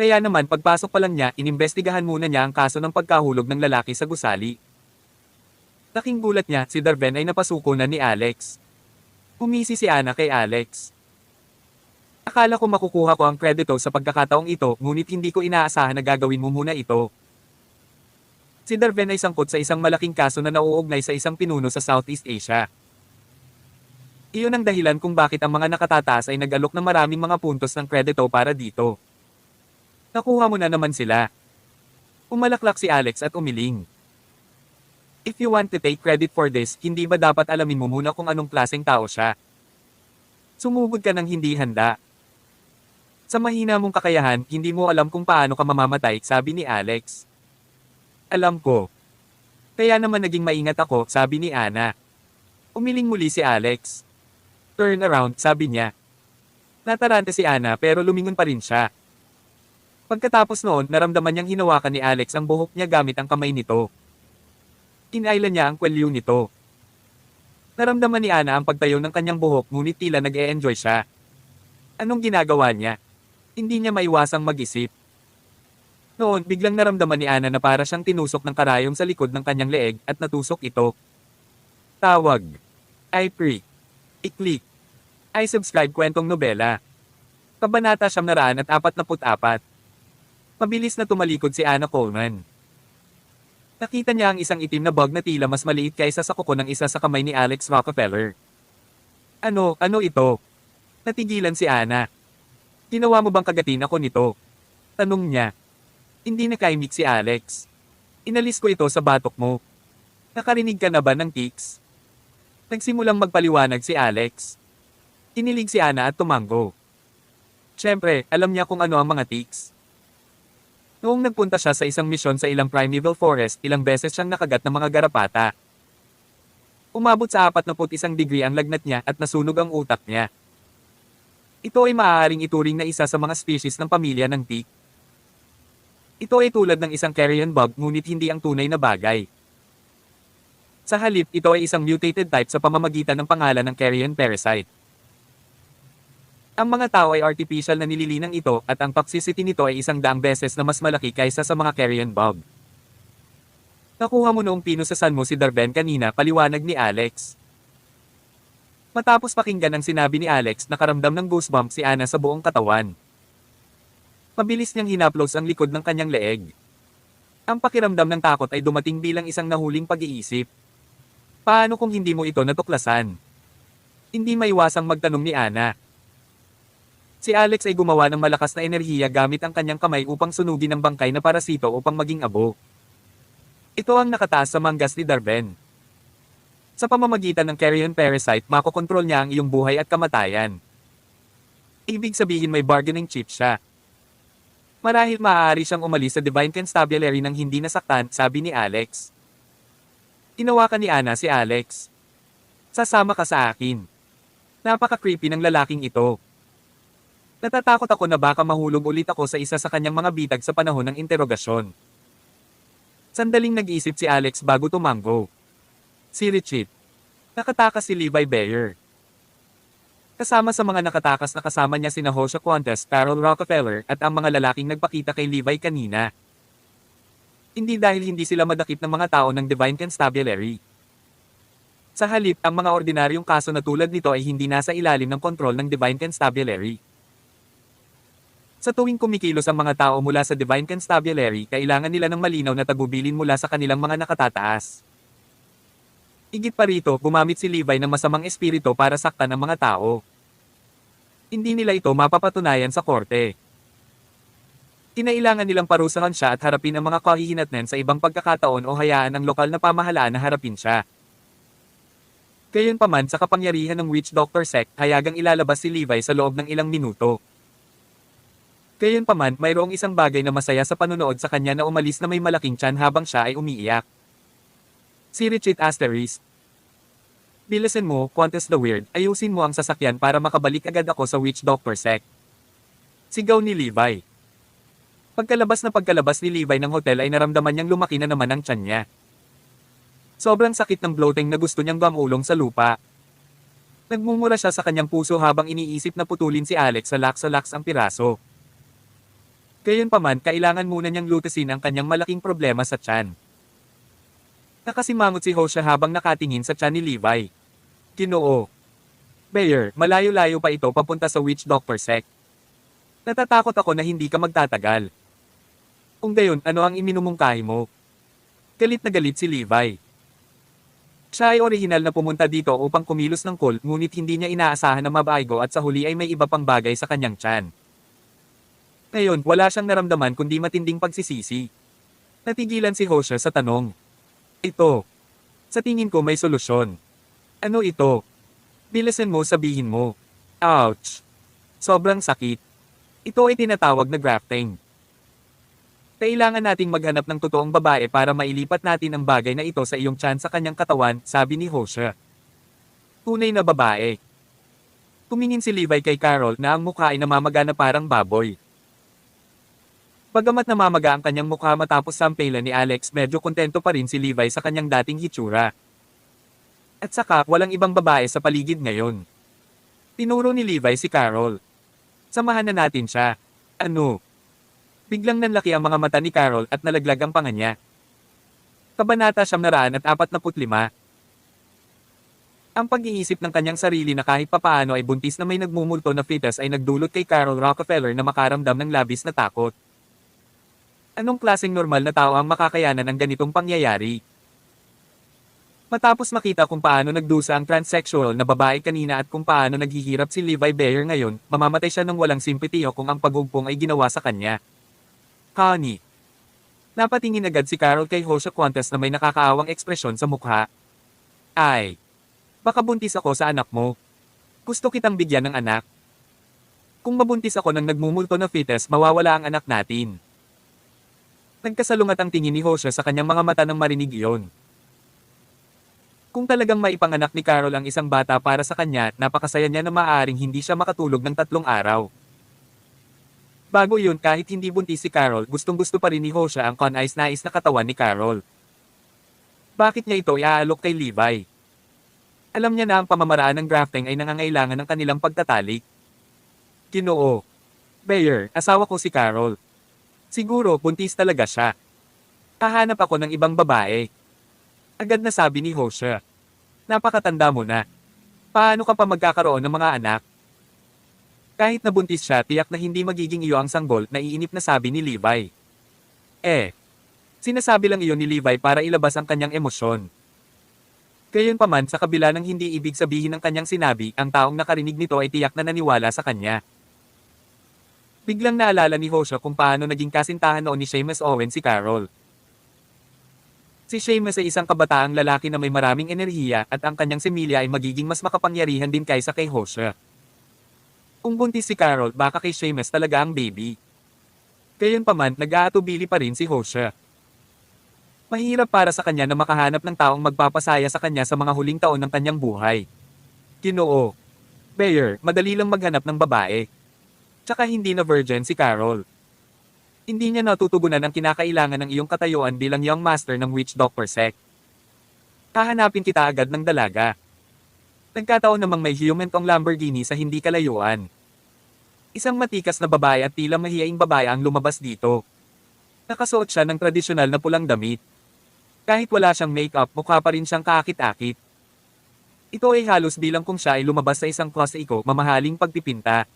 Kaya naman pagpasok pa lang niya, inimbestigahan muna niya ang kaso ng pagkahulog ng lalaki sa gusali. Laking gulat niya, si Darben ay napasuko na ni Alex. Umisi si Ana kay Alex. Akala ko makukuha ko ang kredito sa pagkakataong ito, ngunit hindi ko inaasahan na gagawin mo muna ito. Si Darben ay sangkot sa isang malaking kaso na nauugnay sa isang pinuno sa Southeast Asia. Iyon ang dahilan kung bakit ang mga nakatataas ay nag-alok ng maraming mga puntos ng kredito para dito. Nakuha mo na naman sila. Umalaklak si Alex at umiling. If you want to take credit for this, hindi ba dapat alamin mo muna kung anong klaseng tao siya? Sumugod ka ng hindi handa. Sa mahina mong kakayahan, hindi mo alam kung paano ka mamamatay, sabi ni Alex. Alam ko. Kaya naman naging maingat ako, sabi ni Ana. Umiling muli si Alex. Turn around, sabi niya. Nataranta si Ana pero lumingon pa rin siya. Pagkatapos noon, naramdaman niyang hinawakan ni Alex ang buhok niya gamit ang kamay nito. Inayla niya ang kwelyo nito. Naramdaman ni Ana ang pagtayo ng kanyang buhok ngunit tila nag-e-enjoy siya. Anong ginagawa niya? Hindi niya maiwasang mag-isip. Noon, biglang naramdaman ni Ana na para siyang tinusok ng karayom sa likod ng kanyang leeg at natusok ito. Tawag. I pray. I-click. I subscribe kwentong nobela. Kabanata 944. Mabilis na tumalikod si Ana Coleman. Nakita niya ang isang itim na bug na tila mas maliit kaysa sa kuko ng isa sa kamay ni Alex Rockefeller. Ano ito? Natigilan si Ana. Ginawa mo bang kagatin ako nito? Tanong niya. Hindi nakaimik si Alex. Inalis ko ito sa batok mo. Nakarinig ka na ba ng tics? Nagsimulang magpaliwanag si Alex. Kinilig si Ana at tumango. Siyempre, alam niya kung ano ang mga tics. Noong nagpunta siya sa isang misyon sa ilang primeval forest, ilang beses siyang nakagat ng mga garapata. Umabot sa 41 degree ang lagnat niya at nasunog ang utak niya. Ito ay maaaring ituring na isa sa mga species ng pamilya ng tick. Ito ay tulad ng isang carrion bug ngunit hindi ang tunay na bagay. Sa halip, ito ay isang mutated type sa pamamagitan ng pangalan ng carrion parasite. Ang mga tao ay artificial na nililinang ito at ang toxicity nito ay 100 beses na mas malaki kaysa sa mga carrion bug. Nakuha mo noong pinusasan mo si Darben kanina, paliwanag ni Alex. Matapos pakinggan ang sinabi ni Alex, nakaramdam ng goosebumps si Ana sa buong katawan. Mabilis niyang hinaplos ang likod ng kanyang leeg. Ang pakiramdam ng takot ay dumating bilang isang nahuling pag-iisip. Paano kung hindi mo ito natuklasan? Hindi maiwasang magtanong ni Ana. Si Alex ay gumawa ng malakas na enerhiya gamit ang kanyang kamay upang sunugin ang bangkay na parasito upang maging abo. Ito ang nakataas sa manggas ni Darben. Sa pamamagitan ng carrion parasite, makokontrol niya ang iyong buhay at kamatayan. Ibig sabihin may bargaining chip siya. Marahil maaari siyang umalis sa Divine Constabulary nang hindi nasaktan, sabi ni Alex. Tinawakan ni Ana si Alex. Sasama ka sa akin. Napaka-creepy ng lalaking ito. Natatakot ako na baka mahulog ulit ako sa isa sa kanyang mga bitag sa panahon ng interogasyon. Sandaling nag-iisip si Alex bago tumango. Si Richie. Nakatakas si Levi Bayer. Kasama sa mga nakatakas na kasama niya sina Hosea Qantas, Carol Rockefeller at ang mga lalaking nagpakita kay Levi kanina. Hindi dahil hindi sila madakip ng mga tao ng Divine Constabulary. Sa halip, ang mga ordinaryong kaso na tulad nito ay hindi nasa ilalim ng kontrol ng Divine Constabulary. Sa tuwing kumikilos ang mga tao mula sa Divine Constabulary, kailangan nila ng malinaw na tagubilin mula sa kanilang mga nakatataas. Higit pa rito, gumamit si Levi ng masamang espiritu para saktan ang mga tao. Hindi nila ito mapapatunayan sa korte. Kinailangan nilang parusahan siya at harapin ang mga kahihinatnan sa ibang pagkakataon o hayaan ang lokal na pamahalaan na harapin siya. Gayunpaman, sa kapangyarihan ng Witch Doctor Sect, hayagang ilalabas si Levi sa loob ng ilang minuto. Gayunpaman, mayroong isang bagay na masaya sa panunood sa kanya na umalis na may malaking tiyan habang siya ay umiiyak. Si Richie Asterisk. Bilisan mo, Qantas the Weird, ayusin mo ang sasakyan para makabalik agad ako sa Witch Doctor Sect. Sigaw ni Levi. Pagkalabas ni Levi ng hotel ay naramdaman niyang lumaki na naman ang tiyan niya. Sobrang sakit ng bloating na gusto niyang gamulong sa lupa. Nagmumura siya sa kanyang puso habang iniisip na putulin si Alex sa laks ang piraso. Gayunpaman, kailangan muna niyang lutasin ang kanyang malaking problema sa tiyan. Nakasimangot si Hosea habang nakatingin sa tiyan ni Levi. Ginoo. Bayer, malayo-layo pa ito papunta sa Witch Doctor Sect. Natatakot ako na hindi ka magtatagal. Kung gayon, ano ang iminumungkahi mo? Galit na galit si Levi. Siya ay orihinal na pumunta dito upang kumilos ng cult, ngunit hindi niya inaasahan na mabaigo at sa huli ay may iba pang bagay sa kanyang tiyan. Ngayon, wala siyang naramdaman kundi matinding pagsisisi. Natigilan si Hosea sa tanong. Ito. Sa tingin ko may solusyon. Ano ito? Bilisan mo, sabihin mo. Ouch. Sobrang sakit. Ito ay tinatawag na grafting. Kailangan nating maghanap ng totoong babae para mailipat natin ang bagay na ito sa iyong tiyan sa kanyang katawan, sabi ni Hosea. Tunay na babae. Tumingin si Levi kay Carol na ang mukha ay namamaga na parang baboy. Bagamat namamaga ang kanyang mukha matapos sampelan ni Alex, medyo kontento pa rin si Levi sa kanyang dating hitsura. At saka, walang ibang babae sa paligid ngayon. Tinuro ni Levi si Carol. Samahan na natin siya. Ano? Biglang nanlaki ang mga mata ni Carol at nalaglag ang panga niya. Kabanata 945. Ang pag-iisip ng kanyang sarili na kahit papaano ay buntis na may nagmumulto na fetus ay nagdulot kay Carol Rockefeller na makaramdam ng labis na takot. Anong klaseng normal na tao ang makakayanan ng ganitong pangyayari? Matapos makita kung paano nagdusa ang transsexual na babae kanina at kung paano naghihirap si Levi Bayer ngayon, mamamatay siya ng walang simpatiyo kung ang pagugpong ay ginawa sa kanya. Connie. Napatingin agad si Carol kay Hosha Quantas na may nakakaawang ekspresyon sa mukha. Ay. Baka buntis ako sa anak mo. Gusto kitang bigyan ng anak. Kung mabuntis ako ng nagmumulto na fetus, mawawala ang anak natin. Nagkasalungat ang tingin ni Hosha sa kanyang mga mata nang marinig iyon. Kung talagang maipanganak ni Carol ang isang bata para sa kanya, napakasaya niya na maaaring hindi siya makatulog ng 3 araw. Bago iyon, kahit hindi buntis si Carol, gustong-gusto pa rin ni Hosha ang kanais-nais na katawan ni Carol. Bakit niya ito iaalok kay Levi? Alam niya na ang pamamaraan ng grafting ay nangangailangan ng kanilang pagtatalik. Ginoo. Bayer, asawa ko si Carol. Siguro, buntis talaga siya. Hahanap ako ng ibang babae. Agad na sabi ni Hosha. Napakatanda mo na. Paano ka pa magkakaroon ng mga anak? Kahit nabuntis siya, tiyak na hindi magiging iyo ang sanggol, naiinip na sabi ni Levi. Sinasabi lang iyon ni Levi para ilabas ang kanyang emosyon. Gayunpaman, sa kabila ng hindi ibig sabihin ng kanyang sinabi, ang taong nakarinig nito ay tiyak na naniwala sa kanya. Biglang naalala ni Hosha kung paano naging kasintahan noon ni Seamus Owen si Carol. Si Seamus ay isang kabataang lalaki na may maraming enerhiya at ang kanyang semilya ay magiging mas makapangyarihan din kaysa kay Hosha. Kung buntis si Carol, baka kay Seamus talaga ang baby. Gayunpaman, nag-aatubili pa rin si Hosha. Mahirap para sa kanya na makahanap ng taong magpapasaya sa kanya sa mga huling taon ng kanyang buhay. Ginoo. Bayer, madali lang maghanap ng babae. Tsaka hindi na virgin si Carol. Hindi niya natutugunan ang kinakailangan ng iyong katayuan bilang young master ng witch doctor sect. Hahanapin kita agad ng dalaga. Nagkataon namang may human-tong Lamborghini sa hindi kalayuan. Isang matikas na babae at tila mahiyaing babae ang lumabas dito. Nakasuot siya ng tradisyonal na pulang damit. Kahit wala siyang make-up, mukha pa rin siyang kaakit-akit. Ito ay halos bilang kung siya ay lumabas sa isang klase-iko mamahaling pagpipinta.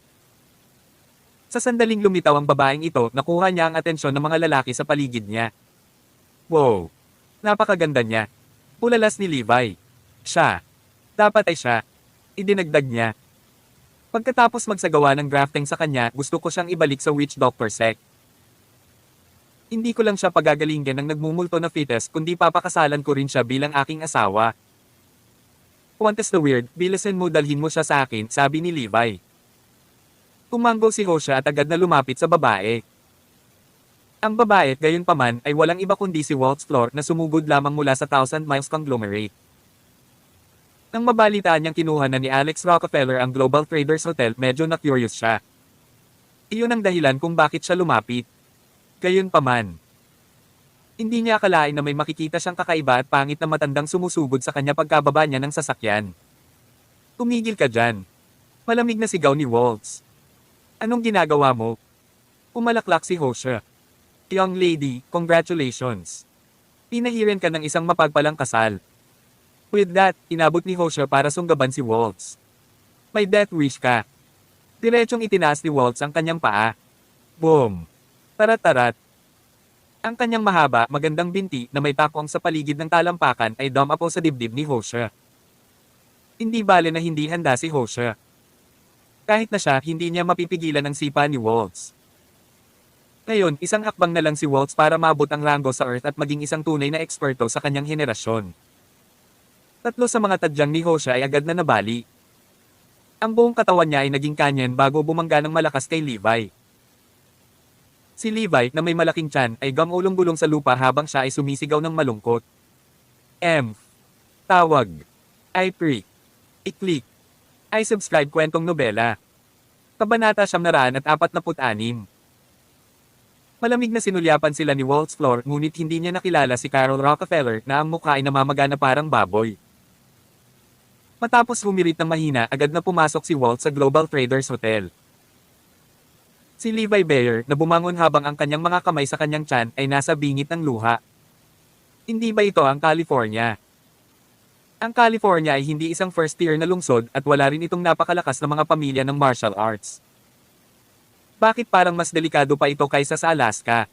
Sa sandaling lumitaw ang babaeng ito, nakuha niya ang atensyon ng mga lalaki sa paligid niya. Wow! Napakaganda niya. Pulalas ni Levi. Siya. Dapat ay siya. Idinagdag niya. Pagkatapos magsagawa ng grafting sa kanya, gusto ko siyang ibalik sa witch doctor sect. Hindi ko lang siya pagagalinggan ng nagmumulto na fetus, kundi papakasalan ko rin siya bilang aking asawa. Quantas the weird, bilisan mo, dalhin mo siya sa akin, sabi ni Levi. Tumanggo si Hosha at agad na lumapit sa babae. Ang babae, gayunpaman, ay walang iba kundi si Waltz Floor na sumugod lamang mula sa Thousand Miles Conglomerate. Nang mabalitaan niyang kinuha na ni Alex Rockefeller ang Global Traders Hotel, medyo na-curious siya. Iyon ang dahilan kung bakit siya lumapit. Gayunpaman, hindi niya akalain na may makikita siyang kakaiba at pangit na matandang sumusugod sa kanya pagkababa niya ng sasakyan. Tumigil ka dyan. Malamig na sigaw ni Waltz. Anong ginagawa mo? Umalaklak si Hosha. Young lady, congratulations. Pinahiran ka ng isang mapagpalang kasal. With that, inabot ni Hosha para sunggaban si Waltz. May death wish ka. Diretsong itinaas ni Waltz ang kanyang paa. Boom! Tarat-tarat. Ang kanyang mahaba, magandang binti na may takong sa paligid ng talampakan ay dumapo sa dibdib ni Hosha. Hindi bale na hindi handa si Hosha. Kahit na siya, hindi niya mapipigilan ang sipa ni Waltz. Ngayon, isang hakbang na lang si Waltz para maabot ang ranggo sa Earth at maging isang tunay na eksperto sa kanyang henerasyon. 3 sa mga tadyang ni Hosha ay agad na nabali. Ang buong katawan niya ay naging kanyan bago bumangga ng malakas kay Levi. Si Levi, na may malaking tiyan, ay gamulong-gulong sa lupa habang siya ay sumisigaw ng malungkot. Tawag. I pre. I-click. I subscribe kwentong nobela. Kabanata 946. Malamig na sinulyapan sila ni Waltz Floor, ngunit hindi niya nakilala si Carol Rockefeller na ang mukha ay namamaga na parang baboy. Matapos humirit ng mahina, agad na pumasok si Waltz sa Global Traders Hotel. Si Levi Bayer, na bumangon habang ang kanyang mga kamay sa kanyang tiyan ay nasa bingit ng luha. Hindi ba ito ang California? Ang California ay hindi isang first-tier na lungsod at wala rin itong napakalakas na mga pamilya ng martial arts. Bakit parang mas delikado pa ito kaysa sa Alaska?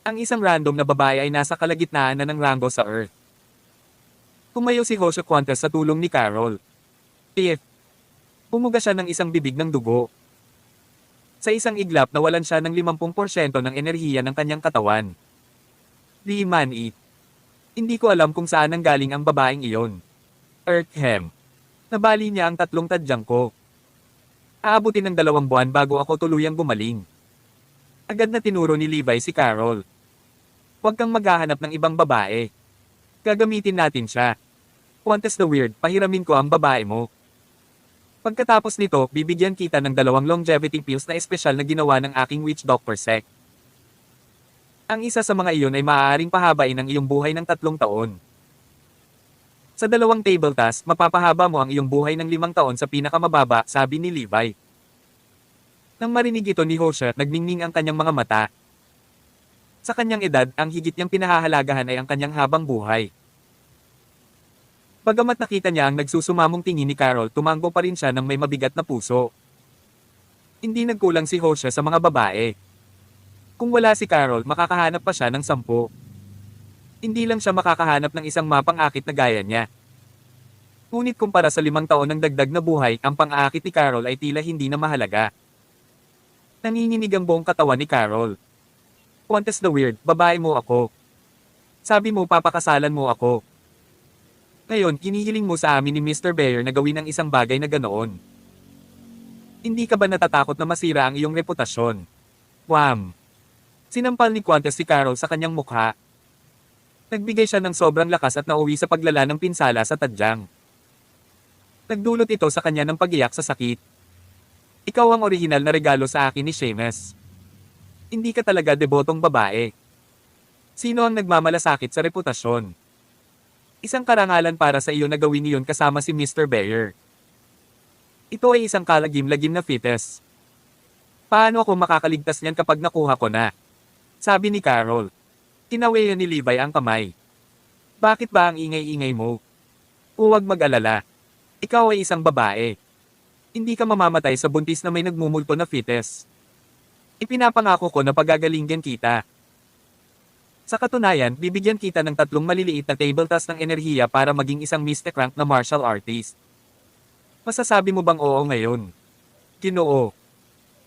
Ang isang random na babae ay nasa kalagitnaan na ng rango sa Earth. Tumayo si Jose Cuantas sa tulong ni Carol. Pif! Pumuga siya ng isang bibig ng dugo. Sa isang iglap nawalan siya ng 50% ng enerhiya ng kanyang katawan. Di man it. Hindi ko alam kung saan nanggaling ang babaeng iyon. Earthhem. Nabali niya ang 3 tadyang ko. Aabutin ng 2 buwan bago ako tuluyang gumaling. Agad na tinuro ni Levi si Carol. Huwag kang maghahanap ng ibang babae. Gagamitin natin siya. Cuantas the Weird, pahiramin ko ang babae mo. Pagkatapos nito, bibigyan kita ng 2 longevity pills na espesyal na ginawa ng aking witch doctor sect. Ang isa sa mga iyon ay maaaring pahabain ang iyong buhay ng 3 taon. Sa 2 table task, mapapahaba mo ang iyong buhay ng 5 taon sa pinakamababa, sabi ni Levi. Nang marinig ito ni Jose, nagningning ang kanyang mga mata. Sa kanyang edad, ang higit niyang pinahahalagahan ay ang kanyang habang buhay. Bagamat nakita niya ang nagsusumamong tingin ni Carol, tumango pa rin siya ng may mabigat na puso. Hindi nagkulang si Jose sa mga babae. Kung wala si Carol, makakahanap pa siya ng 10. Hindi lang siya makakahanap ng isang mapang-akit na gaya niya. Ngunit kumpara sa 5 taon ng dagdag na buhay, ang pang-aakit ni Carol ay tila hindi na mahalaga. Nanginginig ang buong katawan ni Carol. Cuantas the Weird, babae mo ako. Sabi mo papakasalan mo ako. Ngayon, kinihiling mo sa amin ni Mr. Bayer na gawin ang isang bagay na ganoon. Hindi ka ba natatakot na masira ang iyong reputasyon? Wham! Sinampal ni Cuantas si Carol sa kanyang mukha. Nagbigay siya ng sobrang lakas at nauwi sa paglala ng pinsala sa tadyang. Nagdulot ito sa kanya ng pag-iyak sa sakit. Ikaw ang orihinal na regalo sa akin ni Seamus. Hindi ka talaga debotong babae. Sino ang nagmamalasakit sa reputasyon? Isang karangalan para sa iyo na gawin iyon kasama si Mr. Bayer. Ito ay isang kalagim-lagim na fetus. Paano ako makakaligtas niyan kapag nakuha ko na? Sabi ni Carol. Tinawayan ni Levi ang kamay. Bakit ba ang ingay-ingay mo? Huwag mag-alala. Ikaw ay isang babae. Hindi ka mamamatay sa buntis na may nagmumulto na fetus. Ipinapangako ko na pagagalinggan kita. Sa katunayan, bibigyan kita ng 3 maliliit na table task ng enerhiya para maging isang Mystic rank na martial artist. Masasabi mo bang oo ngayon? Ginoo.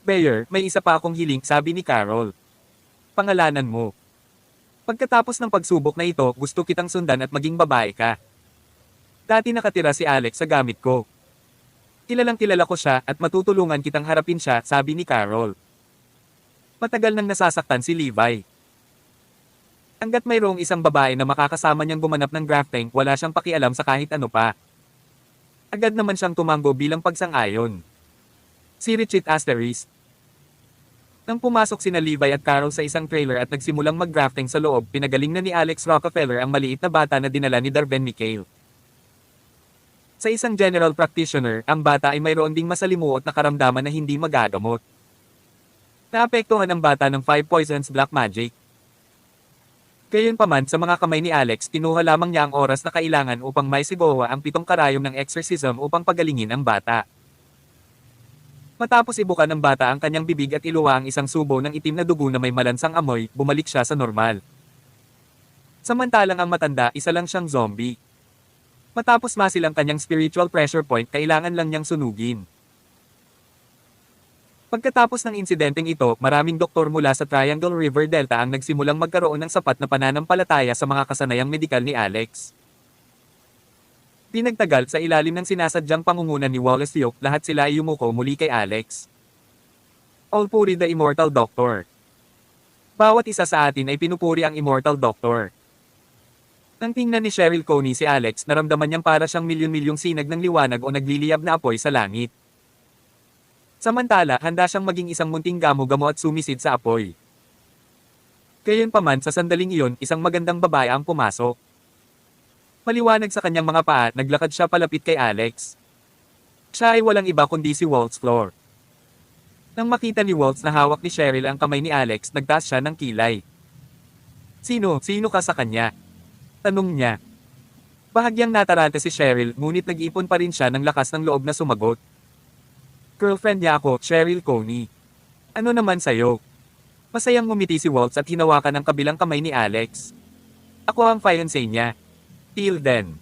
Bayer, may isa pa akong hiling, sabi ni Carol. Pangalanan mo. Pagkatapos ng pagsubok na ito, gusto kitang sundan at maging babae ka. Dati nakatira si Alex sa gamit ko. Kilalang kilala ko siya at matutulungan kitang harapin siya, sabi ni Carol. Matagal nang nasasaktan si Levi. Hanggat mayroong isang babae na makakasama niyang gumanap ng grafting, wala siyang pakialam sa kahit ano pa. Agad naman siyang tumango bilang pagsang-ayon. Si Richard Asterisk. Nang pumasok sina Levi at Carol sa isang trailer at nagsimulang mag-grafting sa loob, pinagaling na ni Alex Rockefeller ang maliit na bata na dinala ni Darben Mikhail. Sa isang general practitioner, ang bata ay mayroon ding masalimuot na karamdaman na hindi magagamot. Naapektuhan ang bata ng 5 poisons black magic. Gayunpaman sa mga kamay ni Alex, kinuha lamang niya ang oras na kailangan upang maisigawa ang 7 karayom ng exorcism upang pagalingin ang bata. Matapos ibuka ng bata ang kanyang bibig at iluwa ang isang subo ng itim na dugo na may malansang amoy, bumalik siya sa normal. Samantalang ang matanda, isa lang siyang zombie. Matapos masil ang kanyang spiritual pressure point, kailangan lang niyang sunugin. Pagkatapos ng insidenteng ito, maraming doktor mula sa Triangle River Delta ang nagsimulang magkaroon ng sapat na pananampalataya sa mga kasanayang medikal ni Alex. Pinagtagal sa ilalim ng sinasadyang pangungunan ni Wallace Yoke, lahat sila ay yumuko muli kay Alex. All puri the Immortal Doctor. Bawat isa sa atin ay pinupuri ang Immortal Doctor. Nang tingnan ni Cheryl Coney si Alex, naramdaman niyang para siyang milyon-milyong sinag ng liwanag o nagliliyab na apoy sa langit. Samantala, handa siyang maging isang munting gamo-gamo at sumisid sa apoy. Gayunpaman sa sandaling iyon, isang magandang babae ang pumasok. Maliwanag sa kanyang mga paa, naglakad siya palapit kay Alex. Siya ay walang iba kundi si Waltz Floor. Nang makita ni Waltz na hawak ni Cheryl ang kamay ni Alex, nagtaas siya ng kilay. Sino ka sa kanya? Tanong niya. Bahagyang nataranta si Cheryl, ngunit nag-ipon pa rin siya ng lakas ng loob na sumagot. Girlfriend niya ako, Cheryl Coney. Ano naman sa'yo? Masayang ngumiti si Waltz at hinawakan ang kabilang kamay ni Alex. Ako ang fiancé niya. Till then.